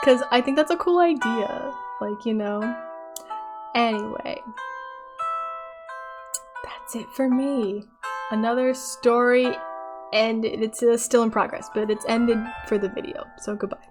Because I think that's a cool idea, like, you know. Anyway. That's it for me. Another story ended. It's still in progress, but it's ended for the video. So goodbye.